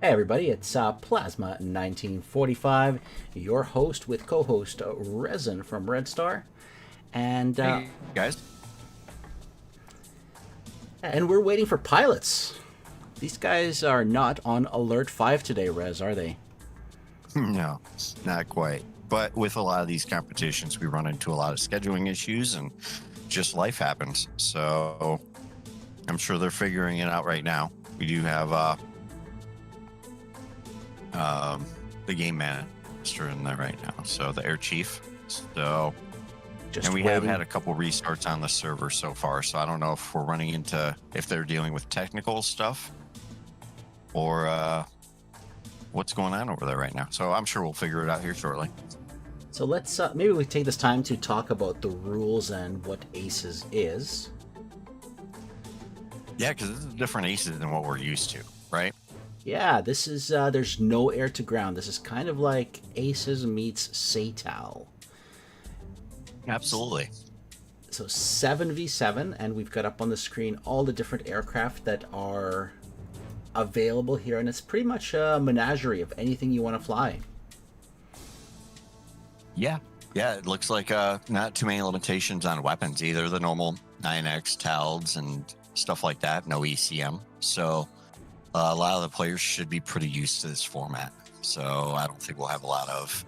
Hey everybody, it's Plasma 1945, your host with co-host Resin from Red Star, and uh, Hey guys. and we're waiting for pilots. These guys are not on Alert 5 today, Rez, are they? No, not quite. But with a lot of these competitions, we run into a lot of scheduling issues and just life happens. So I'm sure they're figuring it out right now. We do have the game master in there right now, so the air chief. So Just and we have waiting. had a couple restarts on the server so far. So I don't know if we're running into if they're dealing with technical stuff or what's going on over there right now. So I'm sure we'll figure it out here shortly. So let's maybe we take this time to talk about the rules and what ACES is. Yeah, because this is different aces than what we're used to, right? Yeah, this is there's no air to ground. This is kind of like ACES meets SATAL. Absolutely. So 7v7, and we've got up on the screen all the different aircraft that are available here, and it's pretty much a menagerie of anything you want to fly. Yeah. Yeah, it looks like not too many limitations on weapons either. The normal 9X TALDs and stuff like that, no ECM. So a lot of the players should be pretty used to this format. So I don't think we'll have a lot of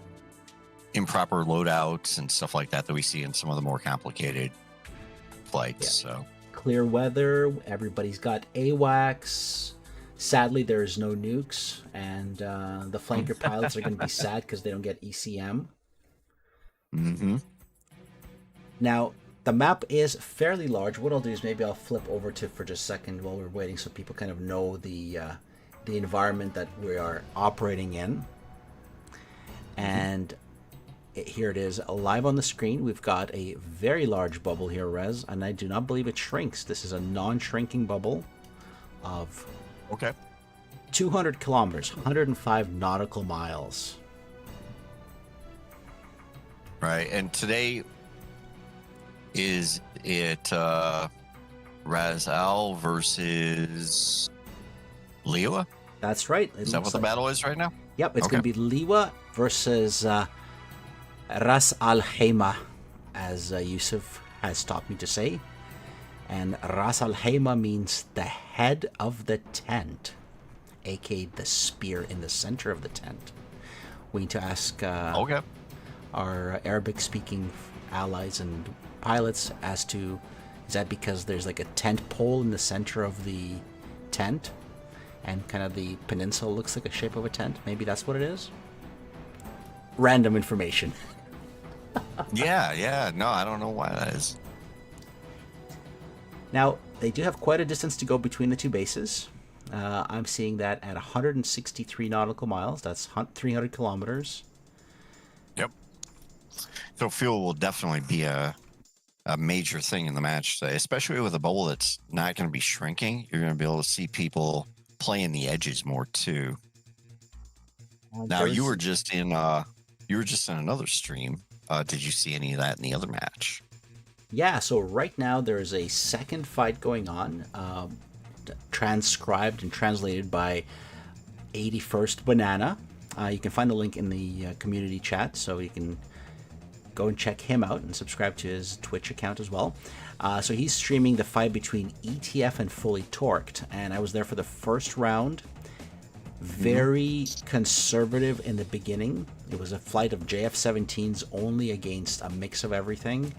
improper loadouts and stuff like that we see in some of the more complicated flights. Yeah. So Clear weather, everybody's got AWACS. Sadly, there's no nukes, and the flanker pilots are going to be sad because they don't get ECM. mm-hmm. Now, the map is fairly large. What I'll do is maybe I'll flip over to for just a second while we're waiting so people kind of know the environment that we are operating in. And here it is, live on the screen. We've got a very large bubble here, Rez, and I do not believe it shrinks. This is a non-shrinking bubble of Okay. 200 kilometers, 105 nautical miles. Right. And today, is it Raz Al versus Liwa? That's right. Is that what the battle is right now? Yep, it's Okay. going to be Liwa versus Ras Al Khaimah, as Yusuf has taught me to say. And Ras Al Khaimah means the head of the tent, aka the spear in the center of the tent. We need to ask Okay. our Arabic-speaking allies and pilots as to, is that because there's like a tent pole in the center of the tent and kind of the peninsula looks like a shape of a tent? Maybe that's what it is? Random information. Yeah. No, I don't know why that is. Now, they do have quite a distance to go between the two bases. I'm seeing that at 163 nautical miles. That's 300 kilometers. Yep. So fuel will definitely be a major thing in the match today, especially with a bubble that's not going to be shrinking. You're going to be able to see people playing the edges more too. Now you were just in another stream. Did you see any of that in the other match? Yeah, so right now there's a second fight going on, transcribed and translated by 81st Banana. You can find the link in the community chat, so you can go and check him out and subscribe to his Twitch account as well. So he's streaming the fight between ETF and Fully Torqued, and I was there for the first round. Very conservative in the beginning. It was a flight of JF-17s only against a mix of everything.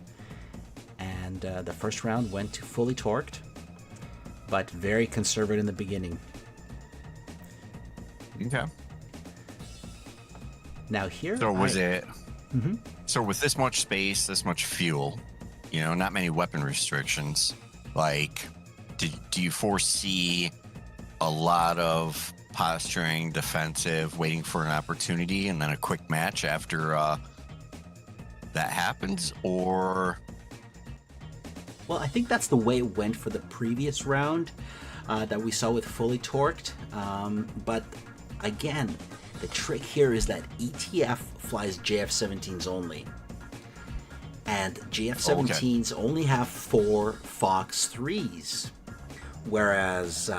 And the first round went to Fully Torqued, but very conservative in the beginning. Okay. Now here, So was it? Mhm. So with this much space, this much fuel, not many weapon restrictions. Like, do you foresee a lot of posturing, defensive, waiting for an opportunity, and then a quick match after that happens, or? Well, I think that's the way it went for the previous round that we saw with Fully Torqued. But again, the trick here is that ETF flies JF-17s only. And JF-17s only have 4 Fox 3s. Whereas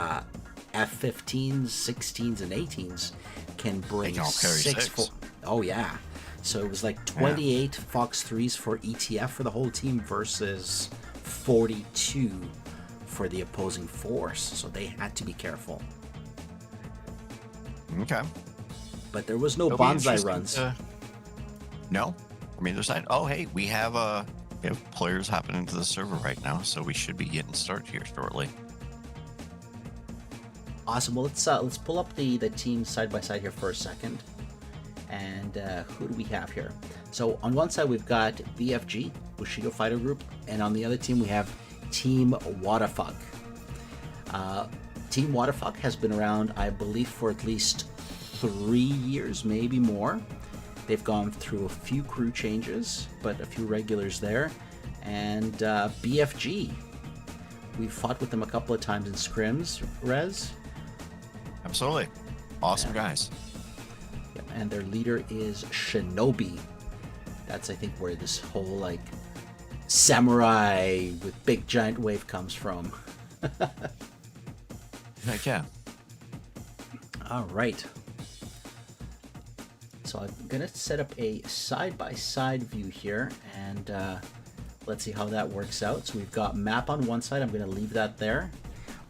F-15s, 16s, and 18s can bring They can all carry six. Oh yeah. So it was like 28 Fox 3s for ETF for the whole team versus 42 for the opposing force. So they had to be careful. Okay. But there was no It'll be bonsai interesting runs. No. I mean, there's not. Oh, hey, we have players hopping into the server right now, so we should be getting started here shortly. Awesome. Well, let's pull up the teams side by side here for a second. And who do we have here? So on one side we've got BFG, Bushido Fighter Group, and on the other team we have Team Waterfuck. Team Waterfuck has been around, I believe, for at least 3 years, maybe more. They've gone through a few crew changes, but a few regulars there. And BFG, we've fought with them a couple of times in scrims, Rez. Absolutely. Awesome guys. Yep, and their leader is Shinobi. That's, I think, where this whole, like, samurai with big giant wave comes from. Heck yeah. All right. So I'm going to set up a side-by-side view here, and let's see how that works out. So we've got map on one side. I'm going to leave that there.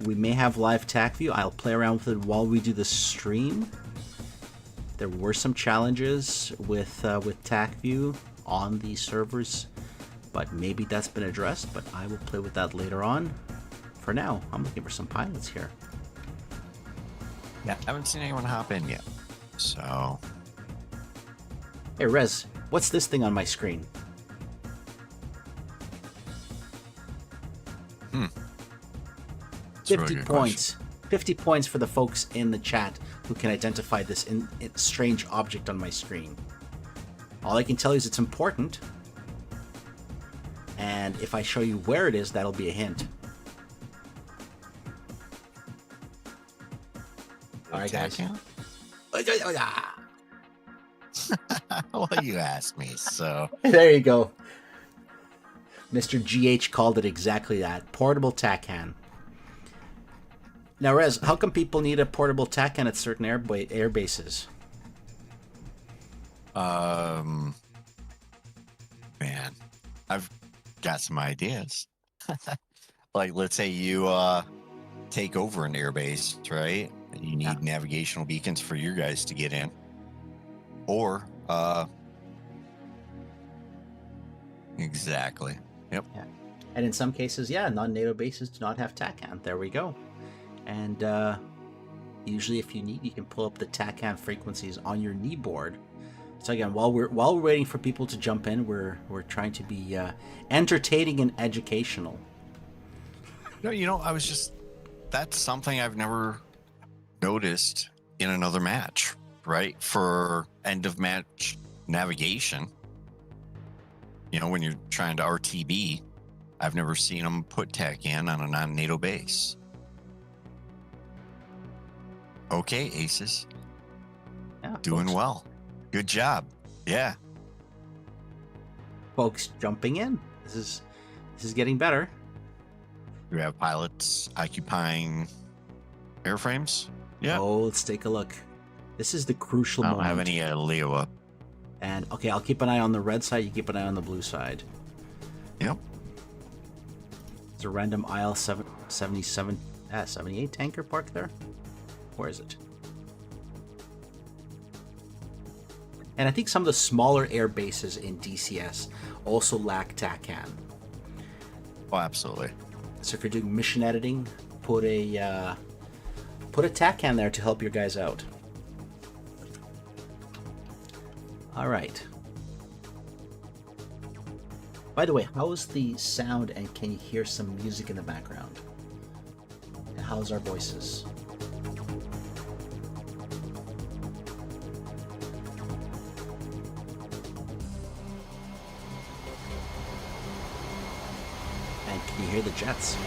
We may have live TAC view. I'll play around with it while we do the stream. There were some challenges with TAC view on these servers, but maybe that's been addressed, but I will play with that later on. For now, I'm looking for some pilots here. Yeah, I haven't seen anyone hop in yet. So, Hey Rez, what's this thing on my screen? it's a 50 really good points. 50 points for the folks in the chat who can identify this strange object on my screen. All I can tell you is it's important. And if I show you where it is, that'll be a hint. All right, guys. Well, you asked me, so. There you go. Mr. GH called it exactly that. Portable TACAN. Now, Rez, how come people need a portable TACAN at certain air bases? Man, I've got some ideas. Like, let's say you take over an airbase, right? And you need navigational beacons for your guys to get in. Or, exactly. Yep. Yeah. And in some cases, non-NATO bases do not have TACAN. There we go. And usually if you need, you can pull up the TACAN frequencies on your knee board. So again, while we're waiting for people to jump in, we're trying to be entertaining and educational. No, that's something I've never noticed in another match, right? For end of match navigation, when you're trying to RTB, I've never seen them put TACAN on a non-NATO base. Okay, ACES. Yeah, doing folks. Well. Good job. Yeah. Folks jumping in. This is getting better. You have pilots occupying airframes. Yeah. Oh, let's take a look. This is the crucial I don't moment. have any Leo up. And okay, I'll keep an eye on the red side. You keep an eye on the blue side. Yep. It's a random IL 78 tanker parked there. Where is it? And I think some of the smaller air bases in DCS also lack TACAN. Oh, absolutely. So if you're doing mission editing, put a TACAN there to help your guys out. All right. By the way, how's the sound, and can you hear some music in the background? And how's our voices? And can you hear the jets?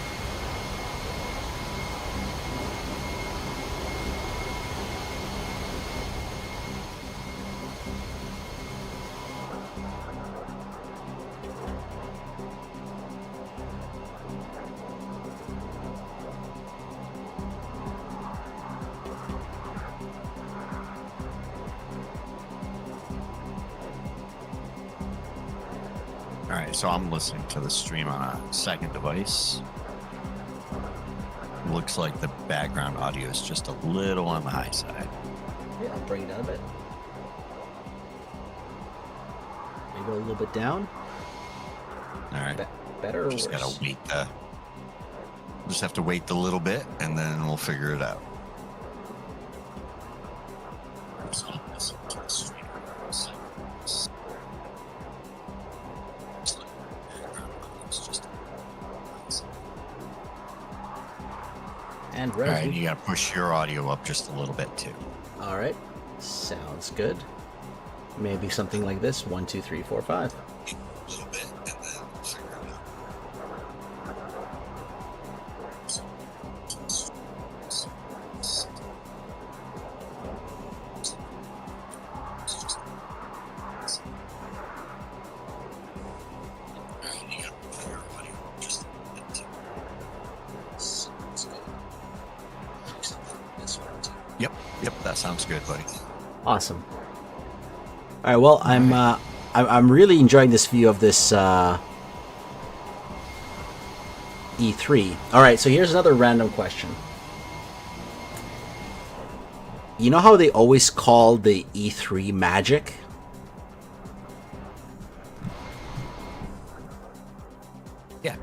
All right, so I'm listening to the stream on a second device. Looks like the background audio is just a little on the high side. Yeah, I'll bring it down a bit. Maybe a little bit down. All right. Better or just worse? Gotta wait. Just have to wait a little bit, and then we'll figure it out. And all right, you gotta push your audio up just a little bit too. All right, sounds good. Maybe something like this: 1, 2, 3, 4, 5. A little bit, and then we'll figure it out. Yep, that sounds good, buddy. Awesome. All right, well, I'm really enjoying this view of this E3. All right, so here's another random question. You know how they always call the E3 magic? Yeah.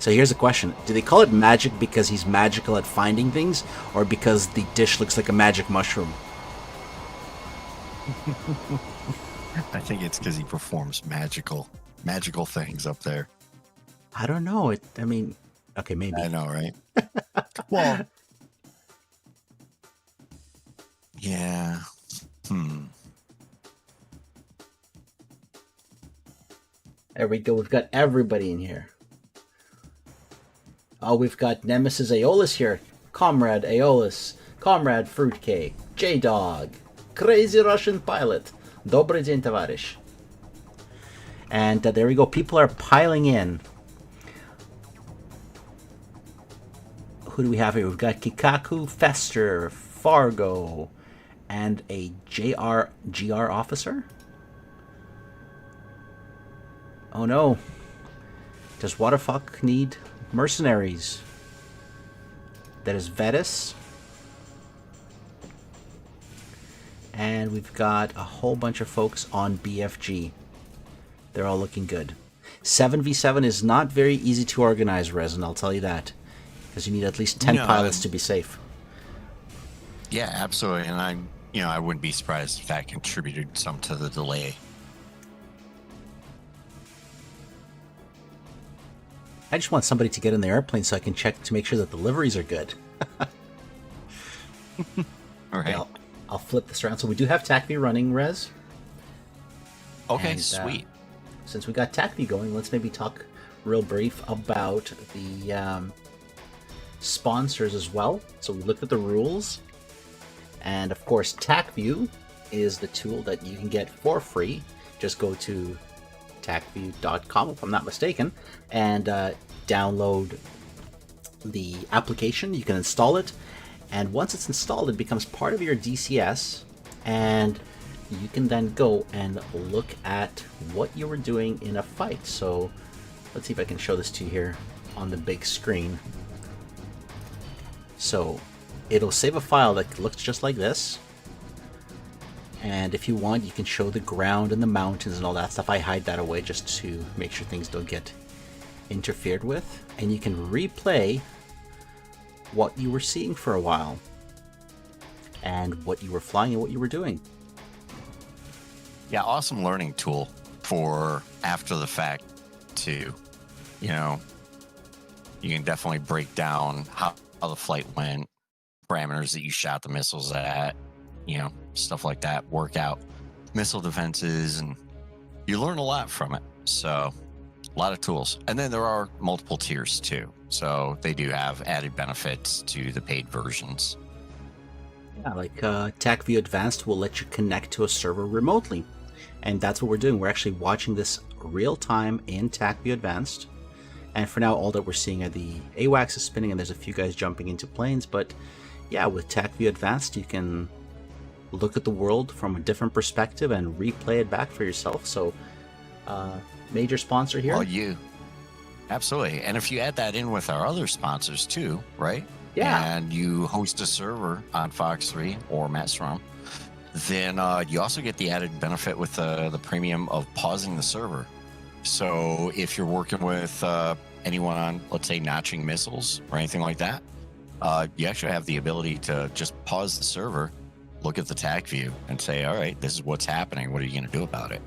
So here's a question. Do they call it magic because he's magical at finding things, or because the dish looks like a magic mushroom? I think it's because he performs magical things up there. I don't know. I mean, okay, maybe. I know, right? Well, yeah. There we go. We've got everybody in here. Oh, we've got Nemesis Aeolus here. Comrade Aeolus. Comrade Fruitcake. J-Dog. Crazy Russian Pilot. Dobry dzień, towarzysz. And there we go. People are piling in. Who do we have here? We've got Kikaku, Fester, Fargo, and a GR officer? Oh no. Does Waterfuck need mercenaries? That is Vetus. And we've got a whole bunch of folks on BFG. They're all looking good. 7v7 is not very easy to organize, Resin, I'll tell you that. Because you need at least 10 pilots to be safe. Yeah, absolutely. And I wouldn't be surprised if that contributed some to the delay. I just want somebody to get in the airplane so I can check to make sure that the liveries are good. All right. I'll flip this around. So we do have TACV running, Rez. Okay, And, sweet. Since we got TACV going, let's maybe talk real brief about the sponsors as well. So we looked at the rules. And of course, TACView is the tool that you can get for free. Just go to tacview.com, if I'm not mistaken, and download the application. You can install it, and once it's installed, it becomes part of your DCS, and you can then go and look at what you were doing in a fight. So let's see if I can show this to you here on the big screen. So it'll save a file that looks just like this. And if you want, you can show the ground and the mountains and all that stuff. I hide that away just to make sure things don't get interfered with. And you can replay what you were seeing for a while, and what you were flying and what you were doing. Yeah, awesome learning tool for after the fact too. You can definitely break down how the flight went, parameters that you shot the missiles at, stuff like that, work out missile defenses, and you learn a lot from it. So a lot of tools. And then there are multiple tiers too. So they do have added benefits to the paid versions. Yeah, like TACView Advanced will let you connect to a server remotely. And that's what we're doing. We're actually watching this real time in TACView Advanced. And for now, all that we're seeing are the AWACS is spinning, and there's a few guys jumping into planes. But yeah, with TACView Advanced, you can look at the world from a different perspective and replay it back for yourself. So major sponsor here. Well, absolutely. And if you add that in with our other sponsors too, right? Yeah. And you host a server on Fox 3 or Mastodon, then you also get the added benefit with the premium of pausing the server. So if you're working with anyone on, let's say, notching missiles or anything like that, you actually have the ability to just pause the server, look at the TAC view, and say, all right, this is what's happening. What are you going to do about it?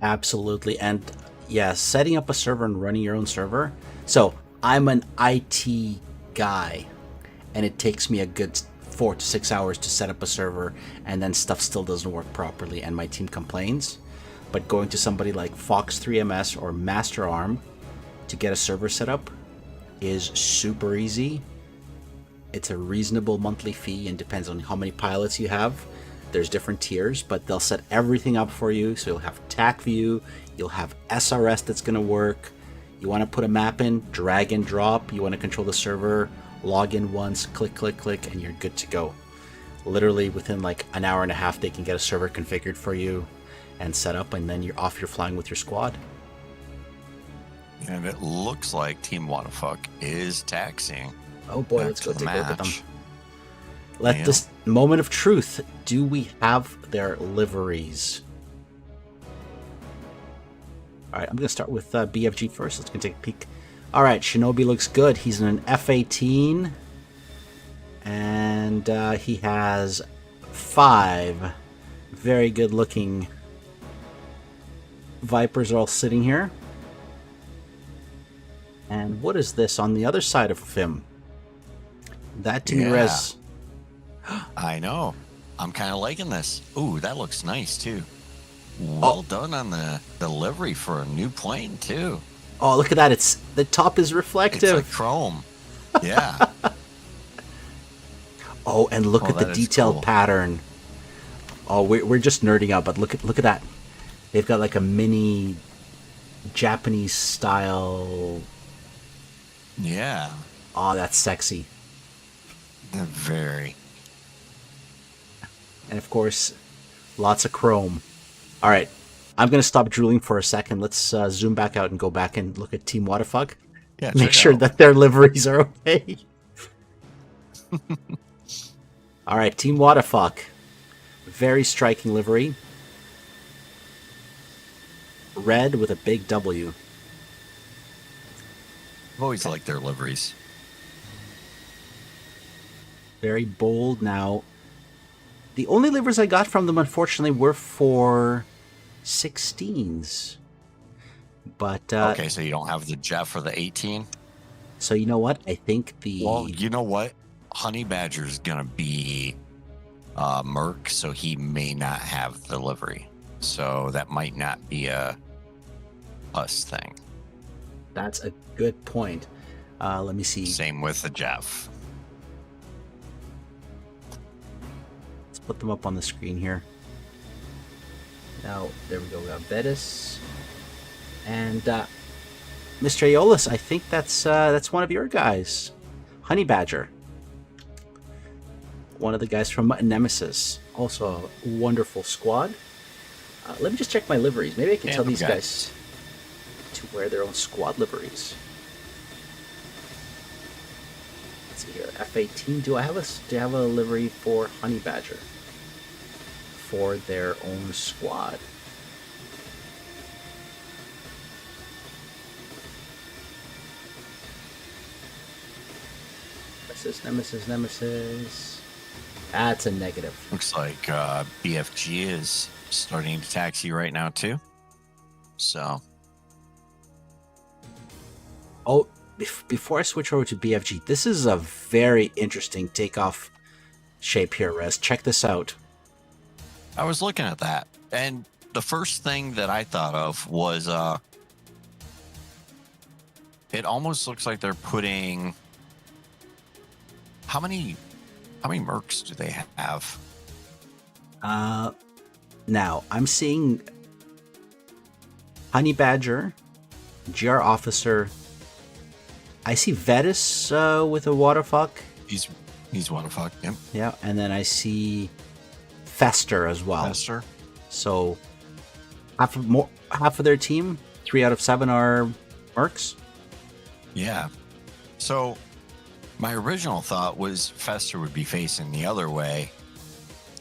Absolutely. And yeah, setting up a server and running your own server. So I'm an IT guy, and it takes me a good 4 to 6 hours to set up a server, and then stuff still doesn't work properly, and my team complains. But going to somebody like Fox 3MS or MasterArm to get a server set up is super easy. It's a reasonable monthly fee and depends on how many pilots you have. There's different tiers, but they'll set everything up for you. So you'll have TAC view, you'll have SRS that's going to work. You want to put a map in, drag and drop. You want to control the server, log in once, click, click, click, and you're good to go. Literally within like an hour and a half, they can get a server configured for you and set up, and then you're off, you're flying with your squad. And it looks like Team Whatafuck is taxiing. Oh boy, let's go take a look at them. Yeah. This moment of truth. Do we have their liveries? All right, I'm going to start with BFG first. Let's go take a peek. All right, Shinobi looks good. He's in an F-18, and he has 5 very good-looking Vipers all sitting here. And what is this on the other side of him? That to me, res. I know. I'm kind of liking this. Ooh, that looks nice too. Well done on the livery for a new plane too. Oh, look at that! It's the top is reflective. It's like chrome. Yeah. Oh, and look at the detailed pattern. Oh, we're just nerding out, but look at that. They've got like a mini Japanese style. Yeah. Oh, that's sexy. Very. And of course, lots of chrome. All right, I'm going to stop drooling for a second. Let's zoom back out and go back and look at Team Whatafuck. Yeah, make sure that their liveries are okay. All right, Team Whatafuck. Very striking livery. Red with a big W. I've always liked their liveries. Very bold. Now, the only liveries I got from them, unfortunately, were for 16s. But okay, so you don't have the Jeff or the 18? So you know what? I think the... Well, you know what? Honey Badger's going to be Merc, so he may not have the livery. So that might not be a us thing. That's a good point. Let me see. Same with the Jeff. Let's put them up on the screen here. Now, there we go. We got Vetus. And Mr. Aeolus, I think that's one of your guys. Honey Badger. One of the guys from Nemesis. Also a wonderful squad. Let me just check my liveries. Maybe I can tell these guys to wear their own squad liveries. Let's see here. F-18. Do I have a livery for Honey Badger? For their own squad. Nemesis. That's a negative. Looks like BFG is starting to taxi right now too. So. Oh, before I switch over to BFG, this is a very interesting takeoff shape here, Rez. Check this out. I was looking at that, and the first thing that I thought of was it almost looks like they're putting... How many mercs do they have? Now, I'm seeing Honey Badger, GR Officer. I see Vetus with a Whatafuck. He's Whatafuck, yep. Yeah, and then I see Fester as well. Fester. So half of their team, 3 out of 7 are mercs. Yeah. So my original thought was Fester would be facing the other way,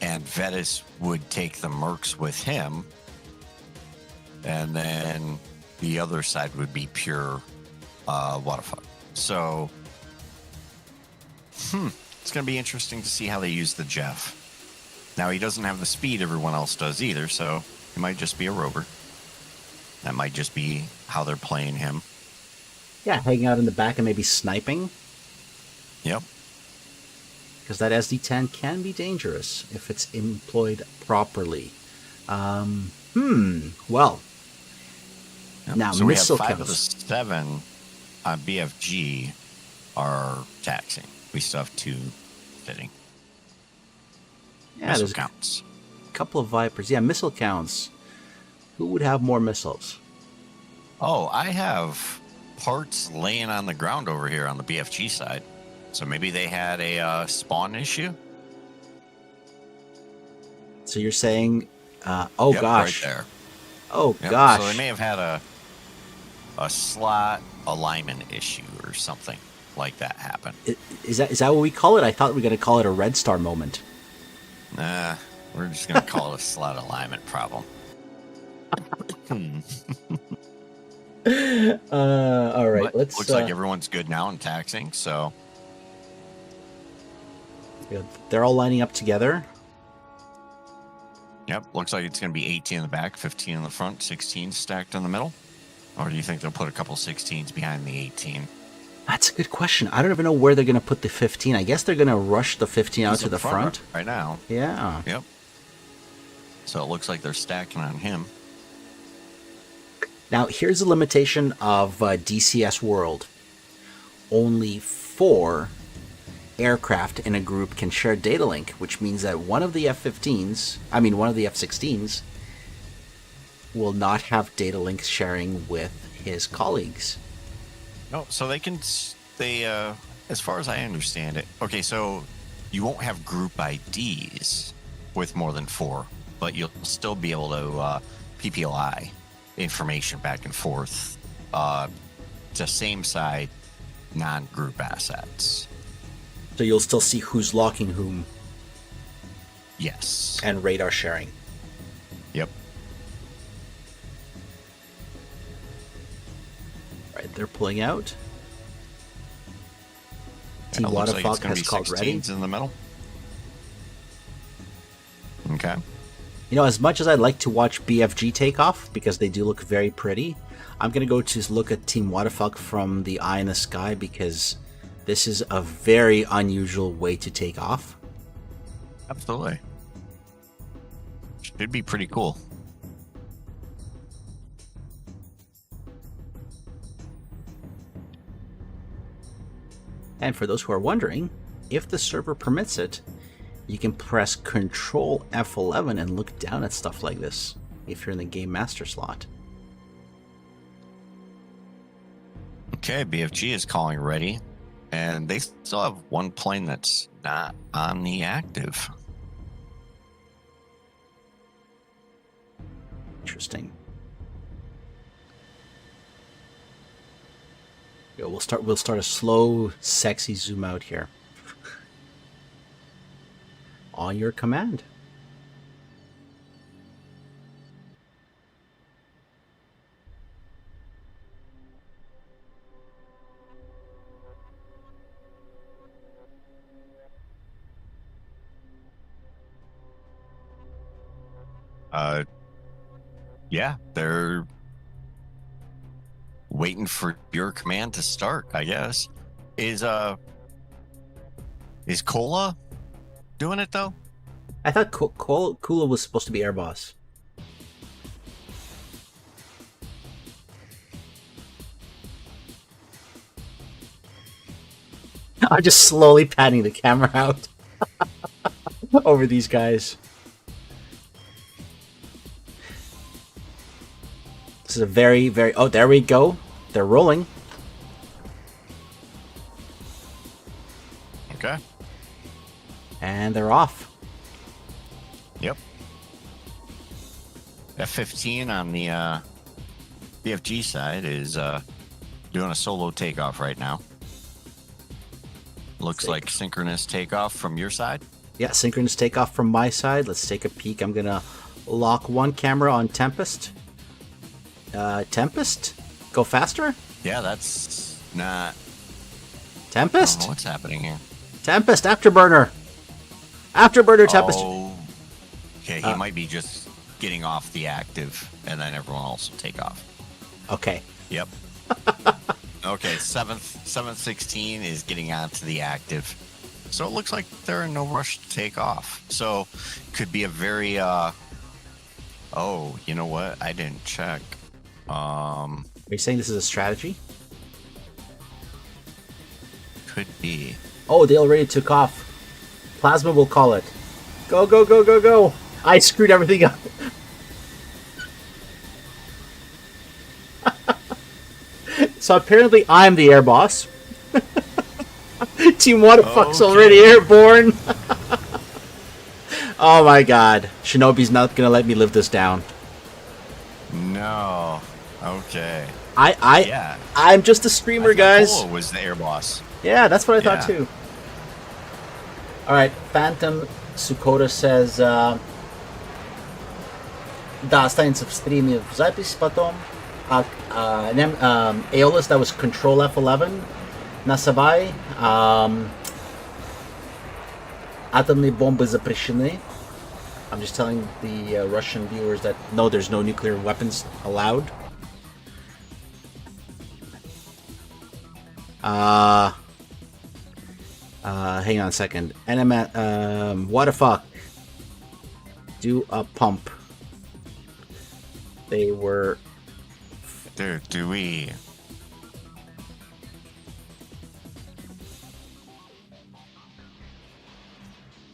and Vetus would take the mercs with him, and then the other side would be pure what the fuck. So, it's going to be interesting to see how they use the Jeff. Now, he doesn't have the speed everyone else does either, so he might just be a rover. That might just be how they're playing him. Yeah, hanging out in the back and maybe sniping. Yep. Because that SD10 can be dangerous if it's employed properly. Well. Yep. Now, so we have missile 5 counts. of the 7 on BFG are taxing. We still have 2 fitting. Yeah, missile there's counts. a couple of Vipers. Yeah, missile counts. Who would have more missiles? Oh, I have parts laying on the ground over here on the BFG side. So maybe they had a spawn issue? So you're saying, Yep, gosh. right there. Oh, Yep. gosh. So they may have had a slot alignment issue or something like that happen. Is that what we call it? I thought we were going to call it a red star moment. Nah, we're just going to call it a slot alignment problem. All right, But let's. looks like everyone's good now and taxing, so. Yeah, they're all lining up together. Yep, looks like it's going to be 18 in the back, 15 in the front, 16 stacked in the middle. Or do you think they'll put a couple 16s behind the 18? That's a good question. I don't even know where they're going to put the 15. I guess they're going to rush the 15 out to the front. Right now. Yeah. Yep. So it looks like they're stacking on him. Now, here's the limitation of DCS World. Only 4 aircraft in a group can share data link, which means that one of the F-16s will not have data link sharing with his colleagues. No, so they can, as far as I understand it, okay, so you won't have group IDs with more than 4, but you'll still be able to PPLI information back and forth to same side non-group assets. So you'll still see who's locking whom. Yes. And radar sharing. Yep. Right, they're pulling out. Team Waterfog has called ready. In the middle. Okay. You know, as much as I'd like to watch BFG take off, because they do look very pretty, I'm going to go to look at Team Waterfog from the eye in the sky, because this is a very unusual way to take off. Absolutely. Should be pretty cool. And for those who are wondering, if the server permits it, you can press Control F11 and look down at stuff like this if you're in the Game Master slot. Okay, BFG is calling ready, and they still have one plane that's not on the active. Interesting. Yeah, we'll start a slow, sexy zoom out here. On your command. Yeah, they're waiting for your command to start, I guess. Is Cola doing it though? I thought Kula was supposed to be air boss. I'm just slowly patting the camera out over these guys. This is a very, very... Oh, there we go. They're rolling. Okay. And they're off. Yep. F-15 on the BFG side is doing a solo takeoff right now. Looks like synchronous takeoff from your side. Yeah, synchronous takeoff from my side. Let's take a peek. I'm gonna lock one camera on Tempest. Tempest? Go faster? Yeah, that's not... Tempest? I don't know what's happening here. Tempest, afterburner. Afterburner, Tempest. Oh, okay, he might be just getting off the active, and then everyone else will take off. Okay. Yep. Okay, 716 is getting onto the active. So it looks like they're in no rush to take off. So could be a very oh, you know what? I didn't check. Are you saying this is a strategy? Could be. Oh, they already took off. Plasma will call it. Go, go, go, go, go. I screwed everything up. So apparently I'm the air boss. Team Waterfuck's already airborne. Oh my god. Shinobi's not gonna let me live this down. No. Okay. Yeah. I'm just a streamer, guys. Cole was the air boss. Yeah, that's what I thought too. Alright, Phantom Sukota says да, останется в стриме в запись потом. Aeolus, that was Control F11. Насабай. Атомные бомбы запрещены. I'm just telling the Russian viewers that no, there's no nuclear weapons allowed. Hang on a second. What the fuck? Do a pump. They were... Dude, do we...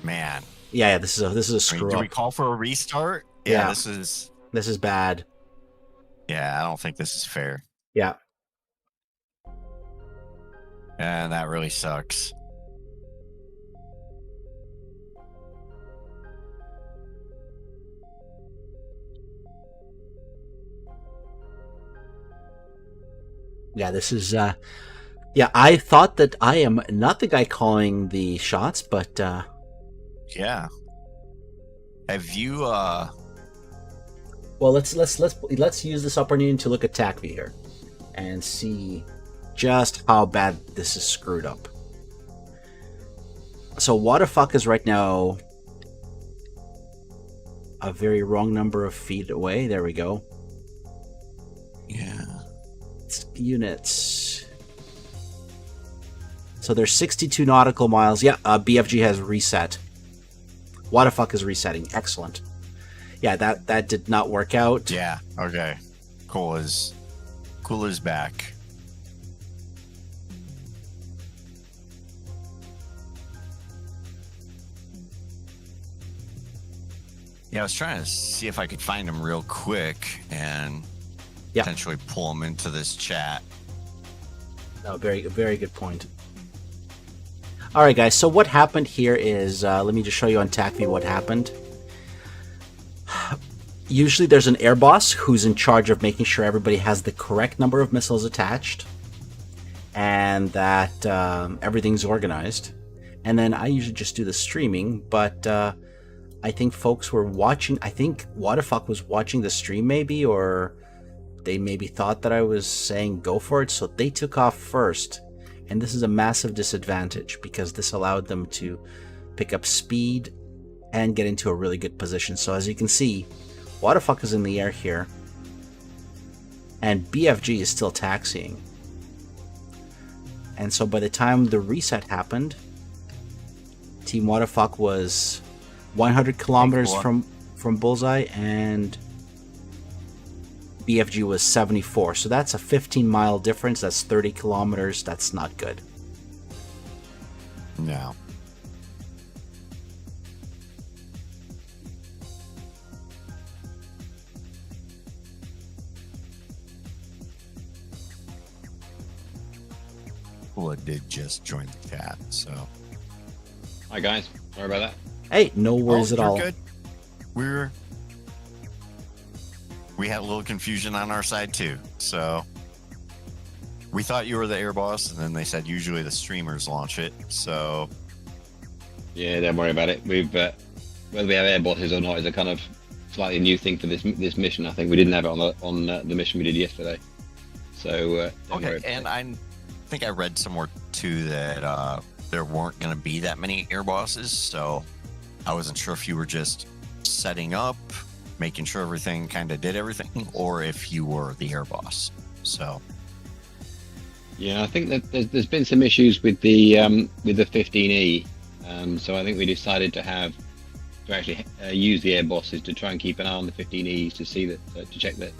Man. Yeah, this is a screw up. Do we call for a restart? Yeah, this is bad. Yeah, I don't think this is fair. Yeah. And that really sucks. Yeah, this is yeah, I thought that I am not the guy calling the shots, but yeah. Have you well, let's use this opportunity to look at TACV here and see just how bad this is screwed up. So what the fuck is right now a very wrong number of feet away. There we go. Yeah. Units. So there's 62 nautical miles. Yeah, BFG has reset. What the fuck is resetting? Excellent. Yeah, that did not work out. Yeah. Okay. Cool is back. Yeah, I was trying to see if I could find him real quick and potentially pull him into this chat. No, very good point. All right, guys. So what happened here is, let me just show you on TACV what happened. Usually there's an air boss who's in charge of making sure everybody has the correct number of missiles attached and that everything's organized. And then I usually just do the streaming, but I think folks were watching. I think Waterfuck was watching the stream maybe, or they maybe thought that I was saying go for it, so they took off first. And this is a massive disadvantage because this allowed them to pick up speed and get into a really good position. So as you can see, Waterfuck is in the air here, and BFG is still taxiing. And so by the time the reset happened, Team Waterfuck was 100 kilometers from Bullseye, and BFG was 74. So that's a 15-mile difference. That's 30 kilometers. That's not good. No. Well, it did just join the chat, so. Hi guys, sorry about that. Hey, no worries at all. Good. we had a little confusion on our side too. So we thought you were the air boss, and then they said usually the streamers launch it. So Yeah, don't worry about it. We've whether we have air bosses or not is a kind of slightly new thing for this mission. I think we didn't have it on the mission we did yesterday. So don't worry okay, about and it. I think I read somewhere too that there weren't going to be that many air bosses. So I wasn't sure if you were just setting up, making sure everything kind of did everything, or if you were the air boss. So Yeah, I think that there's been some issues with the 15E. So I think we decided to actually use the air bosses to try and keep an eye on the 15Es to see that to check that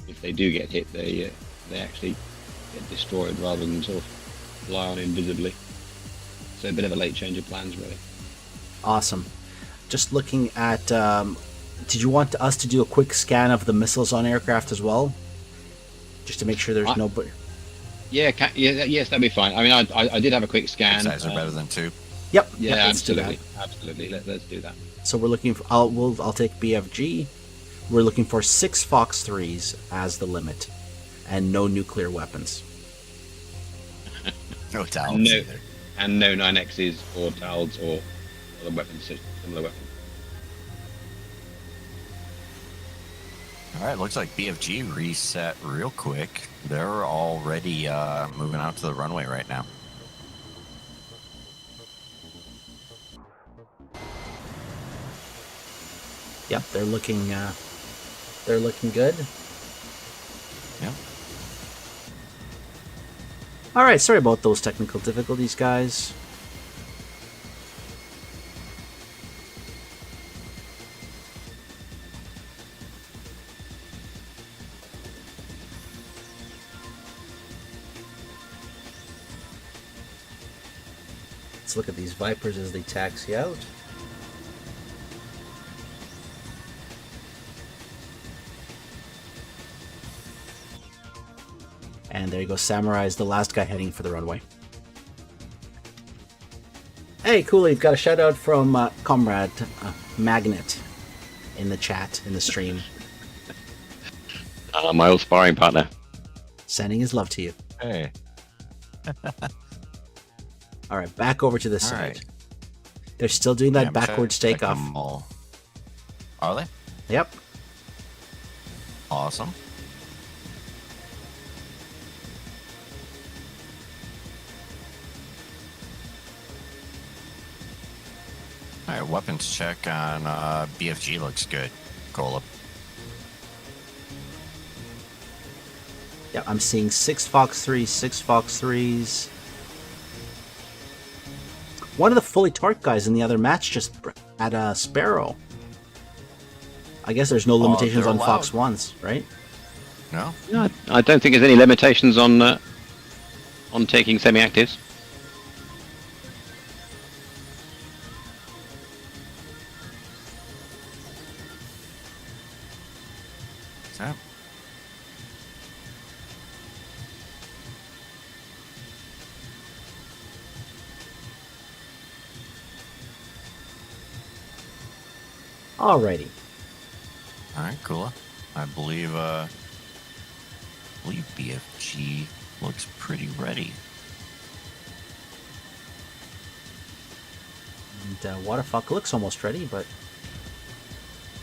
if they do get hit, they actually get destroyed rather than sort of fly on invisibly. So a bit of a late change of plans, really. Awesome. Just looking at, did you want us to do a quick scan of the missiles on aircraft as well? Just to make sure there's no... Yeah, yes, that'd be fine. I mean, I did have a quick scan. size are better than 2. Yep. Yeah, yep, let's do that. absolutely. Let's do that. So we're looking for... I'll take BFG. We're looking for 6 Fox 3s as the limit. And no nuclear weapons. No talents No, either. and no 9Xs or TALs or other weapons, similar weapons. All right, looks like BFG reset real quick. They're already moving out to the runway right now. Yep, they're looking good. Yep. All right, sorry about those technical difficulties, guys. Let's look at these Vipers as they taxi out. And there you go, Samurai is the last guy heading for the runway. Hey, Cooley, got a shout out from Comrade Magnet in the chat, in the stream. My old sparring partner. Sending his love to you. Hey. All right, back over to this All side. right. They're still doing that Yeah, I'm backwards checking takeoff. them all. Are they? Yep. Awesome. All right, weapons check on BFG looks good. Cola. Yep, I'm seeing 6 Fox 3s, 6 Fox 3s. One of the fully torqued guys in the other match just had a Sparrow. I guess there's no limitations they're on Fox allowed. 1s, right? No? No, I don't think there's any limitations on taking semi-actives. Yeah. Alrighty. All right, cool. I believe BFG looks pretty ready. And Waterfuck looks almost ready, but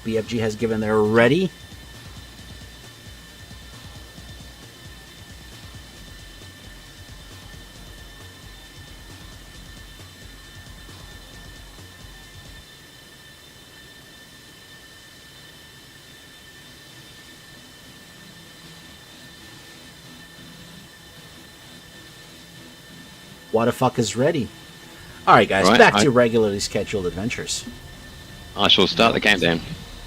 BFG has given their ready. Waterfuck is ready. Alright guys, Right, back to regularly scheduled adventures. I shall start the countdown.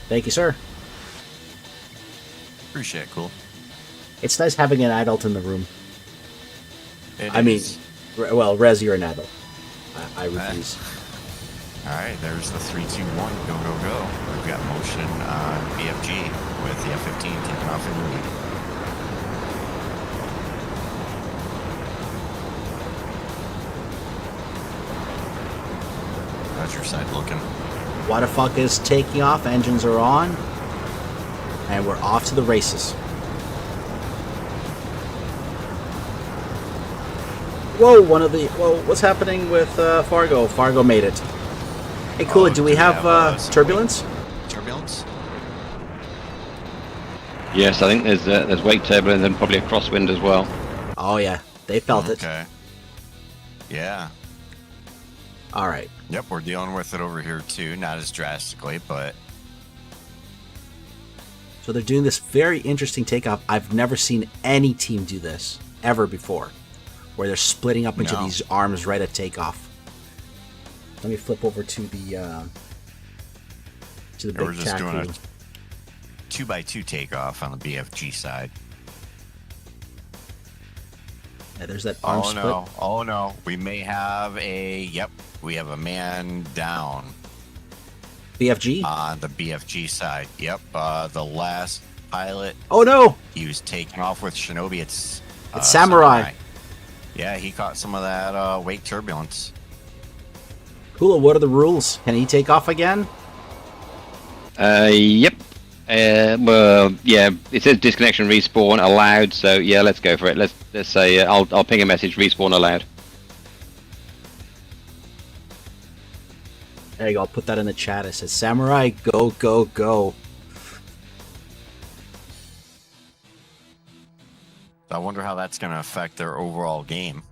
Thank you, sir. Appreciate it, cool. It's nice having an adult in the room. It I mean, is. well, Rez, you're an adult. I refuse. All right, there's the 3, 2, 1, go, go, go. We've got motion on BFG with the F-15 taking off in the lead. How's your side looking? Waterfuck is taking off, engines are on. And we're off to the races. Whoa, what's happening with Fargo? Fargo made it. Hey, Kula, do we have turbulence? Turbulence? Yes, I think there's wake turbulence and probably a crosswind as well. Oh yeah, they felt it. Okay. Yeah. All right. Yep, we're dealing with it over here too. Not as drastically, but... So they're doing this very interesting takeoff. I've never seen any team do this ever before, where they're splitting up into these arms right at takeoff. Let me flip over to the big we're just tack doing a view. 2x2 takeoff on the BFG side. Yeah, there's that arm split. Oh no, we may have we have a man down BFG? on the BFG side. Yep, the last pilot. Oh no! He was taking off with Shinobi. It's Samurai. Yeah, he caught some of that wake turbulence. Kula, what are the rules? Can he take off again? Yep. Well, yeah, it says disconnection respawn allowed, so yeah, let's go for it. Let's say I'll ping a message respawn allowed. There you go. I'll put that in the chat. It says Samurai, go, go, go. I wonder how that's going to affect their overall game.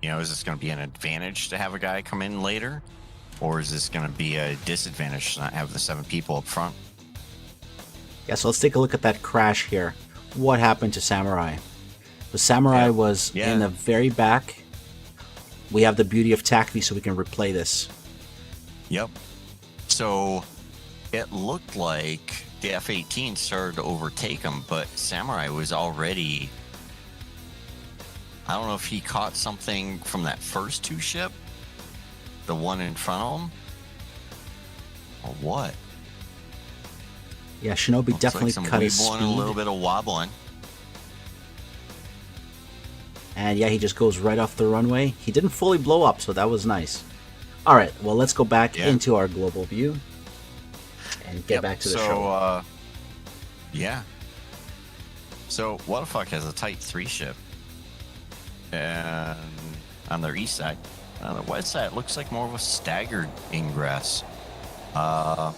You know, is this going to be an advantage to have a guy come in later? Or is this going to be a disadvantage to not have the 7 people up front? Yeah, so let's take a look at that crash here. What happened to Samurai? The Samurai was in the very back. We have the beauty of TACV, so we can replay this. Yep. So it looked like the F-18 started to overtake him, but Samurai was already... I don't know if he caught something from that first 2 ship, the one in front of him, or what. Yeah, Shinobi Looks definitely like some cut his weebling speed. and a little bit of wobbling. And yeah, he just goes right off the runway. He didn't fully blow up, so that was nice. All right, well, let's go back into our global view and get back to the show. Yeah. So, What the Fuck has a Type 3 ship. And on their east side. On the west side, it looks like more of a staggered ingress. A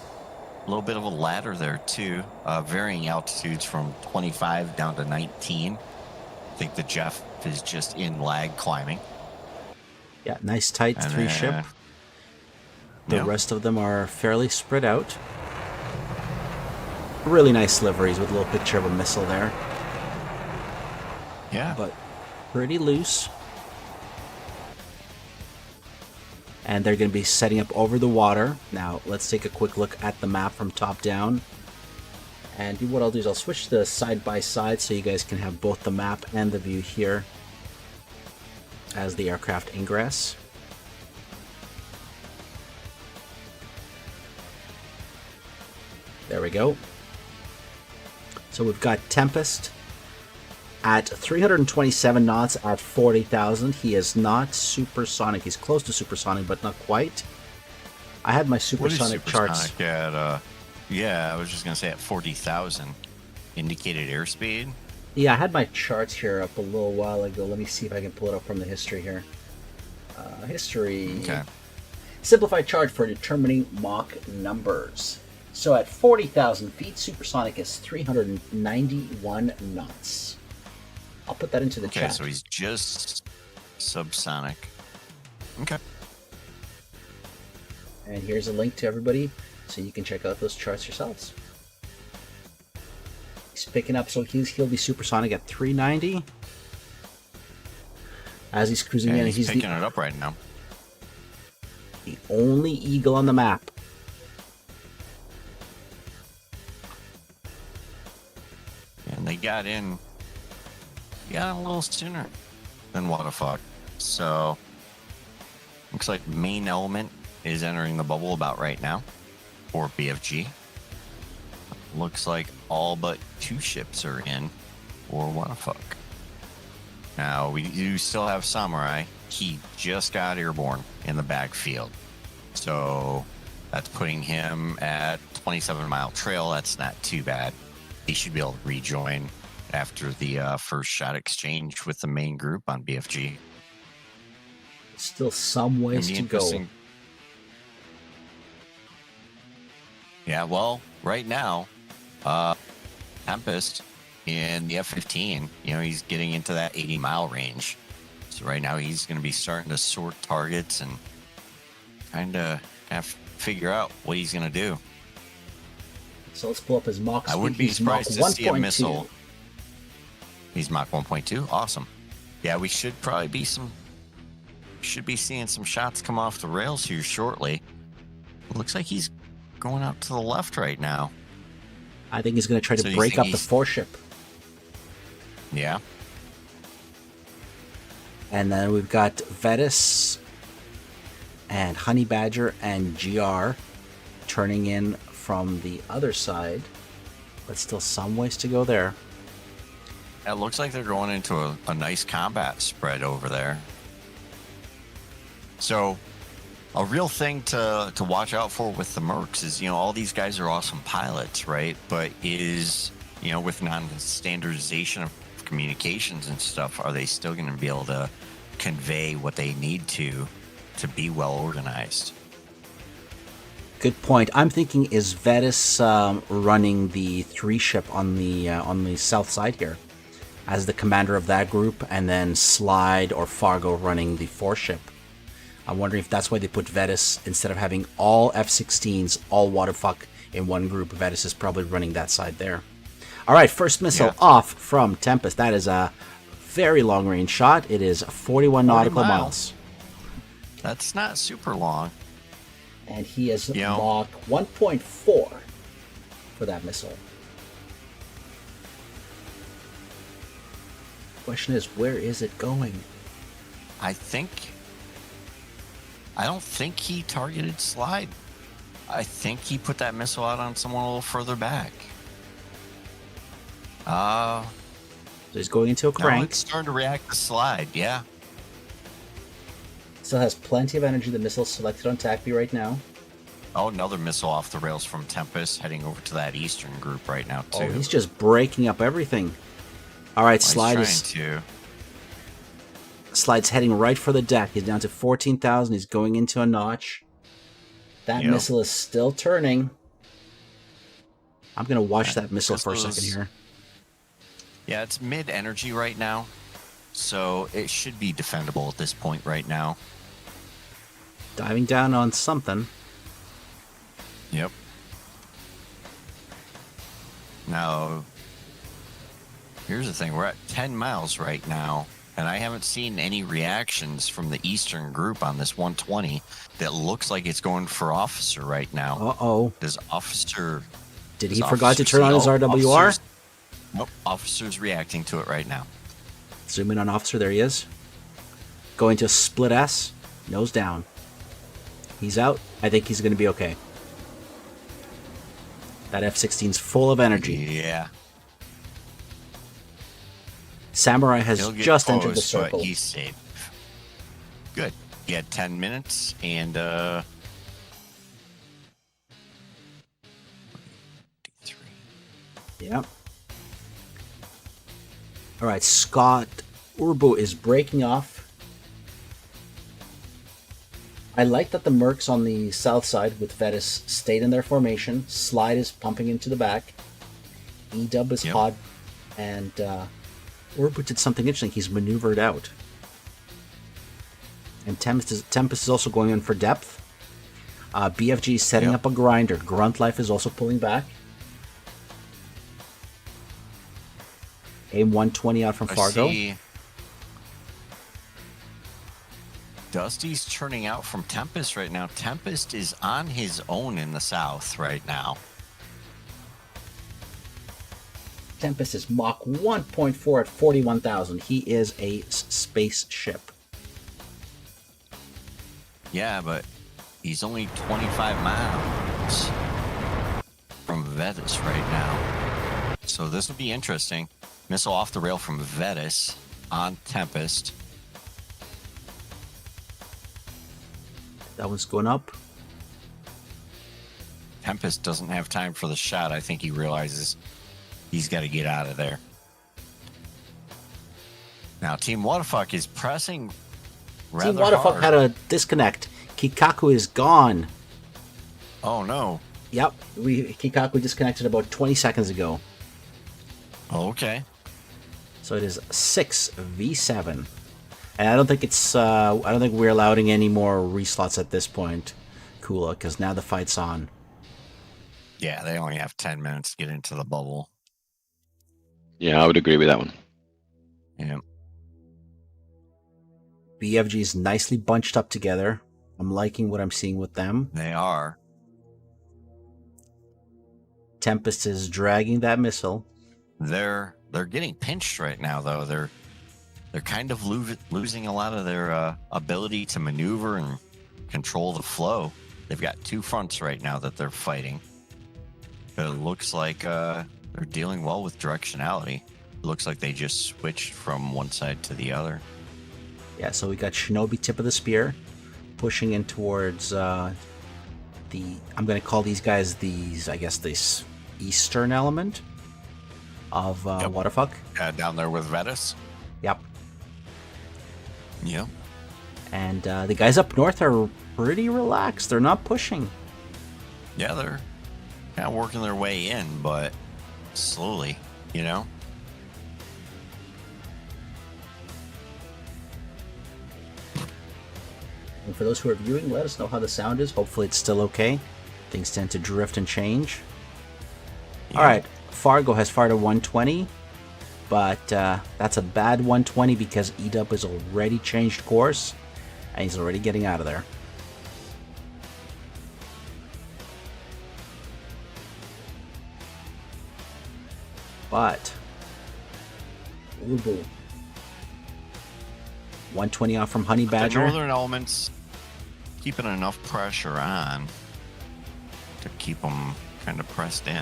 little bit of a ladder there, too. Varying altitudes from 25 down to 19. I think the Jeff is just in lag climbing. Yeah, nice tight 3 ship. The rest of them are fairly spread out. Really nice liveries with a little picture of a missile there. Yeah. But pretty loose. And they're going to be setting up over the water. Now, let's take a quick look at the map from top down. And what I'll do is I'll switch the side by side so you guys can have both the map and the view here as the aircraft ingress. There we go. So we've got Tempest at 327 knots at 40,000. He is not supersonic. He's close to supersonic, but not quite. I had my supersonic charts. At, yeah, I was just going to say at 40,000 indicated airspeed. Yeah, I had my charts here up a little while ago. Let me see if I can pull it up from the history here. History. Okay. Simplified chart for determining Mach numbers. So at 40,000 feet, supersonic is 391 knots. I'll put that into the chat. Okay, so he's just subsonic. Okay. And here's a link to everybody so you can check out those charts yourselves. He's picking up, so he'll be supersonic at 390. As he's cruising in, he's picking it up right now. The only Eagle on the map. And they got in a little sooner than What the Fuck. So, looks like main element is entering the bubble about right now for BFG. Looks like all but 2 ships are in for What the Fuck. Now, we do still have Samurai. He just got airborne in the backfield. So, that's putting him at 27 Mile Trail. That's not too bad. he should be able to rejoin after the first shot exchange with the main group on BFG. Still some ways to go. Yeah, well, right now, Tempest in the F-15, he's getting into that 80-mile range. So right now he's going to be starting to sort targets and kind of figure out what he's going to do. So let's pull up his Mach speed. I wouldn't be surprised to see a missile. 1.2. He's Mach 1.2. Awesome. Yeah, we should probably be seeing some shots come off the rails here shortly. It looks like he's going out to the left right now. I think he's going to try to break up the foreship. Yeah. And then we've got Vetus and Honey Badger and GR turning in from the other side, but still some ways to go there. It looks like they're going into a nice combat spread over there. So a real thing to watch out for with the Mercs is, all these guys are awesome pilots, right? But with non-standardization of communications and stuff, are they still going to be able to convey what they need to be well organized? Good point. I'm thinking, is Vetus running the 3 ship on the south side here as the commander of that group, and then Slide or Fargo running the 4 ship? I'm wondering if that's why they put Vetus instead of having all F-16s, all waterfuck in one group. Vetus is probably running that side there. All right, first missile off from Tempest. That is a very long-range shot. It is 41 nautical miles. That's not super long. And he is Mach 1.4 for that missile. Question is, where is it going? I don't think he targeted Slide. I think he put that missile out on someone a little further back. So he's going into a crank. No, it's starting to react to Slide, yeah. Still has plenty of energy. The missile's selected on TACB right now. Oh, another missile off the rails from Tempest, heading over to that eastern group right now, too. Oh, he's just breaking up everything. All right, Slide's heading right for the deck. He's down to 14,000. He's going into a notch. That missile is still turning. I'm going to watch that missile for a second here. Yeah, it's mid-energy right now, so it should be defendable at this point right now. Diving down on something. Yep. Now, here's the thing. We're at 10 miles right now, and I haven't seen any reactions from the eastern group on this 120 that looks like it's going for officer right now. Uh-oh. Did he forgot to turn on his RWR? Nope. Officer's reacting to it right now. Zoom in on officer. There he is. Going to split S. Nose down. He's out. I think he's going to be okay. That F-16's full of energy. Yeah. Samurai has just entered the circle. But he's safe. Good. He had 10 minutes and Yep. All right, Scott Urbu is breaking off. I like that the Mercs on the south side with Vetus stayed in their formation. Slide is pumping into the back. E-Dub is hot. And Urbu did something interesting. He's maneuvered out. And Tempest is also going in for depth. BFG is setting up a grinder. Grunt Life is also pulling back. AIM 120 out from Fargo. Dusty's turning out from Tempest right now. Tempest is on his own in the south right now. Tempest is Mach 1.4 at 41,000. He is a spaceship. Yeah, but he's only 25 miles from Vetus right now. So this will be interesting. Missile off the rail from Vetus on Tempest. That one's going up. Tempest doesn't have time for the shot. I think he realizes He's got to get out of there. Now, Team Waterfuck is pressing rather Team Waterfuck hard. had a disconnect. Kikaku is gone. Oh, no. Yep, Kikaku disconnected about 20 seconds ago. Okay. So it is 6v7. And I don't think it's I don't think we're allowing any more reslots at this point, Kula, because now the fight's on. Yeah, they only have 10 minutes to get into the bubble. Yeah, I would agree with that one. Yeah. BFG's nicely bunched up together. I'm liking what I'm seeing with them. They are. Tempest is dragging that missile. They're getting pinched right now, though. They're kind of losing a lot of their ability to maneuver and control the flow. They've got two fronts right now that they're fighting. But it looks like they're dealing well with directionality. It looks like they just switched from one side to the other. Yeah, so we got Shinobi tip of the spear pushing in towards I'm going to call these guys I guess this eastern element of Yep. Waterfuck. Down there with Vetus. Yep. Yeah. And the guys up north are pretty relaxed. They're not pushing. Yeah, they're kind of working their way in, but slowly, you know? And for those who are viewing, let us know how the sound is. Hopefully it's still okay. Things tend to drift and change. Yeah. All right, Fargo has fired a 120, but that's a bad 120 because EDUB has already changed course, and he's already getting out of there. But, ooh, boo. 120 off from Honey The Badger. northern elements keeping enough pressure on to keep them kind of pressed in.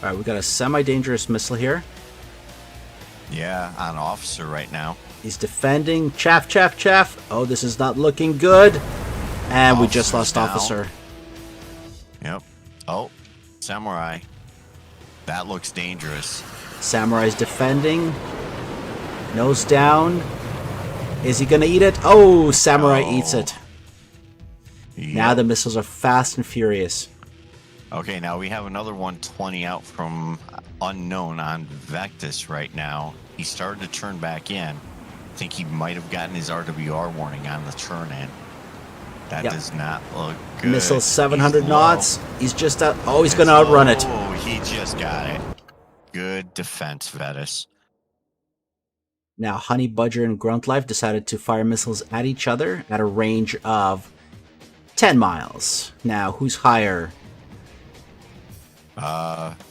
All right, we got a semi-dangerous missile here. Yeah, on officer right now. He's defending. Chaff, chaff, chaff. Oh, this is not looking good. And we just Officer's lost down. officer. Yep. Oh, samurai. That looks dangerous. Samurai's defending. Nose down. Is he going to eat it? Oh, Samurai Oh. eats it. Yep. Now the missiles are fast and furious. Okay, now we have another 120 out from unknown on Vectus right now. He started to turn back in. I think he might have gotten his RWR warning on the turn in. That Yep. does not look good. Missile 700 He's knots. low. He's just out. Oh, he's going to outrun it. Oh, he just got it. Good defense, Vetus. Now, Honey Badger and Gruntlife decided to fire missiles at each other at a range of 10 miles. Now, who's higher?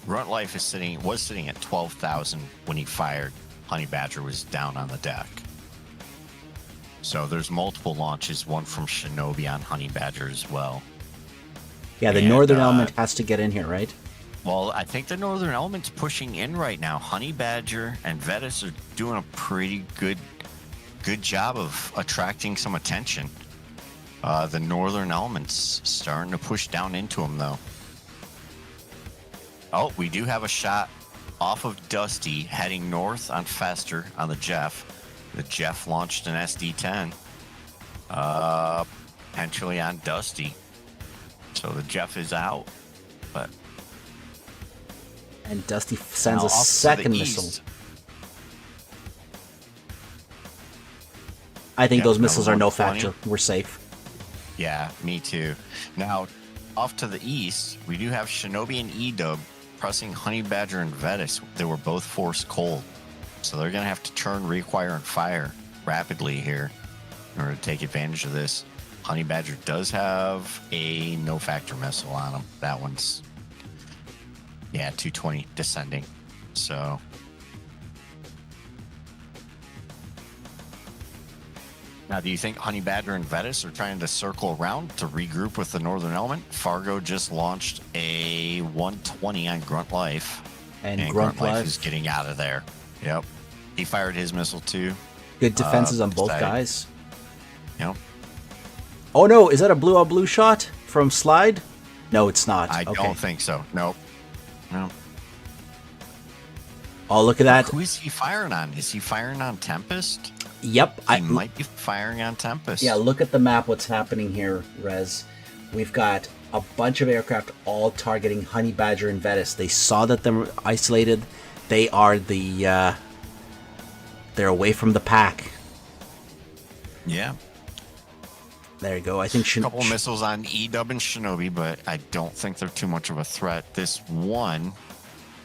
Grunt Life was sitting at 12,000 when he fired. Honey Badger was down on the deck. So there's multiple launches, one from Shinobi on Honey Badger as well. Yeah, the And, northern element has to get in here, right? Well, I think the northern element's pushing in right now. Honey Badger and Vetus are doing a pretty good job of attracting some attention. The northern element's starting to push down into them, though. Oh, we do have a shot off of Dusty heading north on Fester on the Jeff. The Jeff launched an SD-10. Potentially on Dusty. So the Jeff is out. But And Dusty sends now a off to the second east. missile. I think Yep, those missiles are another no 120. factor. We're safe. Yeah, me too. Now, off to the east, we do have Shinobi and EDUB pressing Honey Badger and Vetus. They were both forced cold. So they're going to have to turn, reacquire, and fire rapidly here in order to take advantage of this. Honey Badger does have a no-factor missile on him. That one's, yeah, 220 descending. So now, do you think Honey Badger and Vetus are trying to circle around to regroup with the Northern Element? Fargo just launched a 120 on Grunt Life. And Grunt Life Gruntlife, is getting out of there. Yep. He fired his missile too. good defenses on both decided- guys. Yep. Oh no, is that a blue on blue shot from Slide? No, it's not. I Okay. don't think so. Nope. No. Oh, look at that. Who is he firing on? Is he firing on Tempest? Yep. He might be firing on Tempest. Yeah, look at the map. What's happening here, Rez? We've got a bunch of aircraft all targeting Honey Badger and Vetus. They saw that they're isolated. They are the... they're away from the pack. Yeah. There you go. I think... A couple missiles on E-Dub and Shinobi, but I don't think they're too much of a threat. This one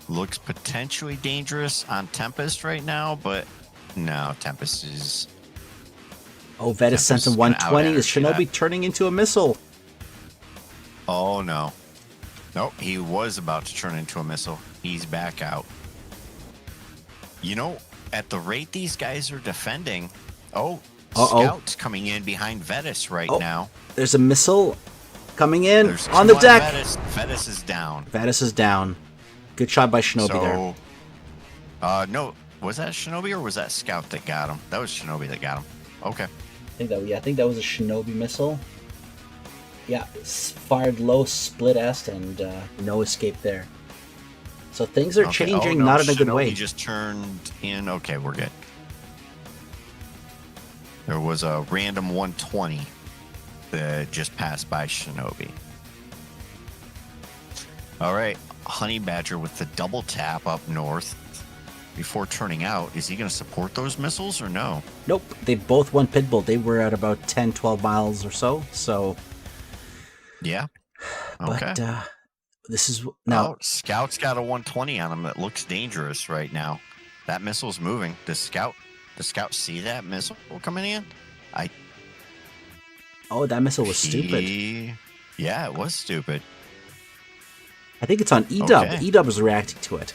looks potentially dangerous on Tempest right now, but no, Tempest is... Oh, Vetus sent him 120. Is Shinobi turning into a missile? Oh, no. Nope, he was about to turn into a missile. He's back out. You know, at the rate these guys are defending... Oh, Scout's coming in behind Vetus right now. There's a missile coming in There's on the deck. Vetus is down. Vetus is down. Good shot by Shinobi there. No, was that Shinobi or was that Scout that got him? That was Shinobi that got him. Okay. I think that was a Shinobi missile. Yeah, fired low, split est, and no escape there. So things are changing, not in a good way. Shinobi just turned in. Okay, we're good. There was a random 120 that just passed by Shinobi. All right, Honey Badger with the double tap up north before turning out. Is he going to support those missiles or no? Nope, they both won Pitbull. They were at about 10, 12 miles or so. Yeah. Okay. But this is now. Scout's got a 120 on him that looks dangerous right now. That missile's moving. Does Scout see that missile coming in? Oh, that missile was stupid. Yeah, it was stupid. I think it's on E-Dub. Okay. E-Dub is reacting to it.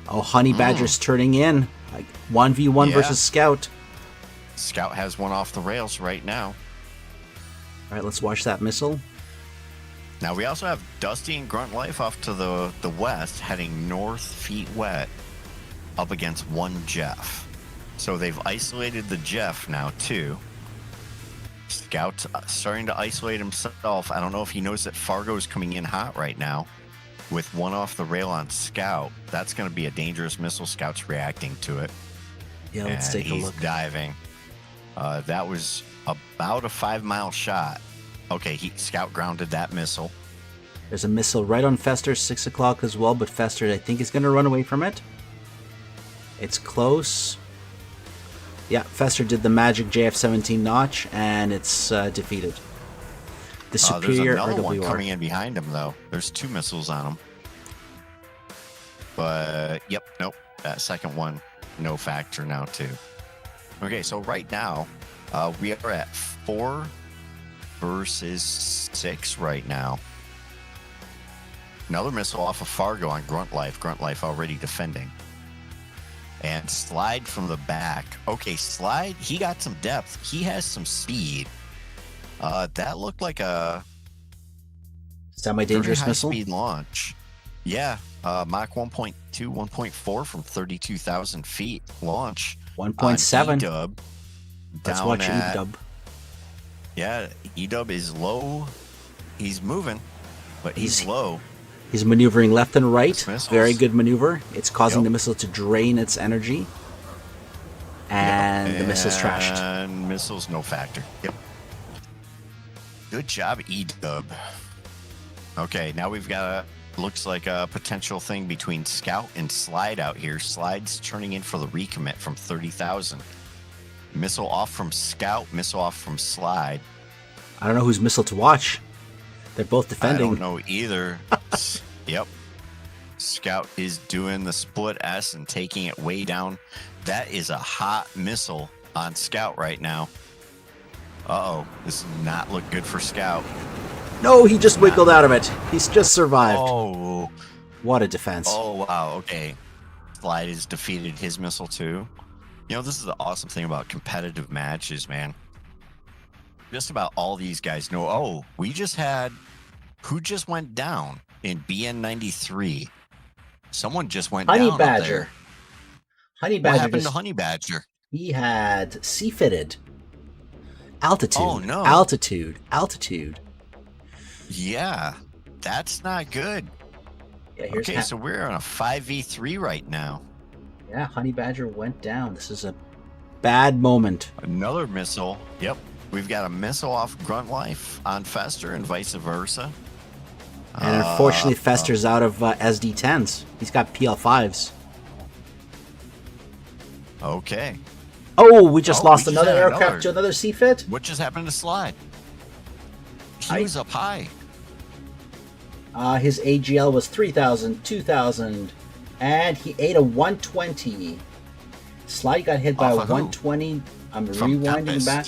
Oh, Honey Badger's turning in. Like 1v1 versus Scout. Scout has one off the rails right now. All right, let's watch that missile. Now we also have Dusty and Grunt Life off to the west, heading north, feet wet, up against one Jeff. So they've isolated the Jeff now too. Scout's starting to isolate himself. I don't know if he knows that Fargo's coming in hot right now with one off the rail on Scout. That's going to be a dangerous missile. Scout's reacting to it. Yeah, let's take a look. He's diving. That was about a 5-mile shot. Okay, Scout grounded that missile. There's a missile right on Fester, 6 o'clock as well, but Fester, I think, is going to run away from it. It's close. Yeah, Fester did the magic JF-17 notch, and it's defeated. The superior there's another RWR. one coming in behind him, though. There's 2 missiles on him. But, nope. That second one, no factor now, too. Okay, so right now, we are at 4 versus 6 right now. Another missile off of Fargo on Grunt Life. Grunt Life already defending. And Slide from the back. Okay, Slide, he got some depth. He has some speed. That looked like a semi-dangerous missile. Speed launch. Yeah, Mach 1.2, 1.4 from 32,000 feet launch. 1.7. E-Dub. Let's watch E-Dub. Yeah, E-Dub is low. He's moving, but he's low. He's maneuvering left and right. Very good maneuver. It's causing the missile to drain its energy. And the missile's trashed. And missile's no factor. Yep. Good job, E-Dub. Okay, now we've got looks like a potential thing between Scout and Slide out here. Slide's turning in for the recommit from 30,000. Missile off from Scout, missile off from Slide. I don't know whose missile to watch. They're both defending. I don't know either. Yep. Scout is doing the split S and taking it way down. That is a hot missile on Scout right now. Uh-oh. This does not look good for Scout. No, he just wiggled out of it. He's just survived. Oh. What a defense. Oh, wow. Okay. Slide has defeated his missile too. You know, this is the awesome thing about competitive matches, man. Just about all these guys know. Oh, we just had... Who just went down in BN93? Someone just went down. Honey Badger. Honey Badger. What happened to Honey Badger? He had C-fitted. Altitude. Oh, no. Altitude. Yeah, that's not good. Yeah, here's Okay, so we're on a 5v3 right now. yeah, Honey Badger went down. This is a bad moment. Another missile. Yep. We've got a missile off Grunt Life on Fester and vice versa. And unfortunately, Fester's out of SD10s. He's got PL5s. Okay. Oh, we just lost we just another had aircraft another. to another CFIT? What just happened to Slide? He was up high. His AGL was 3,000, 2,000, and he ate a 120. Slide got hit by a Off of who? 120. I'm From rewinding Tempest. back.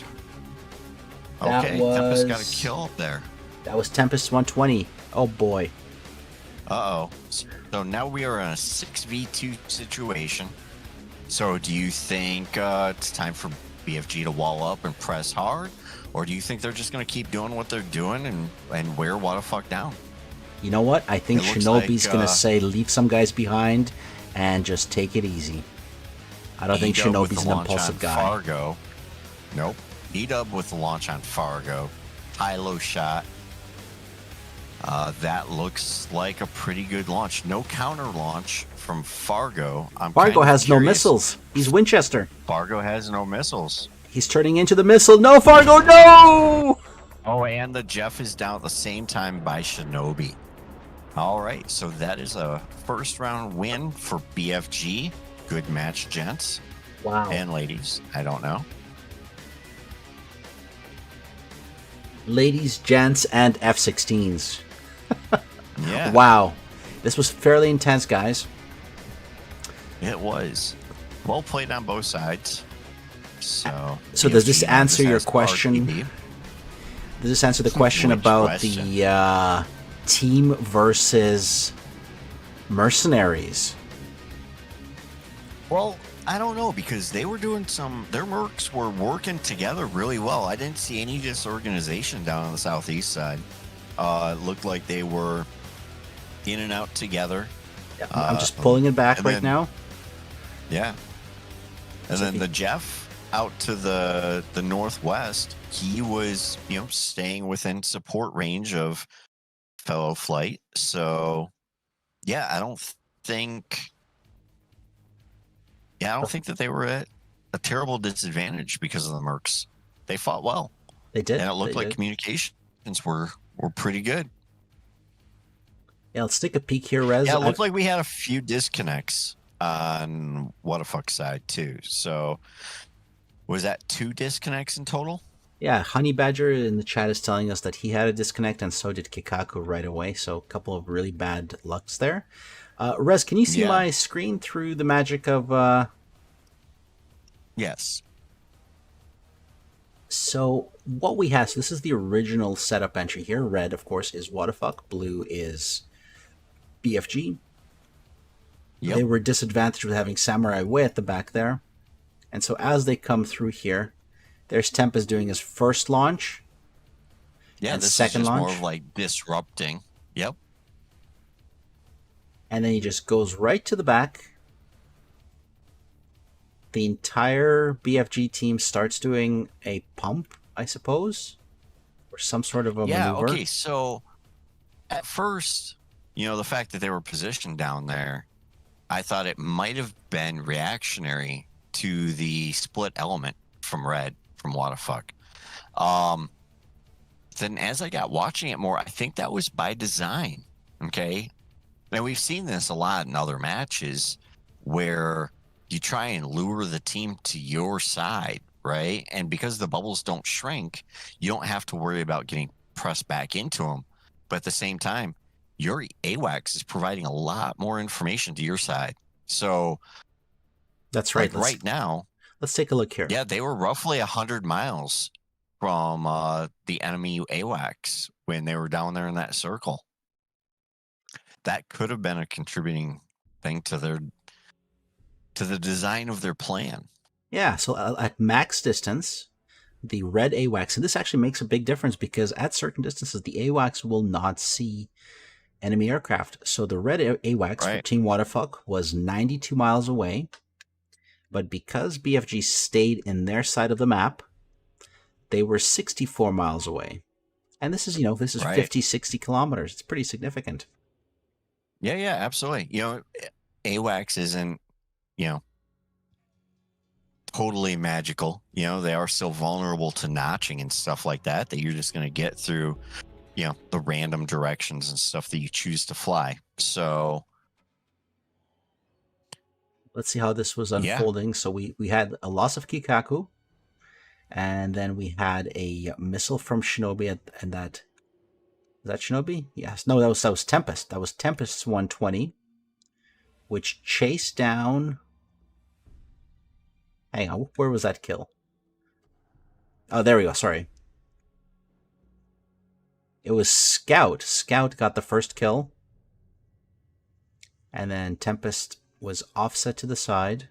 That Okay, was Tempest got a kill up there. That was Tempest 120. Oh boy. Uh-oh. So now we are in a 6v2 situation. So do you think it's time for BFG to wall up and press hard? Or do you think they're just going to keep doing what they're doing and wear what the fuck down? You know what? I think It looks Shinobi's like, going to say leave some guys behind and just take it easy. I don't think E-Dub with Shinobi's the an launch impulsive on guy. Fargo. Nope. E-Dub with the launch on Fargo. High-low shot. That looks like a pretty good launch. No counter launch from Fargo. Fargo has no missiles. He's Winchester. Fargo has no missiles. He's turning into the missile. No, Fargo, no! Oh, and the Jeff is down at the same time by Shinobi. All right, so that is a first round win for BFG. Good match, gents Wow. and ladies. I don't know. Ladies, gents, and F-16s. Yeah, Wow. This was fairly intense, guys. it was well played on both sides. So does this BFG answer your has question? RTB. Does this answer the question Which about question? the team versus mercenaries? Well, I don't know because they were doing their mercs were working together really well. I didn't see any disorganization down on the southeast side. It looked like they were in and out together. Yeah, I'm just pulling it back and right then- now. Yeah. And So then he- the Jeff out to the northwest, he was, staying within support range of fellow flight. So, yeah, I don't think that they were at a terrible disadvantage because of the mercs. They fought well. They did. And it looked They like did. communications were pretty good. Yeah, let's take a peek here, Rez. Yeah, it looked like we had a few disconnects on what the fuck side too. So was that 2 disconnects in total? Yeah, Honey Badger in the chat is telling us that he had a disconnect, and so did Kikaku right away. So a couple of really bad lucks there. Rez, can you see Yeah. my screen through the magic of... Yes. So what we have, so this is the original setup entry here. Red, of course, is what the fuck. Blue is BFG. Yep. They were disadvantaged with having Samurai Way at the back there. And so as they come through here, there's Tempest doing his first launch. Yeah, and this second is just more launch. of like disrupting. Yep. And then he just goes right to the back. The entire BFG team starts doing a pump, I suppose, or some sort of a maneuver. Okay. So at first, the fact that they were positioned down there, I thought it might have been reactionary to the split element from Red, from Whatafuck. Then as I got watching it more, I think that was by design. Okay. Now we've seen this a lot in other matches where you try and lure the team to your side, right? And because the bubbles don't shrink, you don't have to worry about getting pressed back into them. But at the same time, your AWACS is providing a lot more information to your side. So That's right. like right now, Let's take a look here. yeah, they were roughly 100 miles from the enemy AWACS when they were down there in that circle. That could have been a contributing thing to the design of their plan. Yeah, so at max distance, the red AWACS, and this actually makes a big difference because at certain distances, the AWACS will not see enemy aircraft. So the red AWACS for Right. Team Waterfuck was 92 miles away, but because BFG stayed in their side of the map, they were 64 miles away. And this is, this is Right. 50, 60 kilometers. It's pretty significant. Yeah, absolutely. AWACS isn't, you know, totally magical. They are still vulnerable to notching and stuff like that you're just going to get through, the random directions and stuff that you choose to fly. So, Let's see how this was yeah. unfolding. So we had a loss of Kikaku, and then we had a missile from Shinobi and that. Is that Shinobi? Yes. No, that was Tempest. That was Tempest's 120, which chased down. Hang on, where was that kill? Oh, there we go. Sorry. It was Scout. Scout got the first kill. And then Tempest was offset to the side.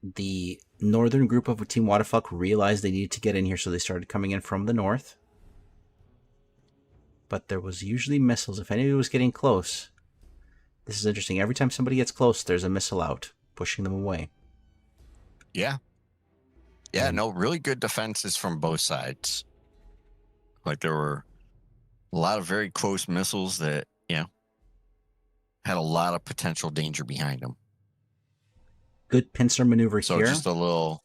The northern group of Team Waterfuck realized they needed to get in here, so they started coming in from the north. But there was usually missiles. If anybody was getting close, this is interesting. Every time somebody gets close, there's a missile out, pushing them away. Yeah. Yeah, no, really good defenses from both sides. Like, there were a lot of very close missiles that, had a lot of potential danger behind them. Good pincer maneuver So here. just a little...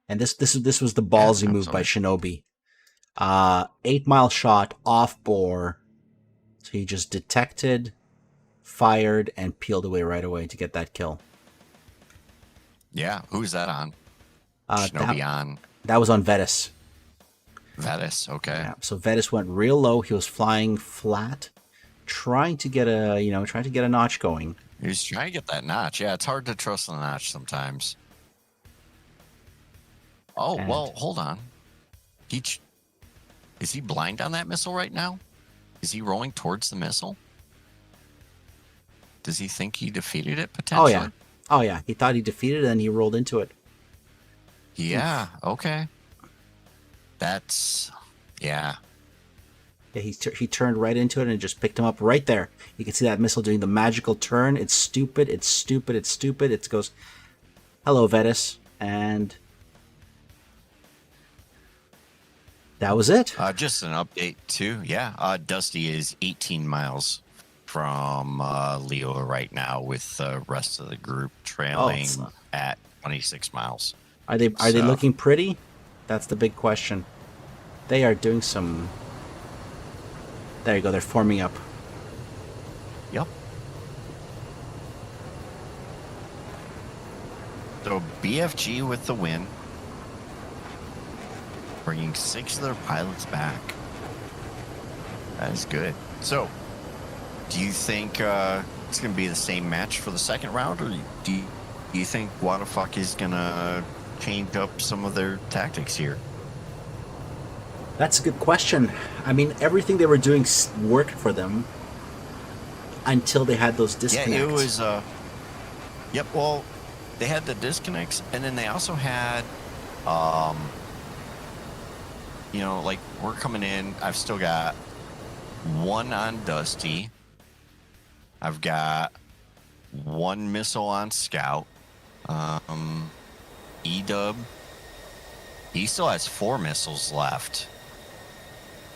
And this was the ballsy move by Shinobi. 8-mile shot off bore. So he just detected, fired, and peeled away right away to get that kill. Yeah, who's that on? Shinobi on? That was on Vetus. Vetus, okay. Yeah, so Vetus went real low. He was flying flat, trying to get a notch going. He was trying to get that notch. Yeah, it's hard to trust the notch sometimes. Oh, well, hold on. Is he blind on that missile right now? Is he rolling towards the missile? Does he think he defeated it potentially? Oh yeah. He thought he defeated it, and he rolled into it. Yeah. Okay. That's yeah. Yeah, he turned right into it and just picked him up right there. You can see that missile doing the magical turn. It's stupid. It's stupid. It's stupid. It goes, "Hello, Vetus," and that was it. Just an update too. Yeah. Dusty is 18 miles from Leo right now, with the rest of the group trailing at 26 miles. Are they looking pretty? That's the big question. They are doing some... There you go, they're forming up. Yep. So BFG with the win, bringing 6 of their pilots back. That is good. So, do you think it's going to be the same match for the second round, or do you think Waterfuck is going to change up some of their tactics here? That's a good question. I mean, everything they were doing worked for them until they had those disconnects. Yeah, it was... Yep, well, they had the disconnects, and then they also had... like, we're coming in. I've still got 1 on Dusty. I've got 1 missile on Scout. E-Dub, he still has 4 missiles left.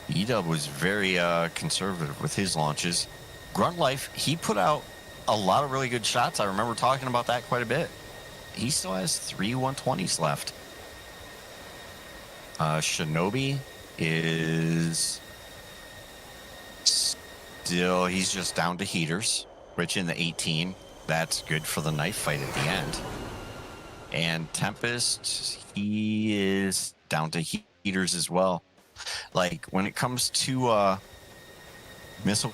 E-Dub was very conservative with his launches. Grunt Life, he put out a lot of really good shots. I remember talking about that quite a bit. He still has 3 120s left. Shinobi is still, he's just down to heaters, which in the 18, that's good for the knife fight at the end. And Tempest, he is down to heaters as well. Like, when it comes to missile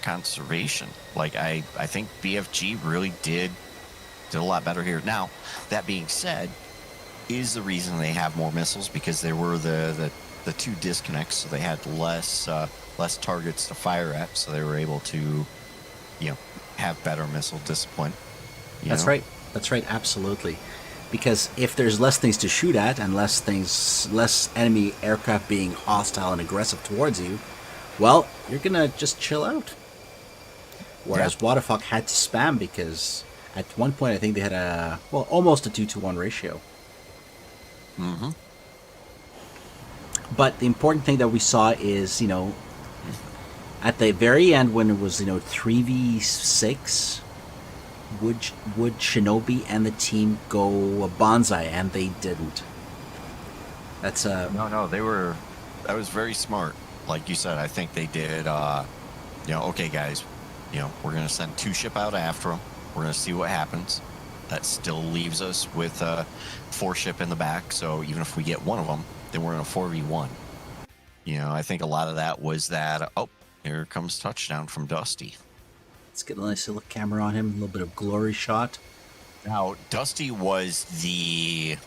conservation, like, I think BFG really did a lot better here. Now, that being said, is the reason they have more missiles because there were the 2 disconnects, so they had less targets to fire at, so they were able to, have better missile discipline. That's right. That's right. Absolutely. Because if there's less things to shoot at and less enemy aircraft being hostile and aggressive towards you, well, you're gonna just chill out. Whereas Waterfuck had to spam because at one point I think they had almost a 2-to-1 ratio. Mm-hmm. But the important thing that we saw is, at the very end when it was, 3v6, would Shinobi and the team go a bonsai, and they didn't. That's No, that was very smart. Like you said, I think they did, okay, guys, we're going to send 2 ship out after them. We're going to see what happens. That still leaves us with 4 ship in the back. So even if we get one of them, then we're in a 4v1. I think a lot of that was that, here comes touchdown from Dusty. Let's get a nice little camera on him, a little bit of glory shot. Now, Dusty was the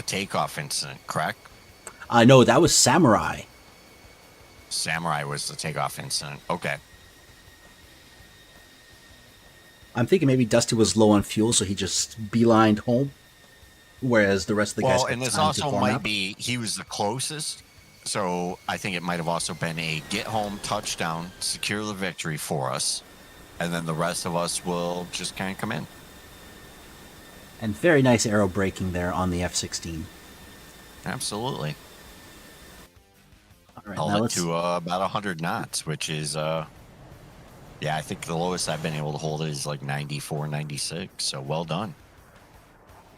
takeoff incident, correct? No, that was Samurai. Samurai was the takeoff incident. Okay. I'm thinking maybe Dusty was low on fuel, so he just beelined home, whereas the rest of the guys. Well, and this also might be he was the closest, so I think it might have also been a get home touchdown, secure the victory for us, and then the rest of us will just kind of come in. And very nice aero braking there on the F-16. Absolutely. All right, held it to about 100 knots, which is, I think the lowest I've been able to hold it is like 94, 96. So well done.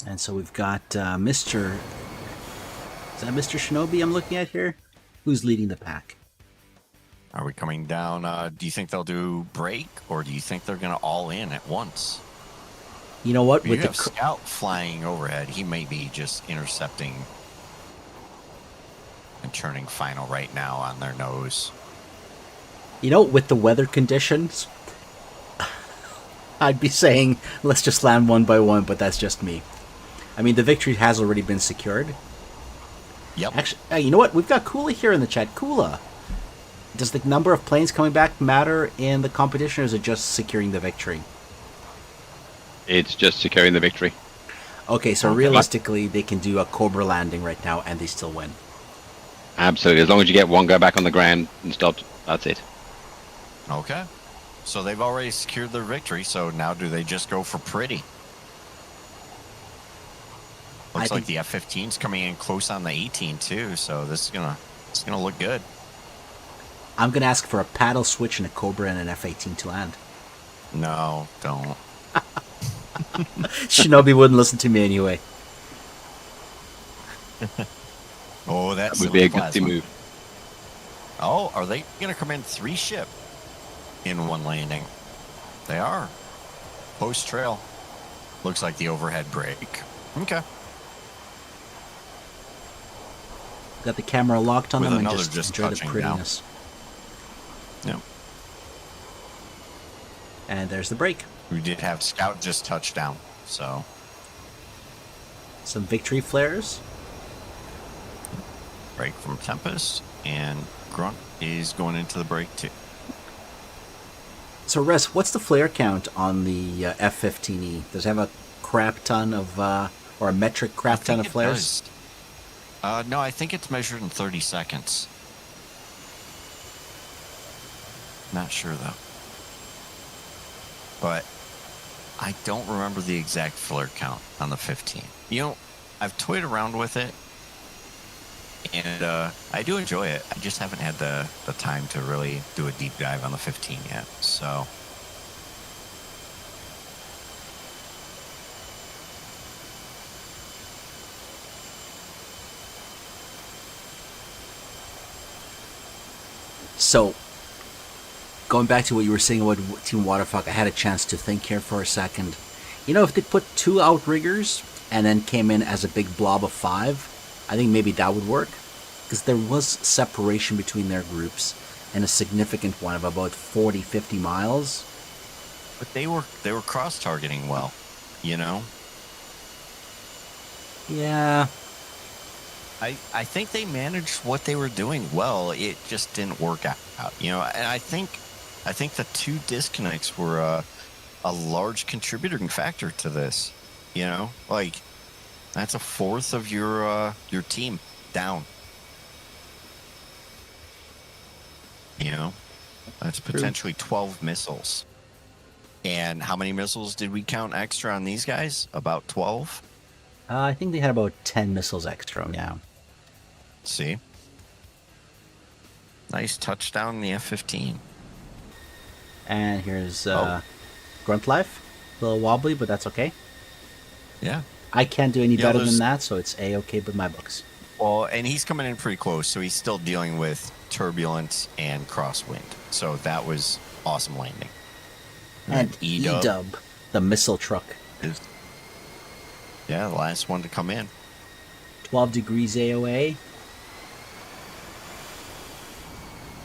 And so we've got Mr. Is that Mr. Shinobi I'm looking at here? Who's leading the pack? Are we coming down? Do you think they'll do break, or do you think they're going to all in at once? You know what? We have Scout flying overhead. He may be just intercepting and turning final right now on their nose. With the weather conditions, I'd be saying let's just land one by one, but that's just me. I mean, the victory has already been secured. Yep. Actually, you know what? We've got Kula here in the chat. Kula, does the number of planes coming back matter in the competition, or is it just securing the victory? It's just securing the victory. Okay, so realistically, they can do a Cobra landing right now, and they still win. Absolutely. As long as you get one guy back on the ground and stopped, that's it. Okay. So they've already secured their victory, so now do they just go for pretty? Looks like the F-15's coming in close on the 18 too, so this is gonna look good. I'm gonna ask for a paddle switch and a Cobra and an F-18 to land. No, don't. Shinobi wouldn't listen to me anyway. Oh, that would be a gutsy move. Oh, are they going to come in 3 ship in one landing? They are. Post trail. Looks like the overhead break. Okay. Got the camera locked on With them and another just enjoy the touching prettiness. Yep. And there's the break. We did have Scout just touch down, so. Some victory flares. Break from Tempest, and Grunt is going into the break too. So, Res, what's the flare count on the F-15E? Does it have a crap ton of, or a metric crap ton of flares? No, I think it's measured in 30 seconds. Not sure though. But I don't remember the exact flare count on the 15. I've toyed around with it, and I do enjoy it. I just haven't had the time to really do a deep dive on the 15 yet. So. So, going back to what you were saying about Team Waterfuck, I had a chance to think here for a second. If they put 2 outriggers and then came in as a big blob of 5, I think maybe that would work. Because there was separation between their groups, and a significant one of about 40, 50 miles. But they were cross-targeting well, Yeah. I think they managed what they were doing well. It just didn't work out, and I think the 2 disconnects were a large contributing factor to this. Like that's a fourth of your team down. That's potentially 12 missiles. And how many missiles did we count extra on these guys? About 12? I think they had about 10 missiles extra now. See? Nice touchdown in the F-15. And here's Oh. Grunt Life. A little wobbly, but that's okay. Yeah. I can't do any better than there's- that, so it's A-okay with my books. Well, and he's coming in pretty close, so he's still dealing with turbulence and crosswind. So that was awesome landing. And then E-dub E-Dub, the missile truck. is, yeah, the last one to come in. 12 degrees AOA.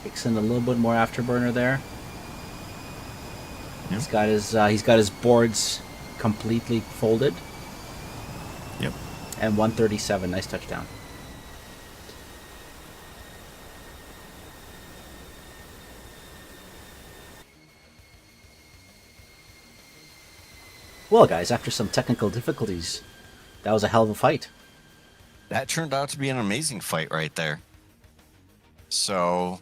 Kicks in a little bit more afterburner there. Yep. He's got his boards completely folded. Yep. And 137, nice touchdown. Well, guys, after some technical difficulties, that was a hell of a fight. That turned out to be an amazing fight right there. So,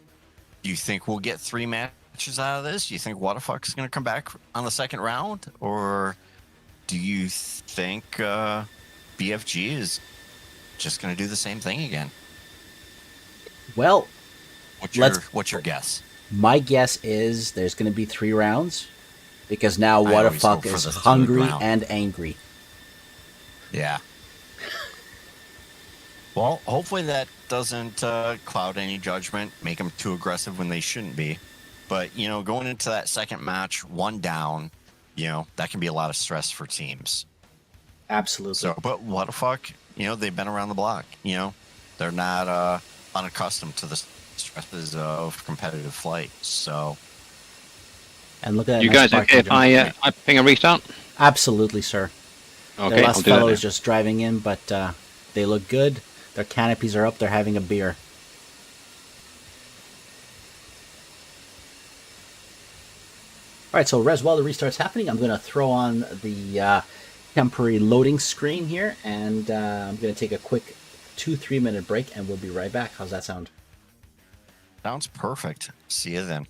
do you think we'll get 3 matches out of this? Do you think Waterfuck is going to come back on the second round? Or do you think BFG is just going to do the same thing again? Well, What's your guess? my guess is there's going to be 3 rounds because now I always hope Waterfuck for is the third hungry round. and angry. Yeah. Well, hopefully that doesn't cloud any judgment, make them too aggressive when they shouldn't be. But, going into that second match, 1 down, that can be a lot of stress for teams. Absolutely. So, but what the fuck, they've been around the block, they're not unaccustomed to the stresses of competitive flight. So, and look at that. You nice guys okay parking if I ping a restart? Absolutely, sir. Okay, The I'll last do that fellow then. is just driving in, but they look good. Their canopies are up. They're having a beer. All right, so Rez, while the restart's happening, I'm going to throw on the temporary loading screen here, and I'm going to take a quick 2-3 minute break, and we'll be right back. How's that sound? sounds perfect. See you then.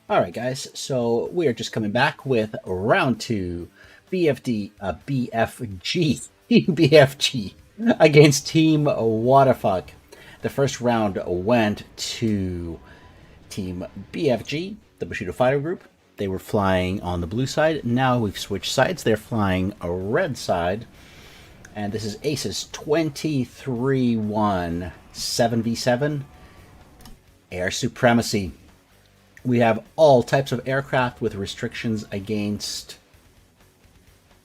All right, guys. So we are just coming back with round 2, BFG, BFG against Team Waterfuck. The first round went to Team BFG, the Bushido Fighter Group. They were flying on the blue side. Now we've switched sides. They're flying a red side. And this is ACES 23-1 7v7 Air Supremacy. We have all types of aircraft with restrictions against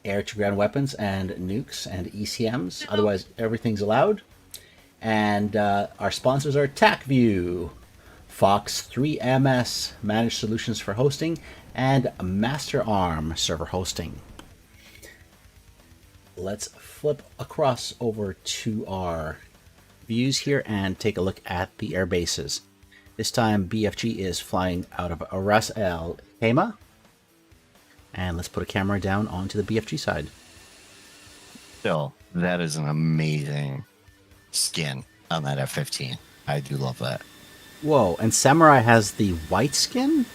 air-to-ground weapons and nukes and ECMs. Otherwise, everything's allowed. And our sponsors are TACView, Fox 3MS Managed Solutions for Hosting, and MasterArm Server Hosting. Let's flip across over to our views here and take a look at the air bases. This time BFG is flying out of Ras El Khaimah. And let's put a camera down onto the BFG side. Still, that is an amazing skin on that F-15. I do love that. Whoa, and Samurai has the white skin?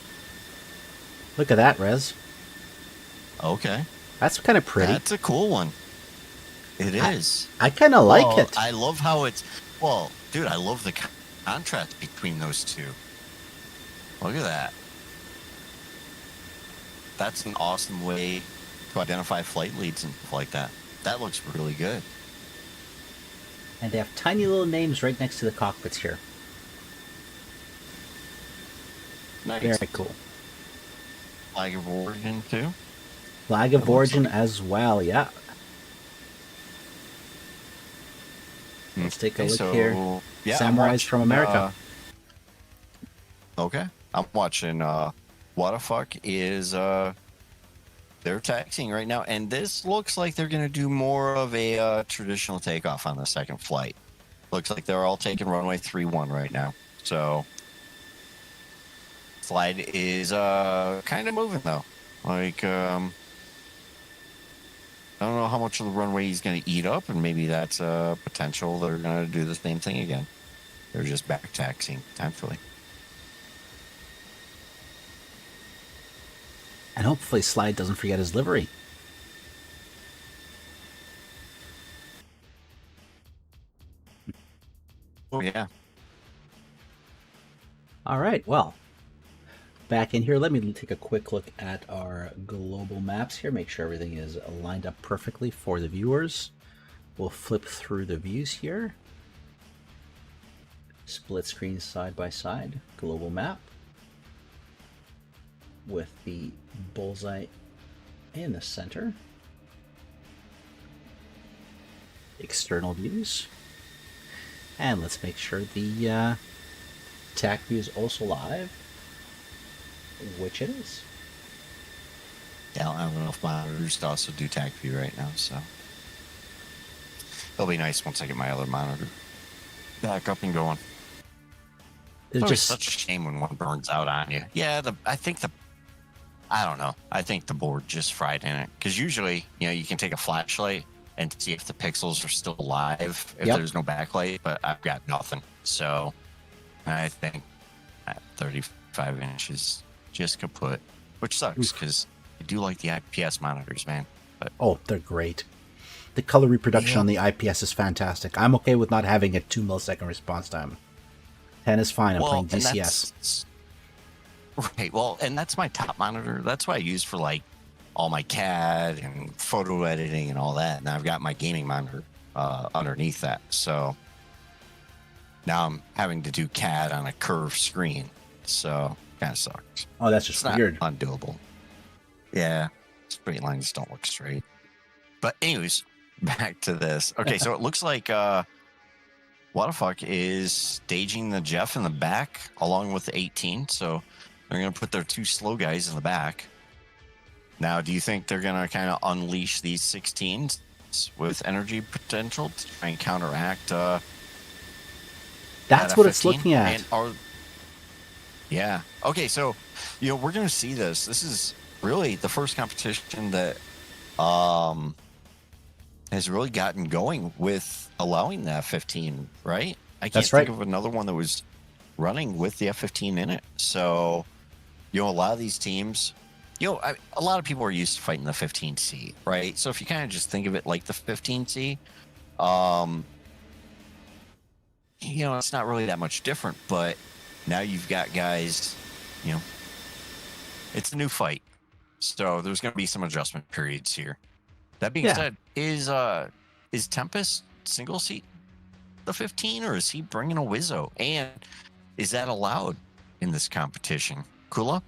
Look at that, Rez. Okay. That's kind of pretty. That's a cool one. It is. I kind of like it. I love how it's... Well, dude, I love the contrast between those two. Look at that. That's an awesome way to identify flight leads and stuff like that. That looks really good. And they have tiny little names right next to the cockpits here. Nice. Very cool. Flag of origin, too? Flag of origin as well, yeah. Let's take a look here. Yeah, Samurais from America. Okay. I'm watching Waterfuck is they're taxiing right now, and this looks like they're going to do more of a traditional takeoff on the second flight. Looks like they're all taking runway 31 right now. So slide is kind of moving though. Like I don't know how much of the runway he's going to eat up, and maybe that's a potential they're going to do the same thing again. They're just back taxiing, thankfully. And hopefully Slide doesn't forget his livery. Oh, yeah. All right, well, back in here, let me take a quick look at our global maps here, make sure everything is lined up perfectly for the viewers. We'll flip through the views here. Split screen side by side, global map with the bullseye in the center. External views. And let's make sure the TAC view is also live, which it is. Yeah, I don't have enough monitors to also do TAC view right now, so it'll be nice once I get my other monitor back up and going. It's just such a shame when one burns out on you. Yeah, I don't know. I think the board just fried in it. Because usually, you can take a flashlight and see if the pixels are still alive if there's no backlight, but I've got nothing. So I think 35 inches just kaput, which sucks because I do like the IPS monitors, man. But oh, they're great. The color reproduction on the IPS is fantastic. I'm okay with not having a 2 millisecond response time. 10 is fine. I'm playing DCS. Right. Well, and that's my top monitor. That's what I use for like all my CAD and photo editing and all that. And I've got my gaming monitor underneath that. So now I'm having to do CAD on a curved screen. So kind of sucks. Oh, that's just weird. Undoable. Yeah. Straight lines don't look straight. But anyways, back to this. Okay, so it looks like Waterfuck is staging the Jeff in the back along with the 18. So they're going to put their 2 slow guys in the back. Now, do you think they're going to kind of unleash these 16s with energy potential to try and counteract that's what it's looking at. Yeah. Okay, so, we're going to see this. This is really the first competition that has really gotten going with allowing the F-15, right? I can't think of another one that was running with the F-15 in it. So A lot of these teams, a lot of people are used to fighting the 15C, right? So if you kind of just think of it like the 15C, it's not really that much different, but now you've got guys, it's a new fight. So there's going to be some adjustment periods here. That being said, is Tempest single seat the 15, or is he bringing a Wizzo? And is that allowed in this competition? Kula?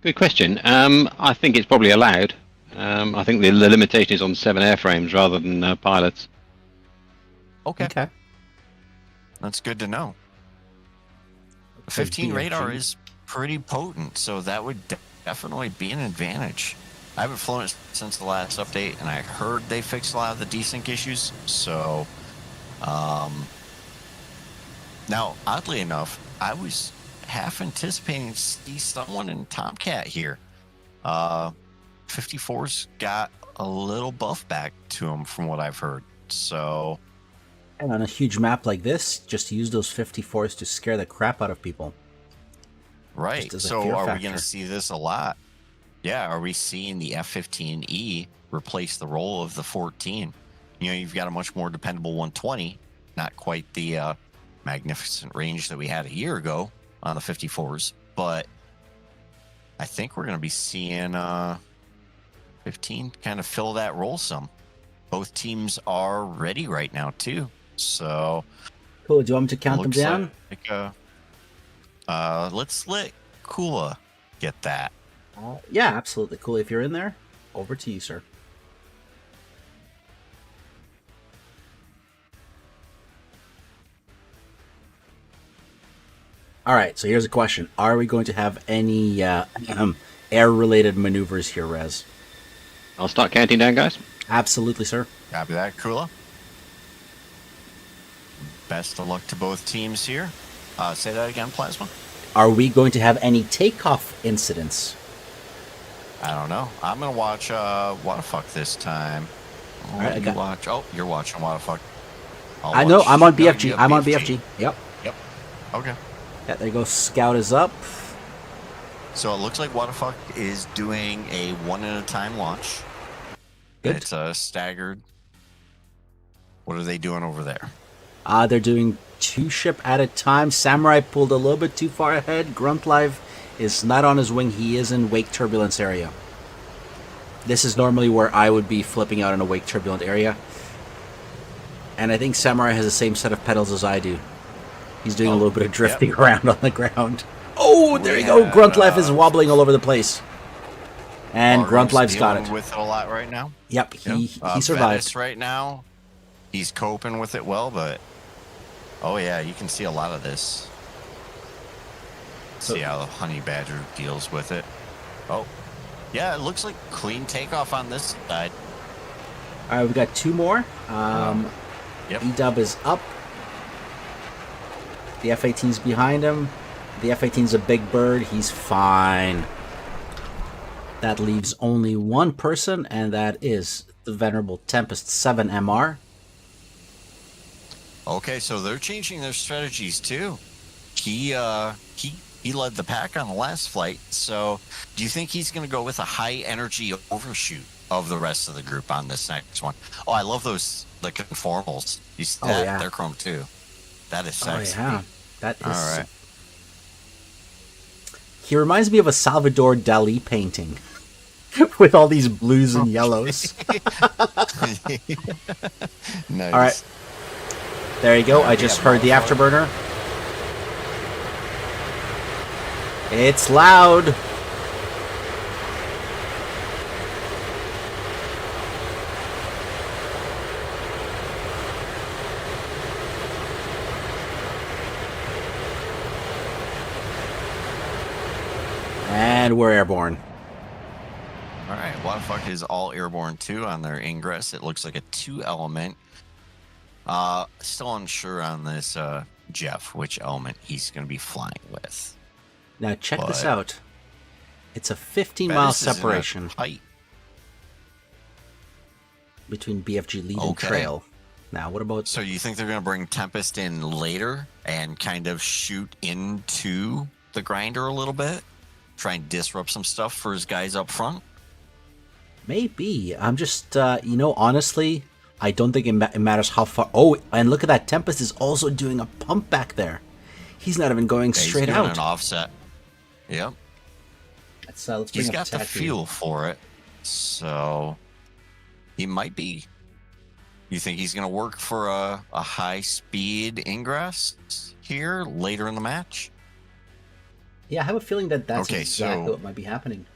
Good question. I think it's probably allowed. I think the limitation is on 7 airframes rather than pilots. Okay. That's good to know. 15 radar is pretty potent, so that would definitely be an advantage. I haven't flown it since the last update, and I heard they fixed a lot of the desync issues. So, now, oddly enough, I was half anticipating to see someone in Tomcat here. 54's got a little buff back to him from what I've heard. So, and on a huge map like this, just use those 54s to scare the crap out of people. Right. So are we going to see this a lot? Yeah. Are we seeing the F-15E replace the role of the 14? You've got a much more dependable 120, not quite the magnificent range that we had a year ago on the 54s, but I think we're going to be seeing 15 kind of fill that role some. Both teams are ready right now too. So cool. Do you want me to count them down? Let's let Kula get that. Yeah, absolutely. Cool. If you're in there, over to you, sir. All right, so here's a question. Are we going to have any air-related maneuvers here, Rez? I'll start counting down, guys. Absolutely, sir. Copy that, Kula. Best of luck to both teams here. Say that again, Plasma. Are we going to have any takeoff incidents? I don't know. I'm going to watch What the Fuck this time. All right, watch. Oh, you're watching What the Fuck. I know. I'm on BFG. I'm on BFG. Yep. Okay. Yeah, there you go. Scout is up. So it looks like What the Fuck is doing a one-at-a-time launch. Good. It's staggered. What are they doing over there? They're doing 2 ship at a time. Samurai pulled a little bit too far ahead. Grunt Live is not on his wing. He is in wake turbulence area. This is normally where I would be flipping out in a wake turbulent area. And I think Samurai has the same set of pedals as I do. He's doing a little bit of drifting around on the ground. Oh, there you go. Grunt Life is wobbling all over the place. And Grunt Life's got it. With it a lot right now. Yep, he survived. Venice right now, he's coping with it well, but oh yeah, you can see a lot of this. See how the Honey Badger deals with it. Oh, yeah, it looks like clean takeoff on this side. All right, we got 2 more. Yep. E-Dub is up. The F-18's behind him. The F-18's a big bird. He's fine. That leaves only one person, and that is the venerable Tempest 7 MR. Okay, so they're changing their strategies too. He led the pack on the last flight. So, do you think he's going to go with a high energy overshoot of the rest of the group on this next one? Oh, I love those the conformals. You see that? Yeah. They're chrome too. That is sexy. Oh yeah, that is. All right. He reminds me of a Salvador Dali painting with all these blues and yellows. Nice. All right. There you go. I just heard the afterburner. It's loud. And we're airborne. All right. What the Fuck is all airborne too on their ingress. It looks like a 2-element. Still unsure on this Jeff, which element he's going to be flying with. Now check this out. It's a 15-mile separation between BFG lead and trail. Now, what about... So you think they're going to bring Tempest in later and kind of shoot into the grinder a little bit, try and disrupt some stuff for his guys up front. Maybe. I'm just, honestly, I don't think it matters how far. Oh, and look at that. Tempest is also doing a pump back there. He's not even going straight he's doing out. An offset. Yep. Let's bring he's up got the Tacky. feel for it, so he might be. You think he's going to work for a high-speed ingress here later in the match? Yeah, I have a feeling that that's Okay, exactly so- what might be happening.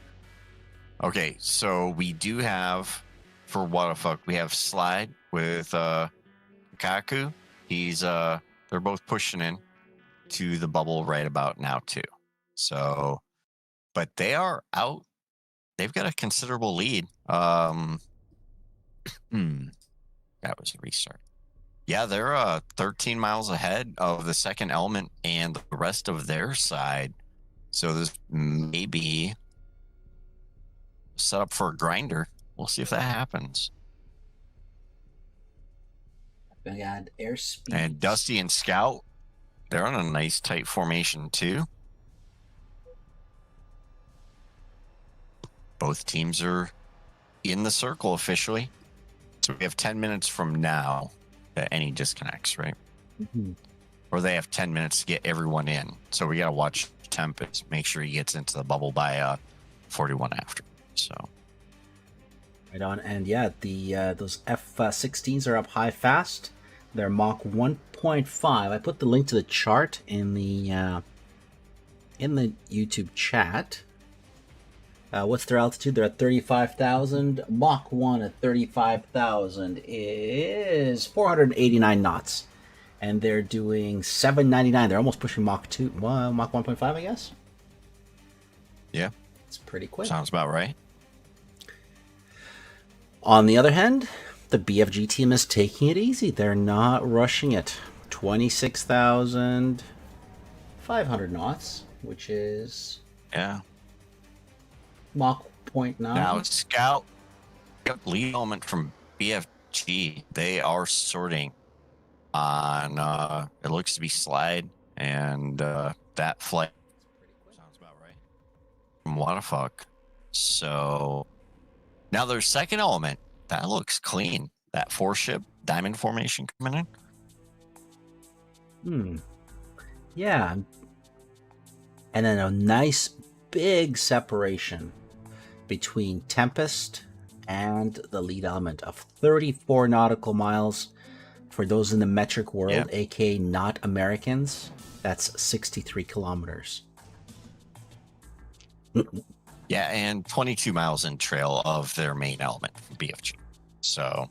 Okay, so we do have, for what the fuck, we have Slide with Kaku. He's they're both pushing in to the bubble right about now too. So, but they are out. They've got a considerable lead. That was a restart. Yeah, they're 13 miles ahead of the second element and the rest of their side. So this may be set up for a grinder. We'll see if that happens. I'm gonna add airspeed. And Dusty and Scout, they're on a nice tight formation too. Both teams are in the circle officially. So we have 10 minutes from now that any disconnects, right? Mhm. Or they have 10 minutes to get everyone in. So we got to watch Tempest, make sure he gets into the bubble by 41 after. So Right on. And yeah, the those F-16s are up high fast. They're Mach 1.5. I put the link to the chart in the YouTube chat. What's their altitude? They're at 35,000. Mach 1 at 35,000 is 489 knots. And they're doing 799. They're almost pushing Mach 2, Mach 1.5, I guess. yeah, It's pretty quick. sounds about right. On the other hand, the BFG team is taking it easy. They're not rushing it. 26,500 knots, which is Yeah. Mach 0.9. Now Scout, lead element from BFG, they are sorting on it looks to be Slide and that flight sounds about right from Waterfuck. So now their second element that looks clean. That 4-ship diamond formation coming in. Yeah. And then a nice big separation between Tempest and the lead element of 34 nautical miles. For those in the metric world, Yep. aka not Americans, that's 63 kilometers. Yeah, and 22 miles in trail of their main element, BFG. So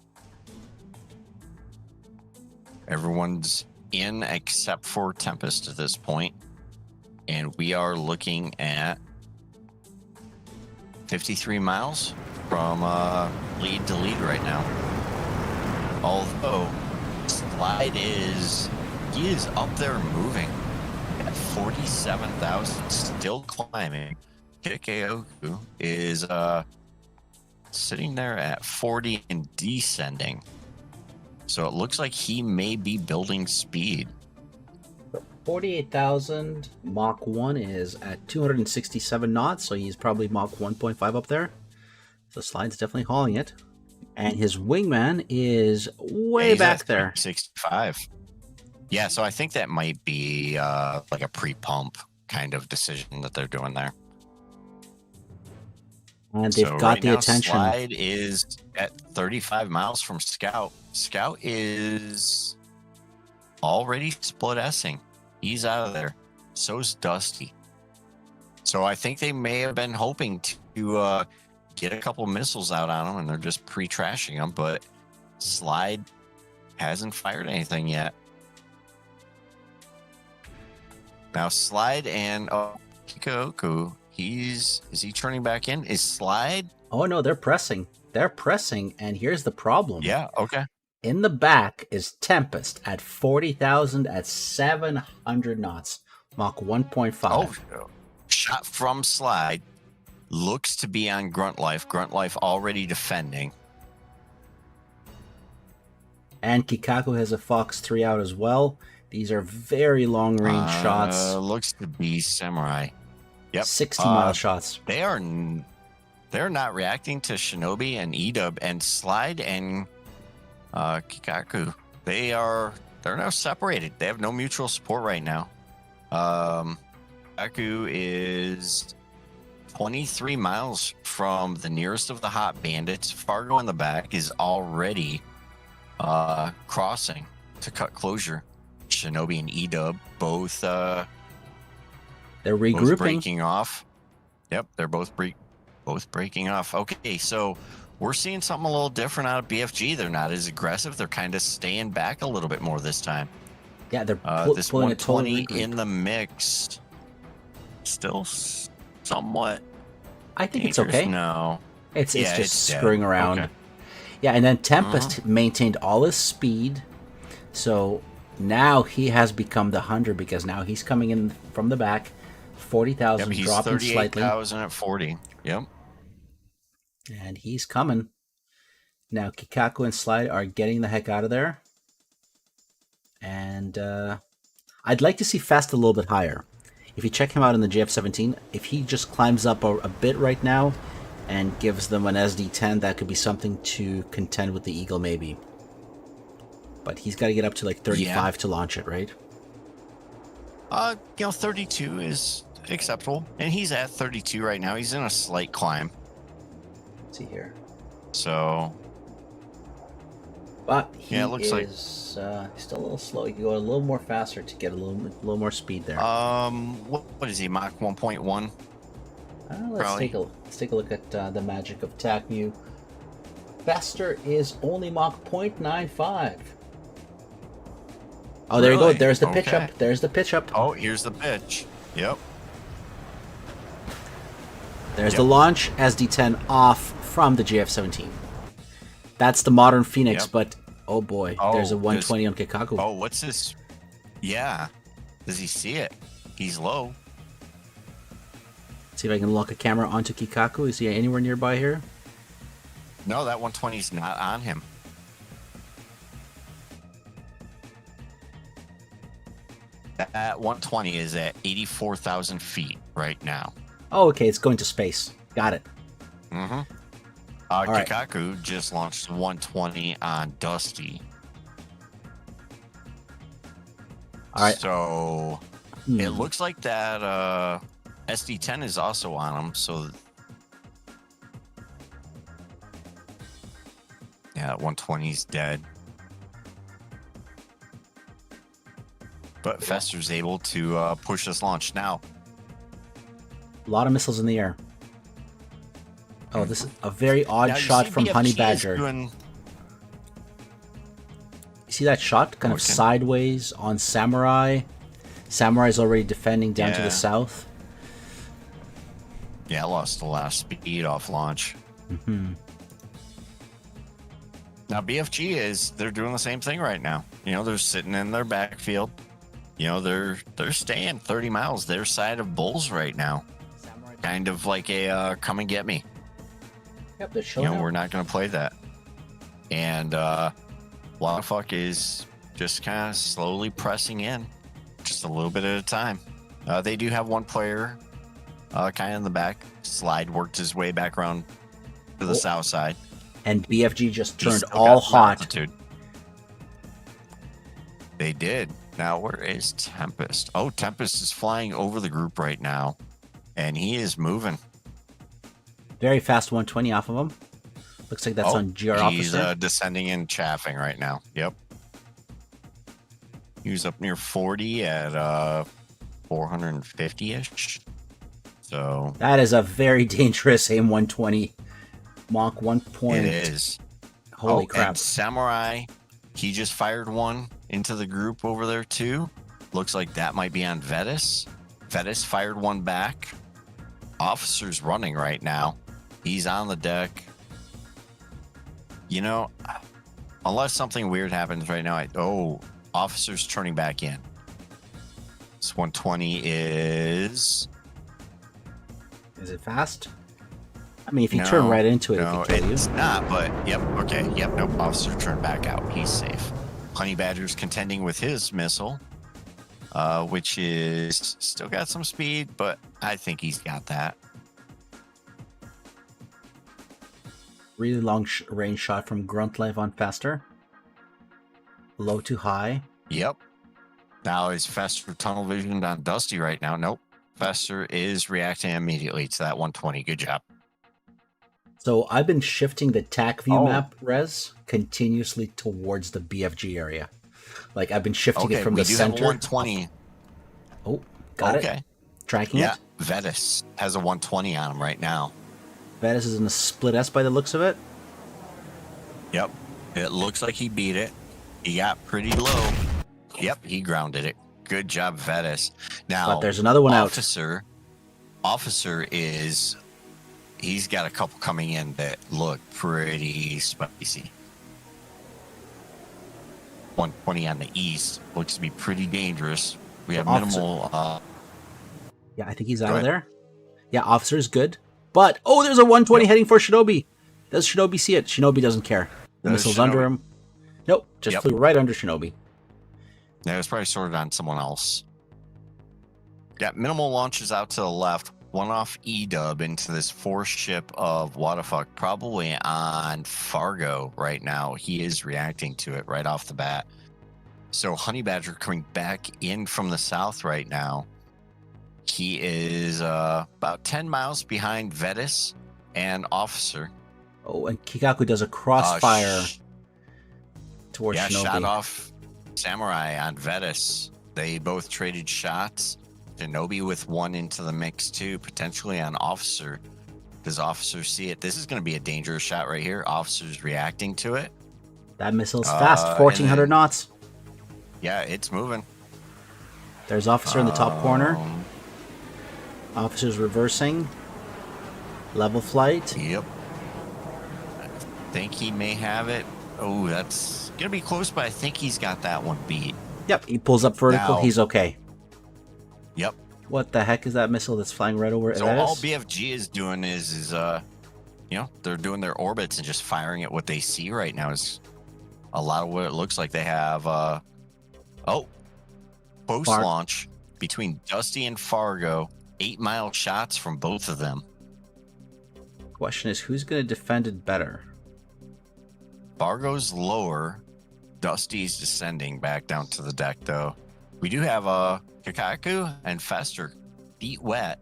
everyone's in except for Tempest at this point. And we are looking at 53 miles from lead to lead right now. Although Slide is up there moving at 47,000, still climbing. Kikaoku is sitting there at 40 and descending. So it looks like he may be building speed. 48,000. Mach 1 is at 267 knots, so he's probably Mach 1.5 up there. So Slide's definitely hauling it. And his wingman is way He's back at there. 65. Yeah, so I think that might be like a pre-pump kind of decision that they're doing there. And they've So got right the now, attention. Slide is at 35 miles from Scout. Scout is already split S-ing. He's out of there. So's Dusty. So I think they may have been hoping to get a couple missiles out on them, and they're just pre-trashing them. But Slide hasn't fired anything yet. Now Slide and Kikaoku, is he turning back in? Is Slide? Oh no, they're pressing. They're pressing, and here's the problem. Yeah, okay. In the back is Tempest at 40,000 at 700 knots. Mach 1.5. Oh, shot from Slide. Looks to be on Grunt Life. Grunt Life already defending. And Kikaku has a Fox 3 out as well. These are very long-range shots. Looks to be Samurai. Yep. 60-mile shots. They're not reacting to Shinobi and Edub and Slide and Kikaku. They're now separated. They have no mutual support right now. Kikaku is 23 miles from the nearest of the hot bandits. Fargo in the back is already crossing to cut closure. Shinobi and Edub both they're regrouping, both breaking off. Yep, they're both breaking off. Okay, so we're seeing something a little different out of BFG. They're not as aggressive. They're kind of staying back a little bit more this time. Yeah, they're this pulling 120 in the mix. Still somewhat. I think dangerous. it's okay. No, it's just dead. screwing around. Okay. Yeah, and then Tempest maintained all his speed, so now he has become the hunter because now he's coming in from the back, 40,000, He's dropping slightly. 38,000 at 40. Yep. And he's coming. Now Kikaku and Slide are getting the heck out of there. And I'd like to see Fast a little bit higher. If you check him out in the JF-17, if he just climbs up a bit right now and gives them an SD-10, that could be something to contend with the Eagle maybe. But he's got to get up to like 35 to launch it, right? 32 is acceptable. And he's at 32 right now. He's in a slight climb. Let's see here. So... But he it looks like still a little slow. You can go a little more faster to get a little more speed there. What is he, Mach 1.1? Let's take a look at the magic of TACMU. Faster is only Mach 0.95. Oh, there you go. There's the pitch up. There's the pitch up. Oh, here's the pitch. Yep. There's the launch SD-10 off from the JF-17. That's the modern Phoenix, but oh boy, there's a 120 on Kikaku. Oh, what's this? Yeah. Does he see it? He's low. See if I can lock a camera onto Kikaku. Is he anywhere nearby here? No, that 120 is not on him. That 120 is at 84,000 feet right now. Oh, okay. It's going to space. Got it. Mm-hmm. Kikaku just launched 120 on Dusty. All right. So it looks like that SD-10 is also on him. So yeah, that 120 is dead. But Fester's able to push this launch now. A lot of missiles in the air. Oh, this is a very odd shot from BFG Honey Badger. You see that shot? Kind of sideways on Samurai. Samurai's already defending down to the south. Yeah, lost a lot of speed off launch. Mm-hmm. Now, BFG they're doing the same thing right now. You know, they're sitting in their backfield. You know, they're staying 30 miles their side of Bulls right now. Kind of like a come and get me. Yep, they're showing we're not going to play that. And Wildfuck is just kind of slowly pressing in, just a little bit at a time. They do have one player kind of in the back. Slide worked his way back around to the south side. And BFG just turned all hot. Altitude. They did. Now, where is Tempest? Oh, Tempest is flying over the group right now, and he is moving. Very fast 120 off of him. Looks like that's on GR Officer. He's descending and chaffing right now. Yep. He was up near 40 at 450-ish. So that is a very dangerous AIM 120. Mach 1 point. It is. Holy crap. And Samurai, he just fired one into the group over there too. Looks like that might be on Vetus. Vetus fired one back. Officer's running right now. He's on the deck. You know, unless something weird happens right now, Officer's turning back in. This 120 is... Is it fast? I mean, if you turn right into it, it could kill you. It's not, but nope, Officer turned back out. He's safe. Honey Badger's contending with his missile. which is still got some speed, but I think he's got that. Really long range shot from Grunt Life on Fester. Low to high. Yep. Now is Fester tunnel visioned on Dusty right now? Nope. Fester is reacting immediately to that 120. Good job. So I've been shifting the TAC view map, Rez, continuously towards the BFG area. Like I've been shifting it from the center. Have a 120. Oh, got it. Tracking it. Vetus has a 120 on him right now. Vetus is in a split S by the looks of it. Yep. It looks like he beat it. He got pretty low. Yep, he grounded it. Good job, Vetus. Now, but there's another one Officer is... He's got a couple coming in that look pretty spicy. 120 on the east looks to be pretty dangerous. We have minimal... yeah, I think he's out of there. Yeah, Officer is good. But, oh, there's a 120 heading for Shinobi. Does Shinobi see it? Shinobi doesn't care. The missile's under him. Nope, just flew right under Shinobi. Yeah, it was probably sorted on someone else. Got minimal launches out to the left. One off E-dub into this fourth ship of Waterfuck, probably on Fargo right now. He is reacting to it right off the bat. So Honey Badger coming back in from the south right now. He is about 10 miles behind Vetus and Officer. Oh, and Kikaku does a crossfire towards Shinobi. Shot off Samurai on Vetus. They both traded shots. Shinobi with one into the mix too, potentially on Officer. Does Officer see it? This is going to be a dangerous shot right here. Officer's reacting to it. That missile's fast, 1,400 knots. Yeah, it's moving. There's Officer in the top corner. Officer's reversing. Level flight. Yep. I think he may have it. Oh, that's going to be close, but I think he's got that one beat. Yep, he pulls up vertical. Now, he's okay. Yep. What the heck is that missile that's flying right over it? So all BFG is doing is they're doing their orbits and just firing at what they see right now. Is a lot of what it looks like. They have post launch between Dusty and Fargo, 8-mile shots from both of them. Question is, who's going to defend it better? Fargo's lower, Dusty's descending back down to the deck though. We do have Kikaku and Fester, feet wet.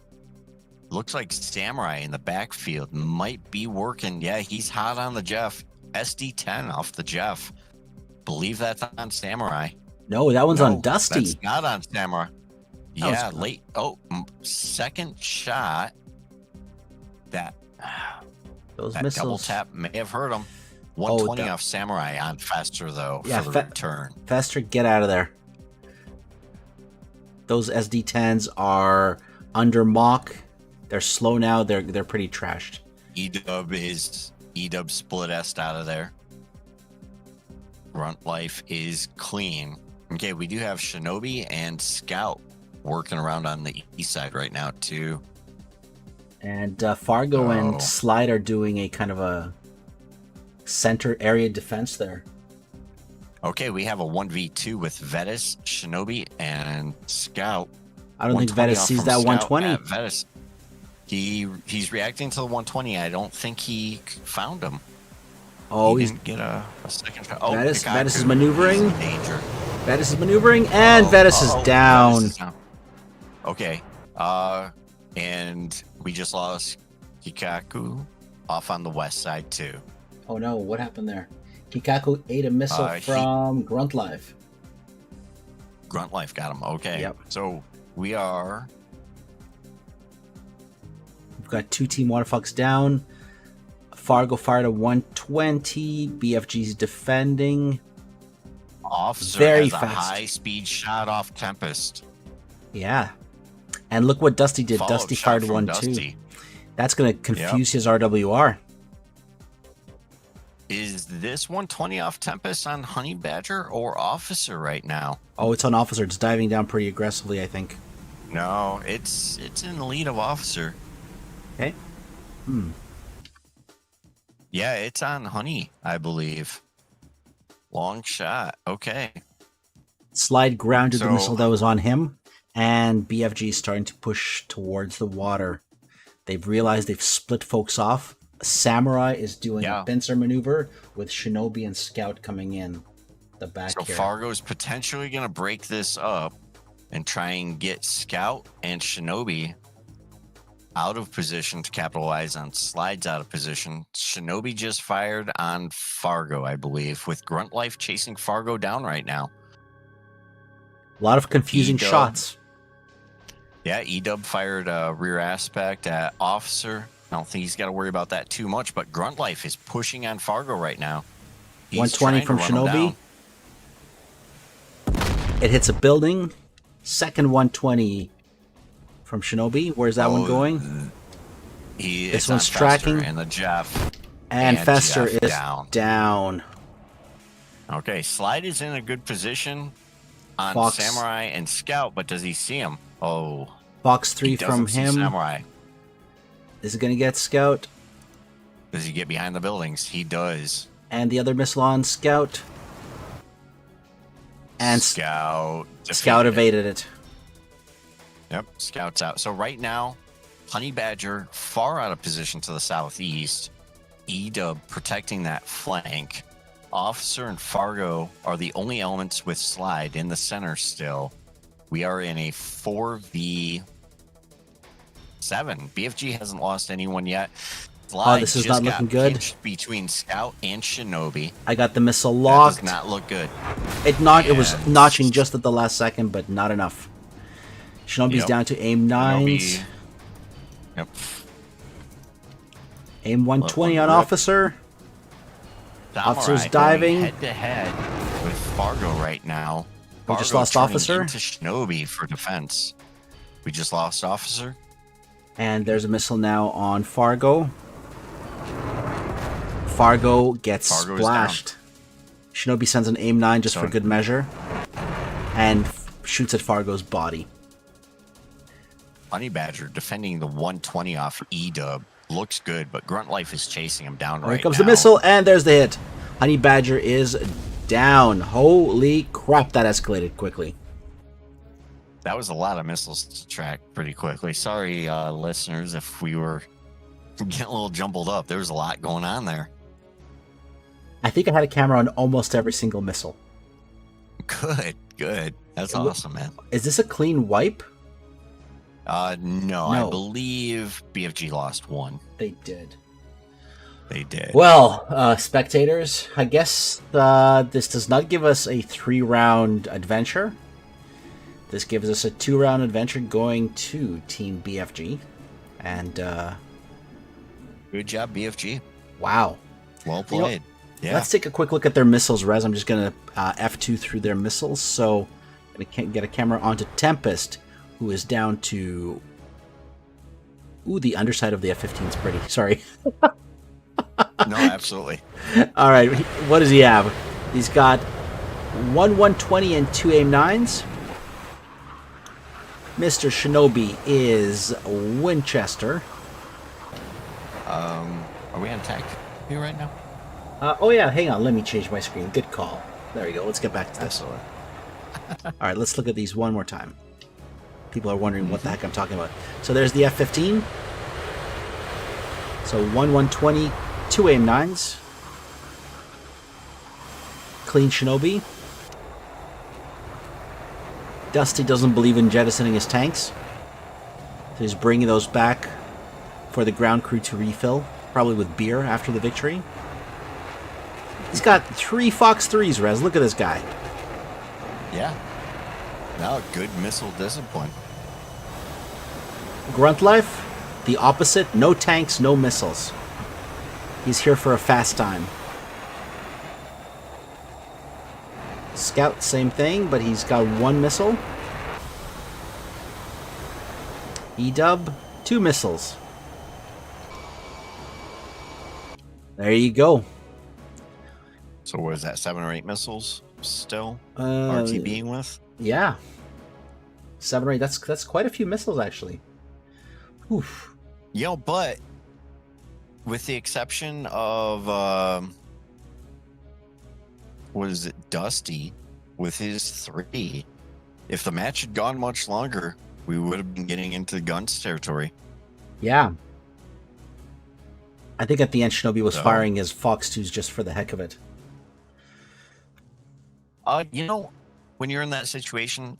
Looks like Samurai in the backfield might be working. Yeah, he's hot on the Jeff. SD-10 off the Jeff. Believe that's on Samurai. No, that one's on Dusty. That's not on Samurai. Yeah, late. Oh, second shot. Those that missiles. Double tap may have hurt him. 120 off Samurai on Fester though for the return. Fester, get out of there. Those SD-10s are under mock. They're slow now. They're pretty trashed. E-dub split S out of there. Grunt Life is clean. Okay, we do have Shinobi and Scout working around on the east side right now too. And Fargo and Slide are doing a kind of a center area defense there. Okay, we have a 1v2 with Vetus, Shinobi, and Scout. I don't think Vetus sees that 120. Vetus, he's reacting to the 120. I don't think he found him. Oh, he didn't get a second shot. Oh, Vetus is maneuvering. Danger. Vetus is maneuvering, and Vetus is down. Vetus is down. Okay, and we just lost Kikaku off on the west side too. Oh no, what happened there? Kikaku ate a missile from Grunt Life. Grunt Life got him. Okay. Yep. So we've got 2 Team Waterfucks down. Fargo fired a 120. BFG's defending. Officer very has fast. A high-speed shot off Tempest. Yeah. And look what Dusty did. Dusty fired one too. That's going to confuse his RWR. Is this 120 off Tempest on Honey Badger or Officer right now? Oh, it's on Officer. It's diving down pretty aggressively, I think. No, it's in the lead of Officer. Okay. Yeah, it's on Honey, I believe. Long shot. Okay. Slide grounded the So- missile that was on him, and BFG is starting to push towards the water. They've realized they've split folks off. Samurai is doing Yeah. a pincer maneuver with Shinobi and Scout coming in the back So here. Fargo's potentially going to break this up and try and get Scout and Shinobi out of position to capitalize on slides out of position. Shinobi just fired on Fargo, I believe, with Grunt Life chasing Fargo down right now. A lot of confusing E-dub. shots. Yeah, E-Dub fired a rear aspect at Officer. I don't think he's got to worry about that too much, but Grunt Life is pushing on Fargo right now. He's 120 trying from to run him Shinobi. down. It hits a building. Second 120 from Shinobi. Where's that one Oh, going? This This one's tracking. And the Jeff. And and Fester Jeff is down. down. Okay, Slide is in a good position on Fox. Samurai and Scout, but does he see him? Oh, Fox he 3 doesn't from see him. Samurai. Is it going to get Scout? Does he get behind the buildings? He does. And the other missile on Scout. And Scout. Scout defeated it. evaded it. Yep, Scout's out. So right now, Honey Badger far out of position to the southeast. E-Dub protecting that flank. Officer and Fargo are the only elements with Slide in the center still. We are in a 4v7. BFG hasn't lost anyone yet. Slide this is just not got looking good. pinched between Scout and Shinobi. I got the missile That locked. does not look good. It was Yes. notching just at the last second, but not enough. Shinobi's Yep. down to aim 9s. Shinobi- Yep. Aim 120 on Rip. Officer. Officer's Samurai diving. head to head with Fargo right now. We just Fargo lost turning Officer. into Shinobi for defense. We just lost Officer. And there's a missile now on Fargo. Fargo gets Fargo is splashed. Shinobi sends an aim 9 just for So- good measure. And shoots at Fargo's body. Honey Badger defending the 120 off E-Dub. Looks good, but Grunt Life is chasing him down Here right comes now. the missile, and there's the hit. Honey Badger is down. Holy crap, that escalated quickly. That was a lot of missiles to track pretty quickly. Sorry, listeners, if we were getting a little jumbled up. There was a lot going on there. I think I had a camera on almost every single missile. Good, good. That's It wa- awesome, man. Is this a clean wipe? No, I No. believe BFG lost one. They did. They did. Well, spectators, I guess this does not give us a 3-round adventure. This gives us a 2-round adventure going to Team BFG. And, Good job, BFG. wow. Well You know, played. Yeah. Let's take a quick look at their missiles, Rez. I'm just going to F2 through their missiles. So, I'm going to get a camera onto Tempest, who is down to... Ooh, the underside of the F-15 is pretty. Sorry. No, absolutely. All right, what does he have? He's got 120 and 2 aim 9s. Mr. Shinobi is Winchester. Are we on attack here right now? Oh yeah, hang on, let me change my screen. Good call. There we go. Let's get back to this. Absolutely. All right, let's look at these one more time. People are wondering what the heck I'm talking about. So there's the F-15. So 120, 2 aim 9s. Clean Shinobi. Dusty doesn't believe in jettisoning his tanks. So he's bringing those back for the ground crew to refill, probably with beer after the victory. He's got 3 Fox 3s, Rez. Look at this guy. Yeah. Now, good missile discipline. Grunt Life, the opposite. No tanks, no missiles. He's here for a fast time. Scout, same thing, but he's got 1 missile. E-Dub, 2 missiles. There you go. So, what is that? 7 or 8 missiles still? Uh, RTBing with? Yeah. 7 or 8. That's quite a few missiles, actually. Oof. Yo, but with the exception of what is it, Dusty, with his 3. If the match had gone much longer, we would have been getting into guns territory. Yeah. I think at the end, Shinobi was So- firing his Fox 2s just for the heck of it. You know, when you're in that situation,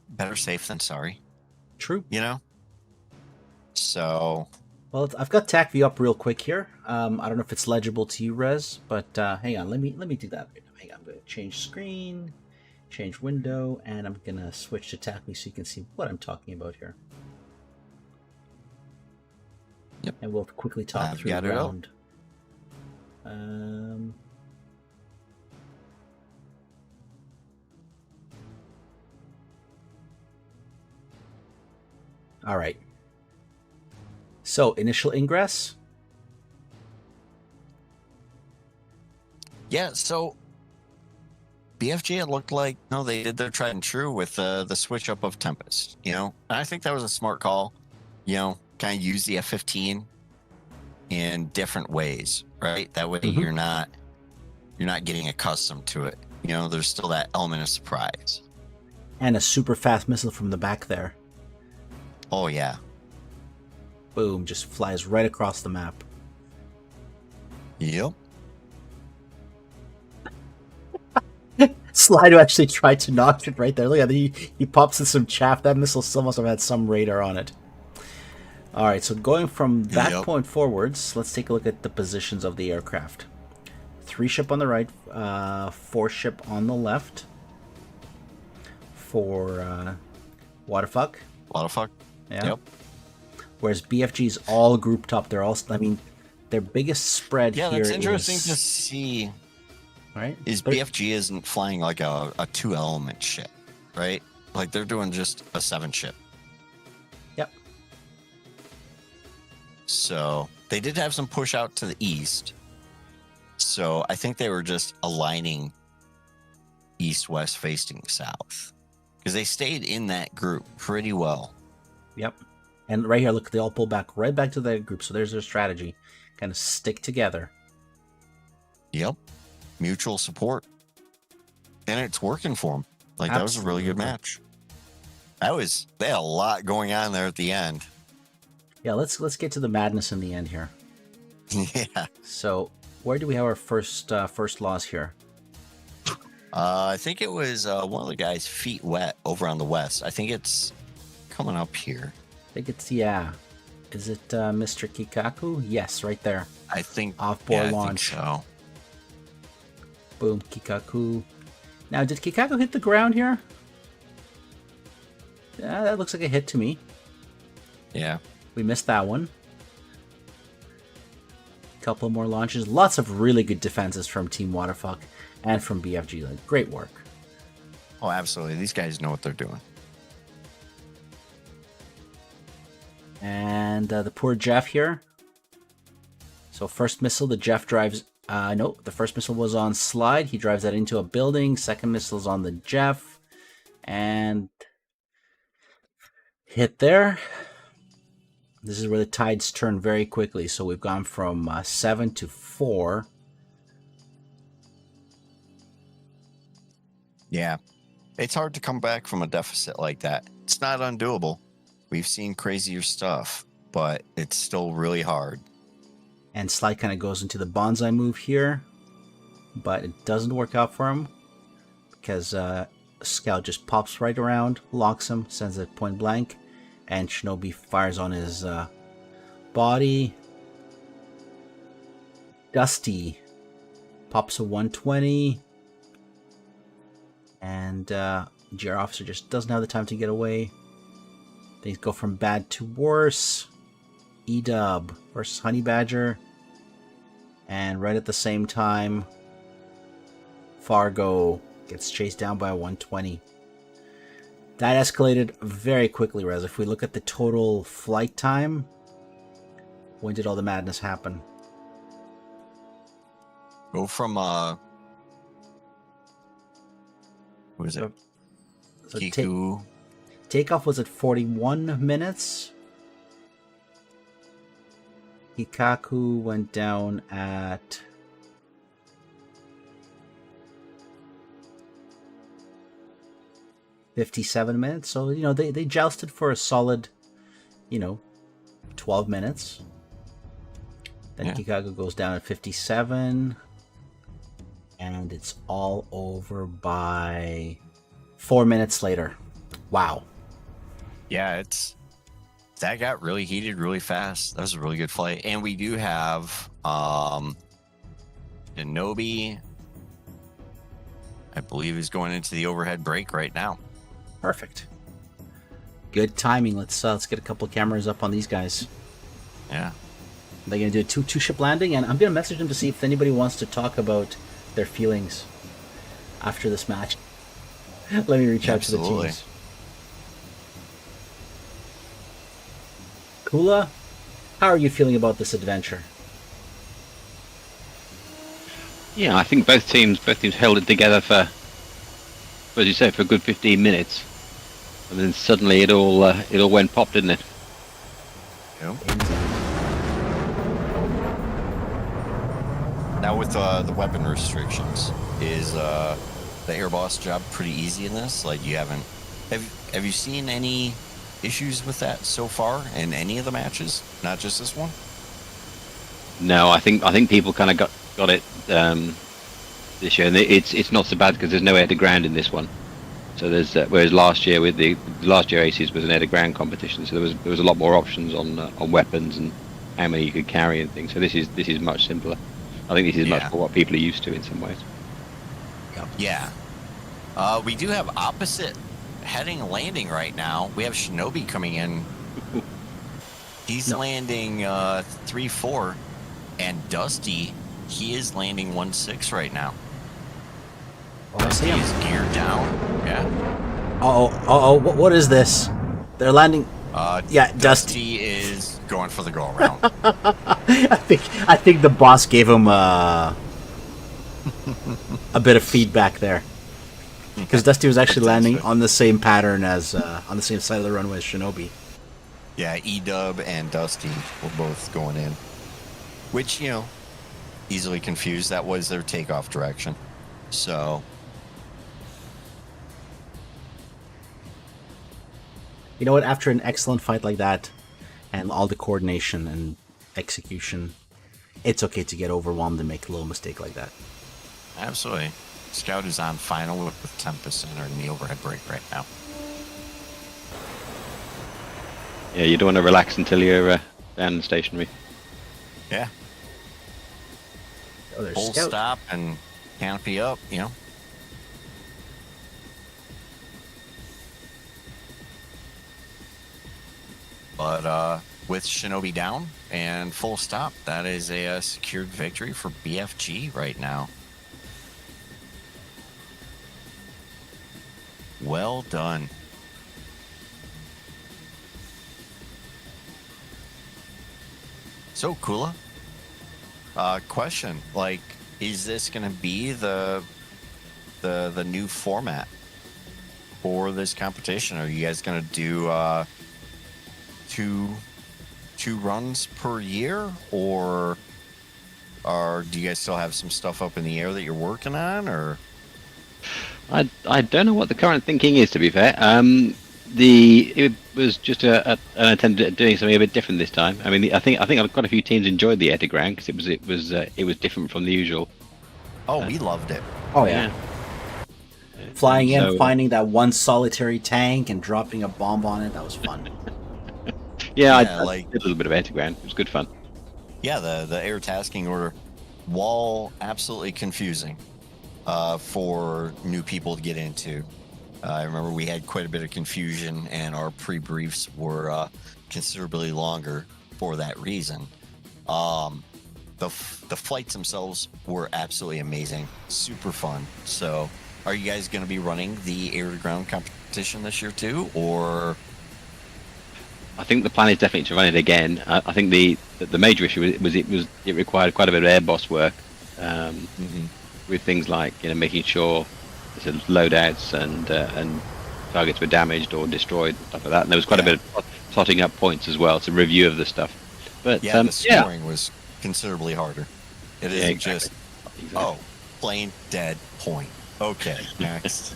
better safe than sorry, True. you know? So, Well, I've got TAC view up real quick here. I don't know if it's legible to you, Rez, but hang on. Let me do that right now. Hang on. I'm going to change screen, change window, and I'm going to switch to TAC view so you can see what I'm talking about here. Yep. And we'll quickly talk I've through got the it up. round. All right. So, initial ingress. yeah, so BFG, it looked like, no, they did their tried and true with the switch up of Tempest, you know? And I think that was a smart call, you know, kind of use the F-15 in different ways, right? That way Mhm. you're not getting accustomed to it. You know, there's still that element of surprise. And a super fast missile from the back there. Oh, yeah. Boom, just flies right across the map. Yep. Slido actually tried to knock it right there. Look at that. He pops in some chaff. That missile still must have had some radar on it. Alright, so going from that Yep. point forwards, let's take a look at the positions of the aircraft. 3 ship on the right, 4 ship on the left for Waterfuck. A lot of fuck. Yeah. Yep. Whereas BFG's all grouped up. They're all, I mean, their biggest spread Yeah, here that's interesting is, to see. right? Is They're- BFG isn't flying like a 2-element ship, right? Like they're doing just a 7 ship. Yep. So they did have some push out to the east. So I think they were just aligning east-west facing south. Because they stayed in that group pretty well. Yep. And right here, look, they all pull back right back to that group. So there's their strategy. Kind of stick together. Yep. Mutual support. And it's working for them. Like, that was a really good Absolutely. match. They had a lot going on there at the end. Yeah, let's get to the madness in the end here. Yeah. So where do we have our first loss here? I think it was one of the guys' feet wet over on the west. I think it's coming up here. I think it's, yeah. Is it Mr. Kikaku? Yes, right there. I think Off-board I launch. think so. Boom, Kikaku. Now, did Kikaku hit the ground here? Yeah, that looks like a hit to me. Yeah. We missed that one. Couple more launches. Lots of really good defenses from Team Waterfuck and from BFG. Like, great work. Oh, absolutely. These guys know what they're doing. And the poor Jeff here. So first missile, the Jeff drives... no, the first missile was on slide. He drives that into a building. Second missile is on the Jeff. And... hit there. This is where the tides turn very quickly. So we've gone from 7 to 4. Yeah. It's hard to come back from a deficit like that. It's not undoable. We've seen crazier stuff, but it's still really hard. And Slide kind of goes into the bonsai move here. But it doesn't work out for him. Because Scout just pops right around, locks him, sends it point blank. And Shinobi fires on his body. Dusty pops a 120. And GR Officer just doesn't have the time to get away. Things go from bad to worse. E-Dub versus Honey Badger. And right at the same time, Fargo gets chased down by a 120. That escalated very quickly, Rez. If we look at the total flight time, when did all the madness happen? Go from what is it? So Kiku. takeoff was at 41 minutes. Hikaku went down at 57 minutes. So, they jousted for a solid, 12 minutes. Then Kikago goes down at 57. And it's all over by 4 minutes later. Wow. Yeah, that got really heated really fast. That was a really good fight. And we do have Shinobi, I believe, is going into the overhead break right now. Perfect. Good timing. Let's get a couple of cameras up on these guys. Yeah. They're going to do a two-ship landing, and I'm going to message them to see if anybody wants to talk about their feelings after this match. Let me reach out to the teams. Kula, how are you feeling about this adventure? Yeah, I think both teams held it together for, as you say, for a good 15 minutes, and then suddenly it all went pop, didn't it? Yeah. Now with the weapon restrictions, is the air boss job pretty easy in this? Like, have you seen any issues with that so far in any of the matches, not just this one? No, I think people kind of got it this year, and it's not so bad because there's no air to ground in this one. So there's whereas last year ACES was an air to ground competition, so there was a lot more options on weapons and how many you could carry and things. So this is much simpler. I think this is much more what people are used to in some ways. Yeah. We do have opposite heading landing right now. We have Shinobi coming in. He's landing 3-4, and Dusty, he is landing 1-6 right now. Oh, I see him. He's geared down. Yeah. What is this? They're landing. Dusty is going for the go around. I think the boss gave him a bit of feedback there, because Dusty was actually landing on the same pattern as on the same side of the runway as Shinobi. Yeah, E-Dub and Dusty were both going in, which, easily confused. That was their takeoff direction. So, you know what? After an excellent fight like that, and all the coordination and execution, it's okay to get overwhelmed and make a little mistake like that. Absolutely. Scout is on final with Tempest entering the overhead break right now. Yeah, you don't want to relax until you're down stationary. Yeah. Oh, there's Full Scout. stop and canopy up, But with Shinobi down and full stop, that is a secured victory for BFG right now. Well done. So, Kula, question, is this going to be the new format for this competition? Are you guys going to do two runs per year, or do you guys still have some stuff up in the air that you're working on, or? I don't know what the current thinking is, to be fair. It was just an attempt at doing something a bit different this time. I mean, I think quite a few teams enjoyed the air to ground because it was different from the usual. Oh, we loved it. Oh yeah. Flying in, finding that one solitary tank and dropping a bomb on it, that was fun. I did a little bit of air to ground. It was good fun. Yeah, the air tasking order wall, absolutely confusing for new people to get into. I remember we had quite a bit of confusion, and our pre-briefs were considerably longer for that reason. The flights themselves were absolutely amazing, super fun. So, are you guys going to be running the air-to-ground competition this year too, or? I think the plan is definitely to run it again. I think the major issue was it required quite a bit of air boss work with things like making sure loadouts and targets were damaged or destroyed, stuff like that. And there was quite a bit of plotting up points as well, so review of the stuff. But the scoring was considerably harder. It isn't just plain dead point. Okay, next.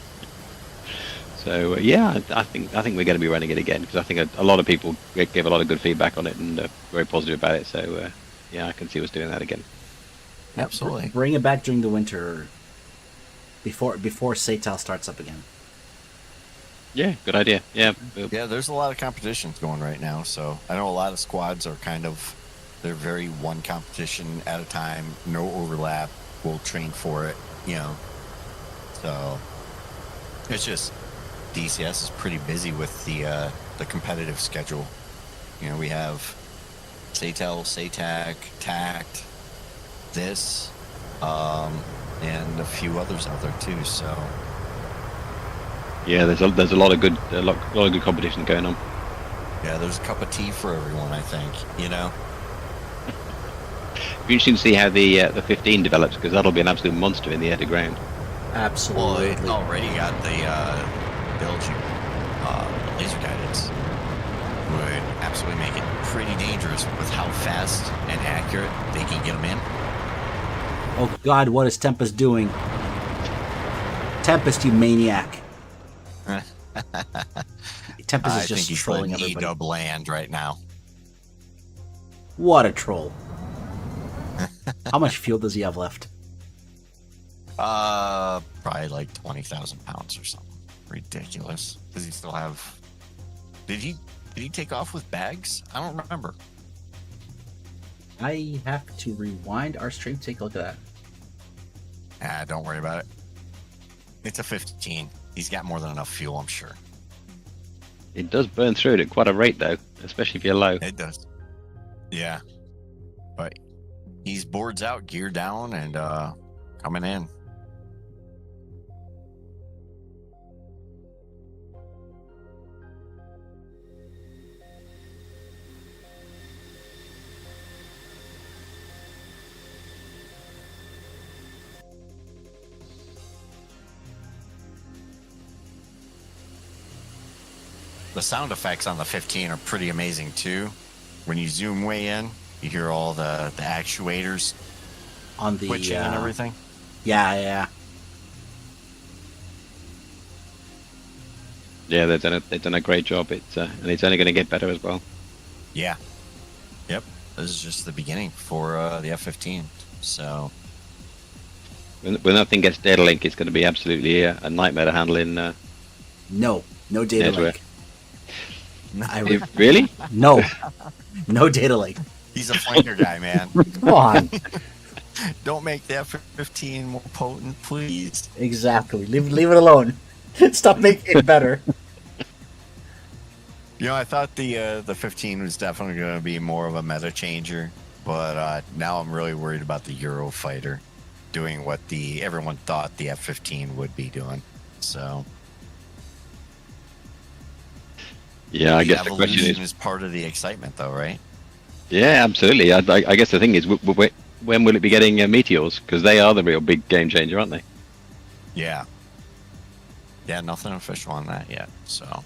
So yeah, I think we're going to be running it again because I think a lot of people gave a lot of good feedback on it and very positive about it. So yeah, I can see us doing that again. Yep, Absolutely. Bring it back during the winter, before SATAL starts up again. Yeah, good idea. Yeah. Yeah, there's a lot of competitions going right now, so I know a lot of squads are they're very one competition at a time, no overlap. We'll train for it, So it's just DCS is pretty busy with the competitive schedule. We have SATEL, SATAC, TACT, this, and a few others out there too. So yeah, there's a lot of good competition going on. yeah, there's a cup of tea for everyone, I think. It'll be interesting to see how the 15 develops because that'll be an absolute monster in the air to ground. Absolutely. Well, it already got the LG laser guidance. Would absolutely make it pretty dangerous with how fast and accurate they can get them in. Oh God, what is Tempest doing? Tempest, you maniac! Tempest is I just think he's trolling letting everybody. E-dub land right now. What a troll! How much fuel does he have left? Probably like 20,000 pounds or something. Ridiculous. Does he still have? Did he take off with bags? I don't remember. I have to rewind our stream to take a look at that. Don't worry about it. It's a 15. He's got more than enough fuel, I'm sure. It does burn through it at quite a rate though, especially if you're low. It does. Yeah. But he's boards out, gear down, and coming in. The sound effects on the 15 are pretty amazing too. When you zoom way in, you hear all the actuators On the twitching and everything. Yeah. Yeah, they've done a great job. And it's only going to get better as well. Yeah. Yep. This is just the beginning for the F-15. So When that thing gets data link, it's going to be absolutely a nightmare to handle in. No data Elsewhere. link. Really? No data link. he's a flanker guy, man. Come on. Don't make the F-15 more potent, please. Exactly. Leave it alone. Stop making it better. I thought the 15 was definitely going to be more of a meta changer, but now I'm really worried about the Eurofighter doing what everyone thought the F-15 would be doing. So Yeah, I guess the question evolution is. is part of the excitement, though, right? Yeah, absolutely. I guess the thing is, when will it be getting meteors? Because they are the real big game changer, aren't they? Yeah. Yeah, nothing official on that yet. So.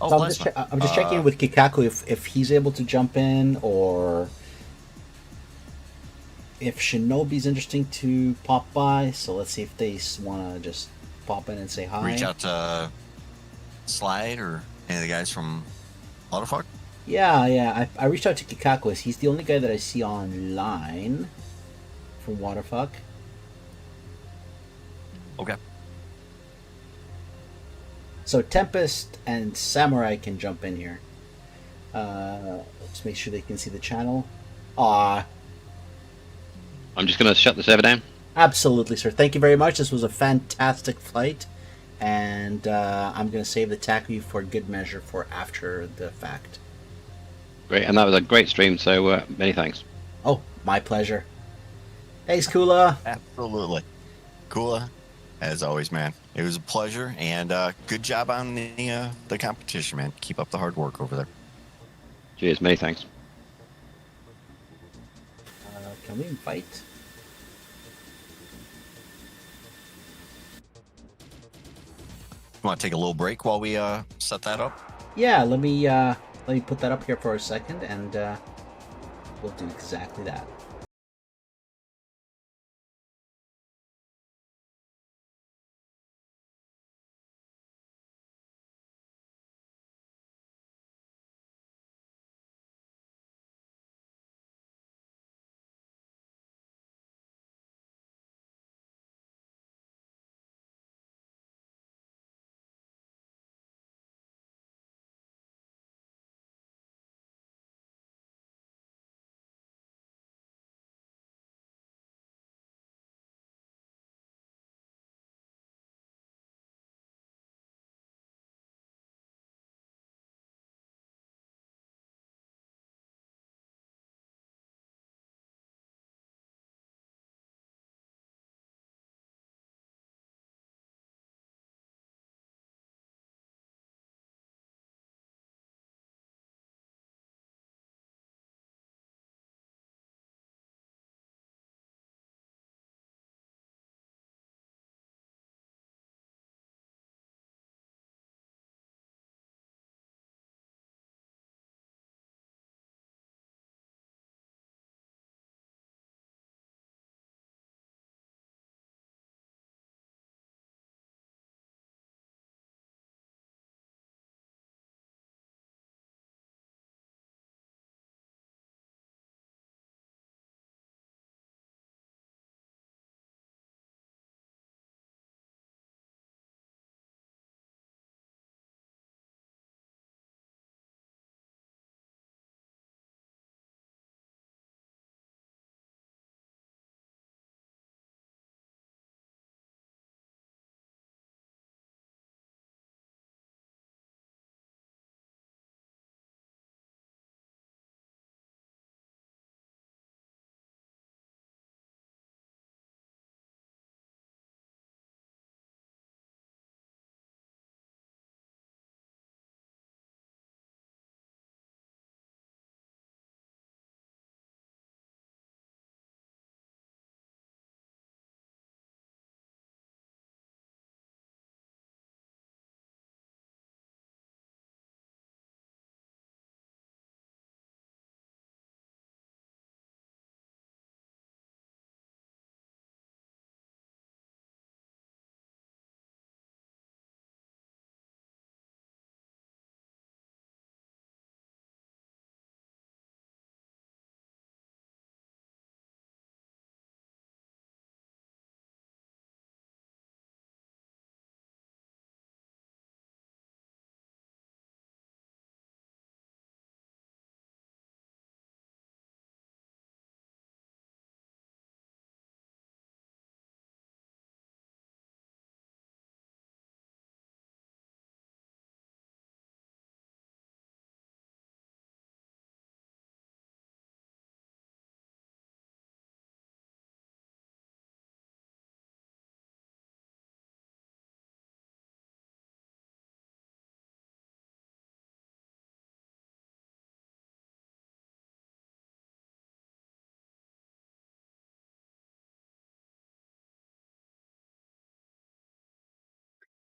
Oh, So I'm just checking in with Kikaku if he's able to jump in, or if Shinobi's interesting to pop by. So let's see if they want to just pop in and say hi. reach out to Slide or any of the guys from Autofuck. Yeah. I reached out to Kikaku. He's the only guy that I see online from Waterfuck. Okay. So Tempest and Samurai can jump in here. Let's make sure they can see the channel. I'm just going to shut the server down. Absolutely, sir. Thank you very much. This was a fantastic flight. And I'm going to save the TACU for good measure for after the fact. Great, and that was a great stream, so many thanks. Oh, my pleasure. Thanks, Kula. Absolutely. Kula, as always, man. It was a pleasure, and good job on the competition, man. Keep up the hard work over there. Cheers, many thanks. Can we invite? You want to take a little break while we set that up? Yeah, let me put that up here for a second, and we'll do exactly that.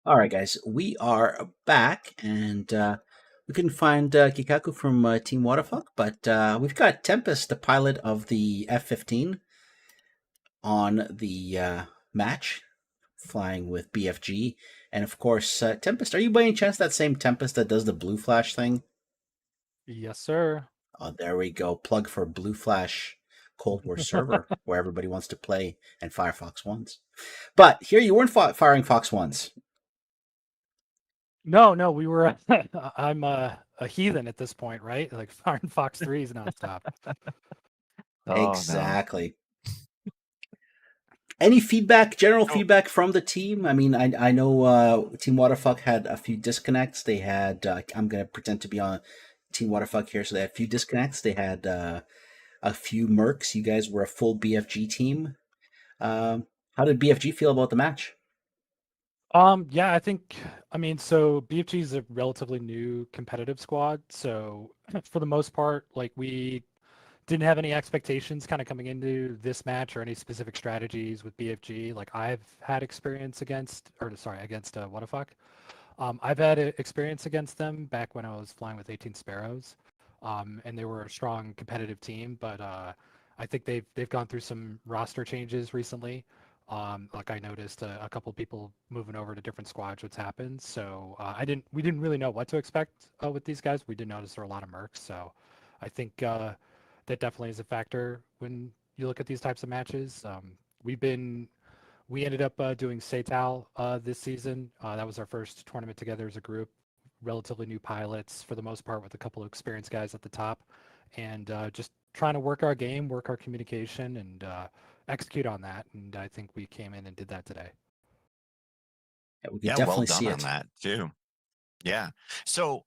All right, guys, we are back, and we couldn't find Kikaku from Team Waterfuck, but we've got Tempest, the pilot of the F-15, on the match, flying with BFG. And of course, Tempest, are you by any chance that same Tempest that does the Blue Flash thing? Yes, sir. Oh, there we go. Plug for Blue Flash Cold War server, where everybody wants to play and fire Fox 1s. But here you weren't firing Fox 1s. No, we were. I'm a heathen at this point, right? Like firing Fox 3s nonstop. Oh, Exactly. Any feedback, general Oh. feedback from the team? I mean, I know Team Waterfuck had a few disconnects. They had, I'm going to pretend to be on Team Waterfuck here. So they had a few disconnects. They had a few mercs. You guys were a full BFG team. How did BFG feel about the match? Yeah, I mean, so BFG is a relatively new competitive squad. So for the most part, like we didn't have any expectations kind of coming into this match or any specific strategies with BFG. Like I've had experience against, against What the Fuck. I've had experience against them back when I was flying with 18 Sparrows, and they were a strong competitive team. But I think they've gone through some roster changes recently. Like I noticed a couple people moving over to different squads, what's happened. So we didn't really know what to expect with these guys. We did notice there were a lot of mercs. So I think that definitely is a factor when you look at these types of matches. We ended up doing Setal this season. That was our first tournament together as a group. Relatively new pilots for the most part, with a couple of experienced guys at the top, and just trying to work our game, work our communication, and execute on that. And I think we came in and did that today. Yeah, we could Yeah, definitely well done see on it. that too. Yeah. So,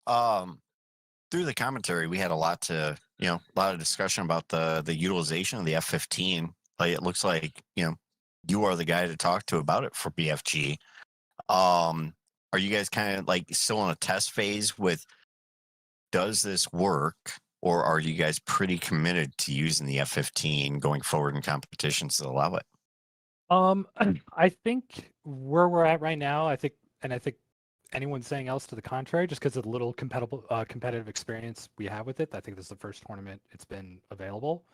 through the commentary, we had a lot of discussion about the utilization of the F-15. Like it looks like you are the guy to talk to about it for BFG. Are you guys kind of like still in a test phase with does this work, or are you guys pretty committed to using the F-15 going forward in competitions that allow it? I think where we're at right now, I think anyone saying else to the contrary, just because of the little competitive experience we have with it, I think this is the first tournament it's been available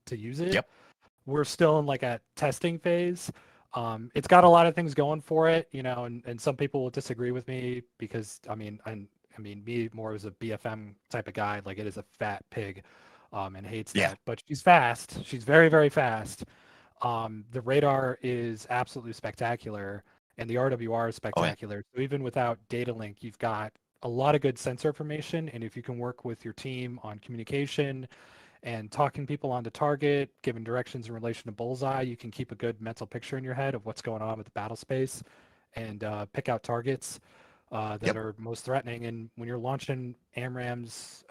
to use it. Yep. We're still in like a testing phase. It's got a lot of things going for it, and some people will disagree with me because I mean me more as a BFM type of guy, like it is a fat pig, and hates Yeah. that. But she's fast. She's very, very fast. The radar is absolutely spectacular, and the RWR is spectacular. So even without data link, you've got a lot of good sensor information, and if you can work with your team on communication and talking people onto target, giving directions in relation to bullseye, you can keep a good mental picture in your head of what's going on with the battle space and pick out targets that are most threatening. And when you're launching AMRAAMs,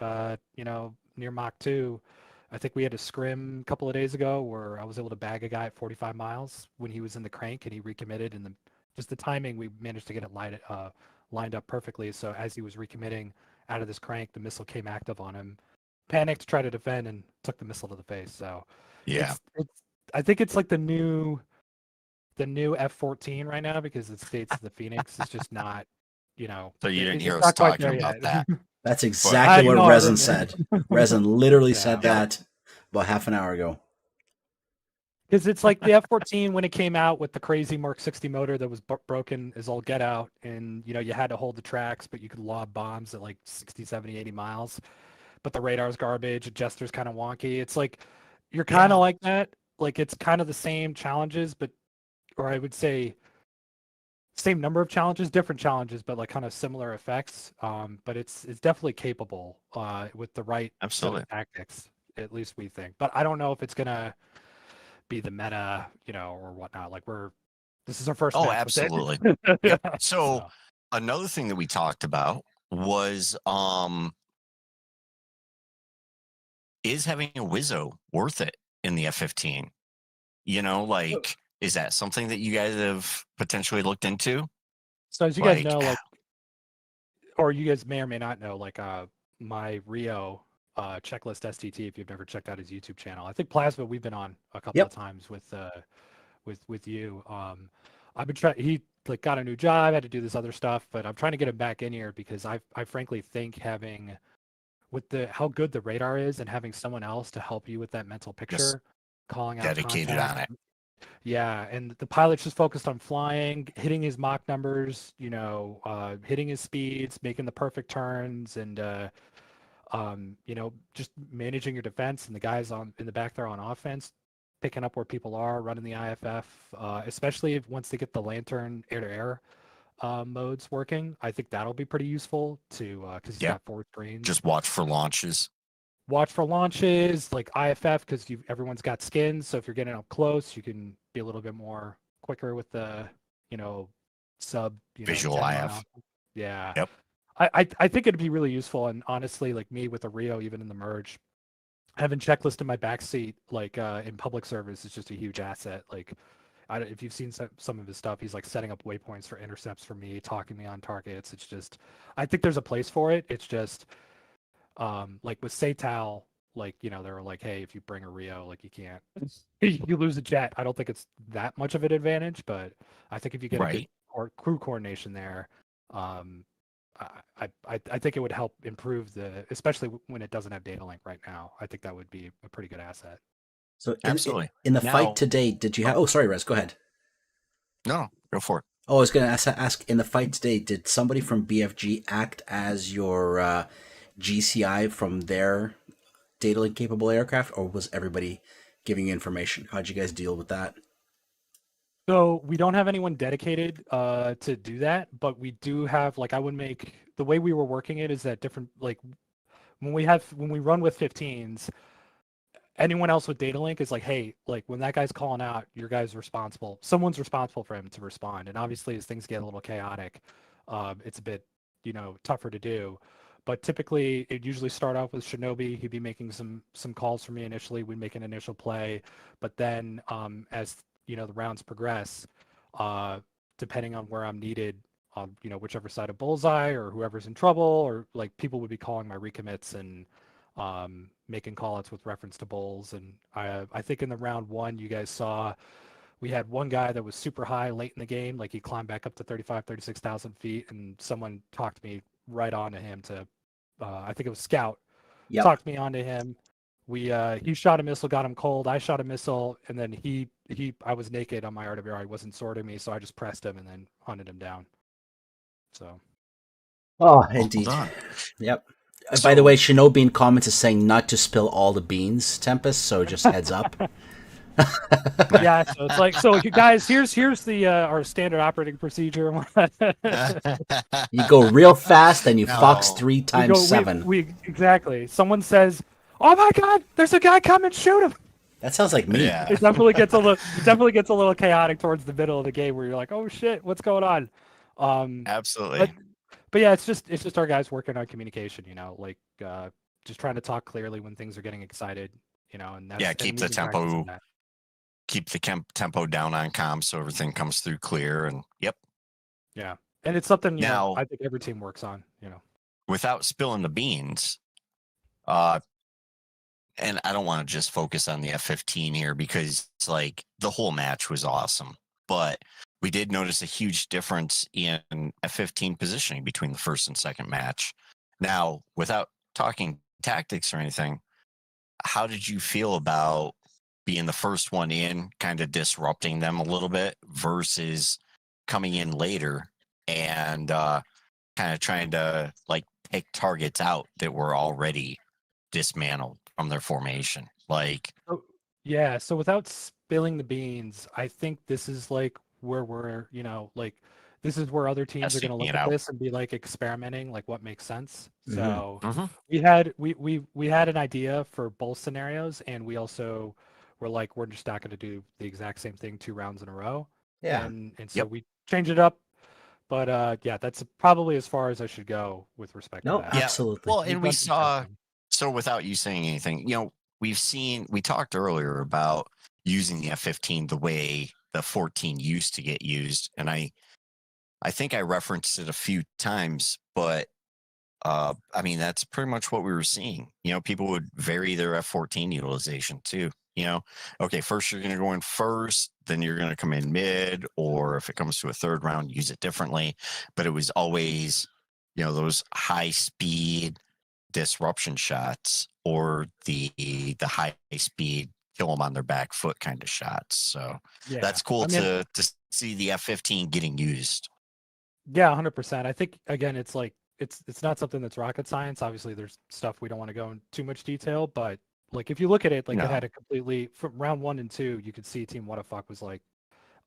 near Mach 2, I think we had a scrim a couple of days ago where I was able to bag a guy at 45 miles when he was in the crank and he recommitted. And just the timing, we managed to get it lined up perfectly. So as he was recommitting out of this crank, the missile came active on him, panicked, tried to defend, and took the missile to the face. So Yeah. I think it's like the new F-14 right now because it states the Phoenix is just not, So you didn't it's hear not us quite talking there about yet. that. That's exactly what Resin said. Resin literally Yeah. said that about half an hour ago. Because it's like the F-14 when it came out with the crazy Mark 60 motor that was broken as all get out, and you had to hold the tracks, but you could lob bombs at like 60, 70, 80 miles. But the radar's garbage, adjuster's kind of wonky. It's like you're kind of like that. Like it's kind of the same challenges, or I would say same number of challenges, different challenges, but like kind of similar effects. But it's definitely capable with the right set of tactics, at least we think. But I don't know if it's gonna be the meta, or whatnot. Like this is our first match. Absolutely. Yep. So another thing that we talked about was is having a Wizzo worth it in the F-15? Is that something that you guys have potentially looked into? So as you guys know, or you guys may or may not know, my Rio checklist STT, if you've never checked out his YouTube channel, I think Plasma we've been on a couple of times with you. I've been trying. like got a new job, had to do this other stuff, but I'm trying to get him back in here because I frankly think having with how good the radar is and having someone else to help you with that mental Just picture, calling out dedicated on contact. it. Yeah, and the pilot's just focused on flying, hitting his Mach numbers, hitting his speeds, making the perfect turns, and just managing your defense and the guys on in the back there on offense, picking up where people are, running the IFF, especially once they get the Lantern air-to-air modes working. I think that'll be pretty useful to because he's Yeah. got 4 screens. Just watch for launches. Watch for launches like IFF because everyone's got skins, so if you're getting up close, you can be a little bit more quicker with the sub Visual 10 IF. mile. Yeah. Yep. I think it'd be really useful, and honestly, like me with the Rio, even in the merge, having checklist in my backseat like in public service is just a huge asset. Like if you've seen some of his stuff, he's like setting up waypoints for intercepts for me, talking me on targets. It's just, I think there's a place for it. It's just like with Saytal, like they were like, hey, if you bring a Rio, like you can't, you lose a jet. I don't think it's that much of an advantage, but I think if you get a good crew coordination there, I think it would help improve especially when it doesn't have data link right now. I think that would be a pretty good asset. So Absolutely. in the fight today, did you have? Oh, sorry, Rez. Go ahead. No, go for it. Oh, I was going to ask. In the fight today, did somebody from BFG act as your GCI from their data link capable aircraft, or was everybody giving you information? How'd you guys deal with that? So we don't have anyone dedicated to do that, but we do have like the way we were working it is that different like when we run with 15s, anyone else with data link is like, hey, like when that guy's calling out, your guy's responsible. Someone's responsible for him to respond. And obviously, as things get a little chaotic, it's a bit tougher to do. But typically, it usually start off with Shinobi. He'd be making some calls for me initially. We'd make an initial play, but then as the rounds progress, depending on where I'm needed on whichever side of bullseye or whoever's in trouble, or like people would be calling my recommits and making call-outs with reference to bulls. And I think in the round 1 you guys saw we had one guy that was super high late in the game, like he climbed back up to 36,000 feet, and someone talked me right onto him to I think it was Scout. Yep. Talked me onto him. He shot a missile, got him cold. I shot a missile, and then I was naked on my RWR. He wasn't sorting me, so I just pressed him and then hunted him down. So. Oh, indeed. Yep. By the way, Shinobi in comments is saying not to spill all the beans, Tempest. So just heads up. Yeah, so it's like, so you guys, here's the our standard operating procedure. You go real fast, and you fox 3 times 7. We exactly. Someone says, "Oh my God, there's a guy coming, shoot him." That sounds like me. Yeah. It definitely gets a little chaotic towards the middle of the game where you're like, "Oh shit, what's going on?" Absolutely. But yeah, it's just our guys working on communication. Like just trying to talk clearly when things are getting excited. And that's, keep the tempo. Keep the tempo down on comms so everything comes through clear. And yep. Yeah, and it's something now I think every team works on. Without spilling the beans, and I don't want to just focus on the F-15 here because it's like the whole match was awesome, but we did notice a huge difference in F-15 positioning between the first and second match. Now, without talking tactics or anything, how did you feel about being the first one in, kind of disrupting them a little bit versus coming in later and kind of trying to like pick targets out that were already dismantled from their formation? Like, so without spilling the beans, I think this is like where we're, like this is where other teams are going to look at this and be like experimenting, like what makes sense. So we had an idea for both scenarios, and we also were like, we're just not going to do the exact same thing 2 rounds in a row. Yeah. And so we changed it up. But that's probably as far as I should go with respect to that. Absolutely. Well, and we saw, so without you saying anything, we talked earlier about using the F-15 the way the 14 used to get used. And I think I referenced it a few times, but I mean, that's pretty much what we were seeing. People would vary their F-14 utilization too. You know, okay, first you're going to go in first, then you're going to come in mid, or if it comes to a third round, use it differently. But it was always, those high speed disruption shots or the high speed kill them on their back foot kind of shots. So Yeah, that's cool I mean, to see the F-15 getting used. yeah, 100%. I think again, it's like it's not something that's rocket science. Obviously, there's stuff we don't want to go in too much detail, but like if you look at it, like it No. had a completely from round 1 and 2, you could see Team What the Fuck was like,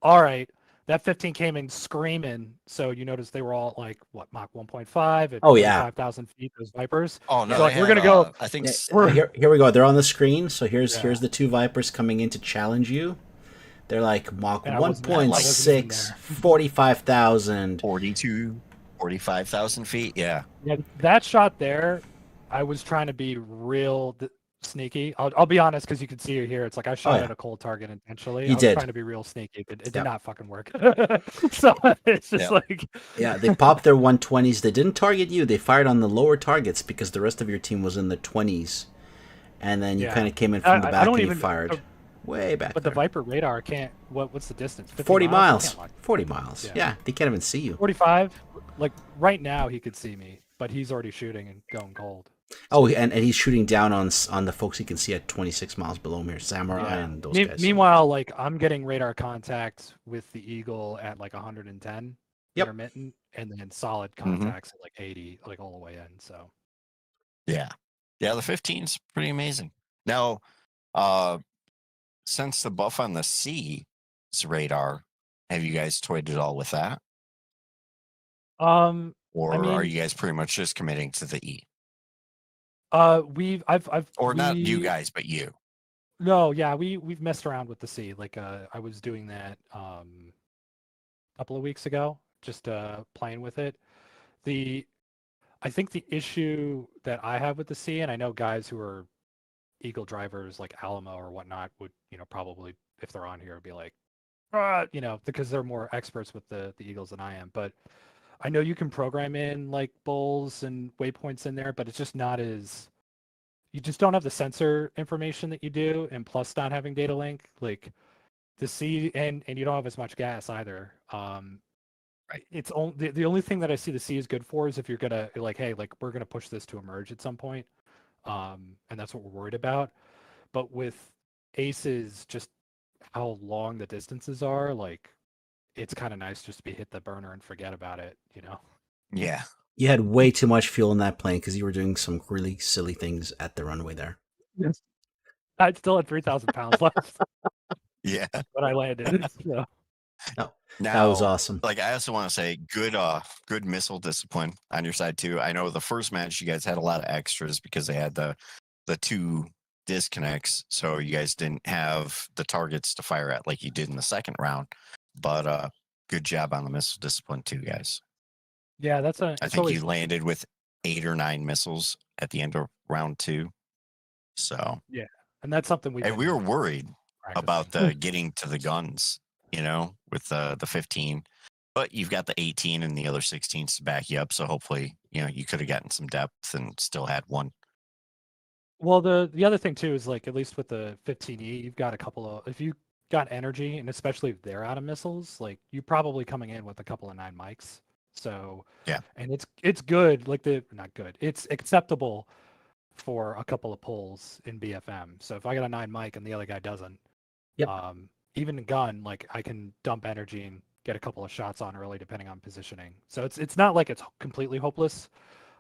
all right, that 15 came in screaming. So you notice they were all like what Mach 1.5 at Oh, yeah. 5,000 feet. Those Vipers. Oh no, So like, we're gonna go. I think Yeah, here we go. They're on the screen. So here's Yeah. here's the two Vipers coming in to challenge you. They're like Mach And I wasn't even 1.6, there. 45,000. 45,000 feet. Yeah. Yeah, that shot there, I was trying to be real sneaky. I'll be honest, because you can see it here. It's like I shot yeah. at a cold target intentionally. You I was did. trying to be real sneaky, but it Yeah. did not fucking work. So it's just like, Yeah, they popped their 120s. They didn't target you. They fired on the lower targets because the rest of your team was in the 20s. And then you Yeah. kind of came in from the I back don't and you even- fired way back but there. the Viper radar can't. What's the distance? 50 40 They miles. can't watch. 40 miles. Yeah. Yeah, they can't even see you. 45. Like right now, he could see me, but he's already shooting and going cold. Oh, and he's shooting down on the folks he can see at 26 miles below him here, Samurai and those guys. Meanwhile, like I'm getting radar contact with the Eagle at like 110 Yep. intermittent, and then solid contacts at like 80, like all the way in. So Yeah. Yeah, the 15's pretty amazing. Now, since the buff on the C's radar, have you guys toyed at all with that? Or I mean, are you guys pretty much just committing to the E? I've Not you guys, but you. No, yeah, we've messed around with the C. Like I was doing that a couple of weeks ago, just playing with it. I think the issue that I have with the C, and I know guys who are Eagle drivers like Alamo or whatnot would, probably if they're on here be like, because they're more experts with the Eagles than I am. But I know you can program in like bulls and waypoints in there, but it's just not as you just don't have the sensor information that you do, and plus not having data link, like the C, and you don't have as much gas either. Right. It's only the only thing that I see the C is good for is if you're gonna like, hey, like we're gonna push this to emerge at some point, and that's what we're worried about. But with ACES, just how long the distances are, like it's kind of nice just to be hit the burner and forget about it, Yeah. You had way too much fuel in that plane because you were doing some really silly things at the runway there. Yes. I still had 3,000 pounds left Yeah. when I landed. So. No, Now, that was awesome. Like, I also want to say good missile discipline on your side too. I know the first match you guys had a lot of extras because they had the two disconnects, so you guys didn't have the targets to fire at like you did in the second round. But good job on the missile discipline too, guys. Yeah, I think you landed with 8 or 9 missiles at the end of round 2. So yeah, and that's something and we were worried practicing. about the getting to the guns, with the 15. But you've got the 18 and the other 16s to back you up. So hopefully, you could have gotten some depth and still had one. Well, the other thing too is like at least with the 15E, you've got a couple of if you got energy, and especially if they're out of missiles, like you're probably coming in with a couple of 9 mics. So Yeah. and it's good, like not good. It's acceptable for a couple of pulls in BFM. So if I got a 9 mic and the other guy doesn't, Yep. Even in gun, like I can dump energy and get a couple of shots on early depending on positioning. So it's not like it's completely hopeless.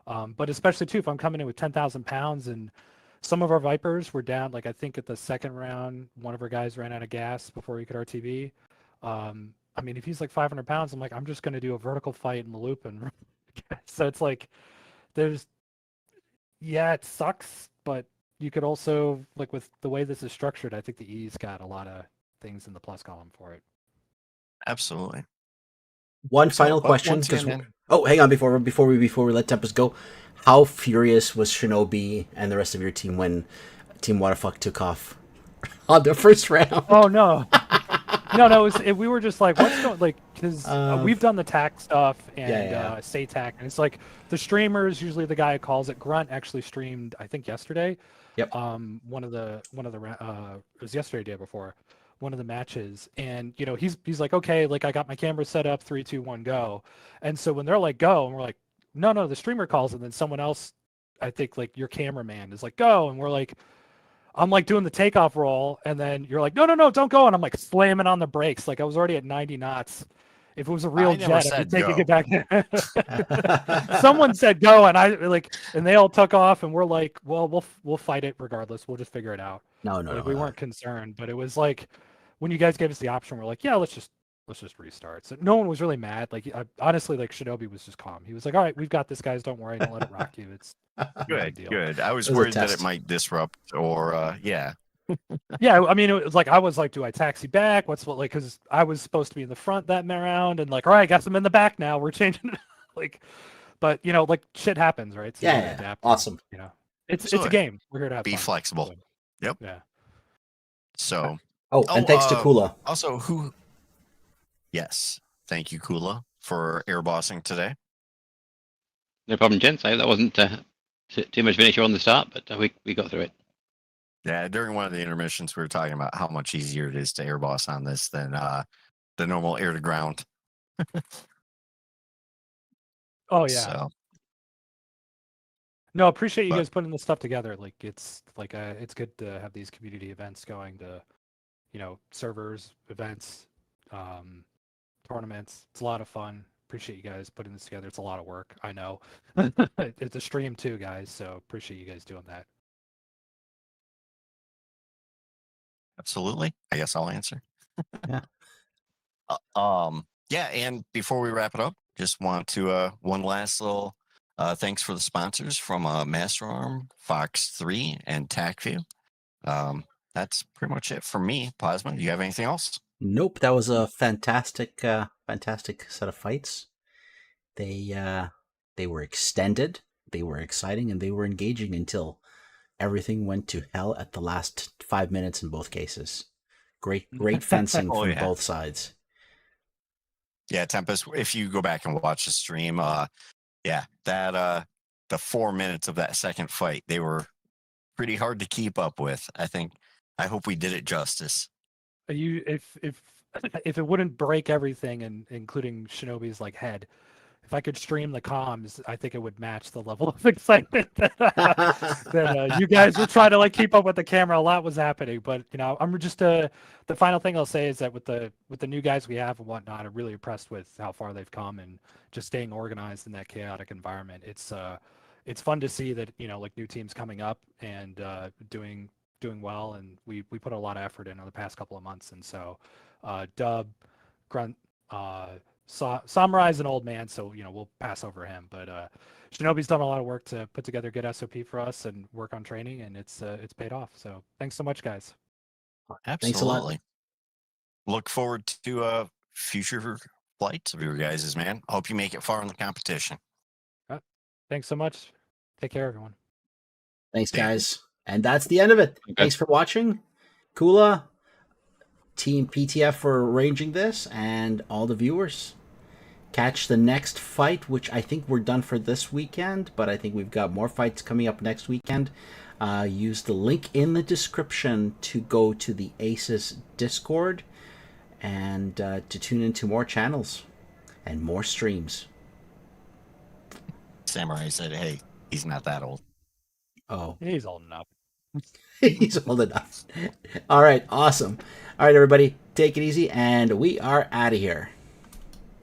But especially too, if I'm coming in with 10,000 pounds and some of our Vipers were down, like I think at the second round, one of our guys ran out of gas before he could RTB. I mean, if he's like 500 pounds, I'm like, I'm just going to do a vertical fight in the loop. And so it's like, it sucks, but you could also, like with the way this is structured, I think the E's got a lot of things in the plus column for it. Absolutely. One final question. once again, Hang on before we let Tempest go. How furious was Shinobi and the rest of your team when Team Waterfuck took off on the first round? Oh no. No, we were just like, what's going, like, because Um, we've done the tack stuff and yeah. say tack, and it's like the streamer is usually the guy who calls it. Grunt actually streamed, I think yesterday. Yep. It was yesterday, day before, one of the matches, and he's like, okay, like I got my camera set up, 3, 2, 1, go, and so when they're like go, and we're like, no, the streamer calls, and then someone else, I think like your cameraman is like go, and we're like. I'm like doing the takeoff roll, and then you're like, no, don't go, and I'm like slamming on the brakes, like I was already at 90 knots. If it was a real I never jet, I'd be said taking go. it back. Someone said go, and I like, and they all took off, and we're like, well, we'll fight it regardless. We'll just figure it out. No. Like we weren't concerned, but it was like when you guys gave us the option, we're like, yeah, let's just restart. So no one was really mad. Like honestly, like Shinobi was just calm. He was like, all right, we've got this, guys. Don't worry, don't let it rock you. It's no big deal. Good. I was It was a worried that it test. might disrupt or yeah. Yeah, I mean, it was like I was like, do I taxi back? What's what like? Because I was supposed to be in the front that round, and like, all right, guess I'm in the back now. We're changing it. Like, but like shit happens, right? So you gotta Yeah. adapt. Awesome. It's So a game. We're here to have be fun. flexible. So, Yep. yeah. So Oh, and thanks to Kula. Also, yes, thank you, Kula, for airbossing today. No problem, gents. That wasn't too much of an issue on the start, but we got through it. Yeah, during one of the intermissions, we were talking about how much easier it is to airboss on this than the normal air to ground. Oh yeah. So, No, appreciate you But- guys putting this stuff together. Like it's good to have these community events going to, servers, events, tournaments. It's a lot of fun. Appreciate you guys putting this together. It's a lot of work. I know. It's a stream too, guys. So appreciate you guys doing that. absolutely. I guess I'll answer. Yeah. Yeah, and before we wrap it up, just want to one last little thanks for the sponsors from Master Arm, Fox 3, and TacView. That's pretty much it for me. Plasma, do you have anything else? Nope. That was a fantastic set of fights. They were extended, they were exciting, and they were engaging until everything went to hell at the last 5 minutes in both cases. Great fencing Oh, from yeah. both sides. Yeah, Tempest, if you go back and watch the stream, yeah, that the 4 minutes of that second fight, they were pretty hard to keep up with. I hope we did it justice. If it wouldn't break everything, and including Shinobi's like head, if I could stream the comms, I think it would match the level of excitement that you guys were trying to like keep up with the camera. A lot was happening, but I'm just the final thing I'll say is that with the new guys we have and whatnot, I'm really impressed with how far they've come and just staying organized in that chaotic environment. It's fun to see that like new teams coming up and doing well, and we put a lot of effort in the past couple of months, and so Dub, Grunt, Samurai's an old man, so we'll pass over him. But Shinobi's done a lot of work to put together a good SOP for us and work on training, and it's paid off. So thanks so much, guys. Absolutely. Thanks a lot. Look forward to future flights of your guys', man. Hope you make it far in the competition. Thanks so much. Take care, everyone. Thanks, Yeah. guys. And that's the end of it. Okay. Thanks for watching. Kula, Team PTF for arranging this, and all the viewers. Catch the next fight, which I think we're done for this weekend, but I think we've got more fights coming up next weekend. Use the link in the description to go to the ACES Discord and to tune into more channels and more streams. Samurai said, hey, he's not that old. Oh, He's old enough. he's old enough. All right, awesome. All right, everybody, take it easy, and we are out of here.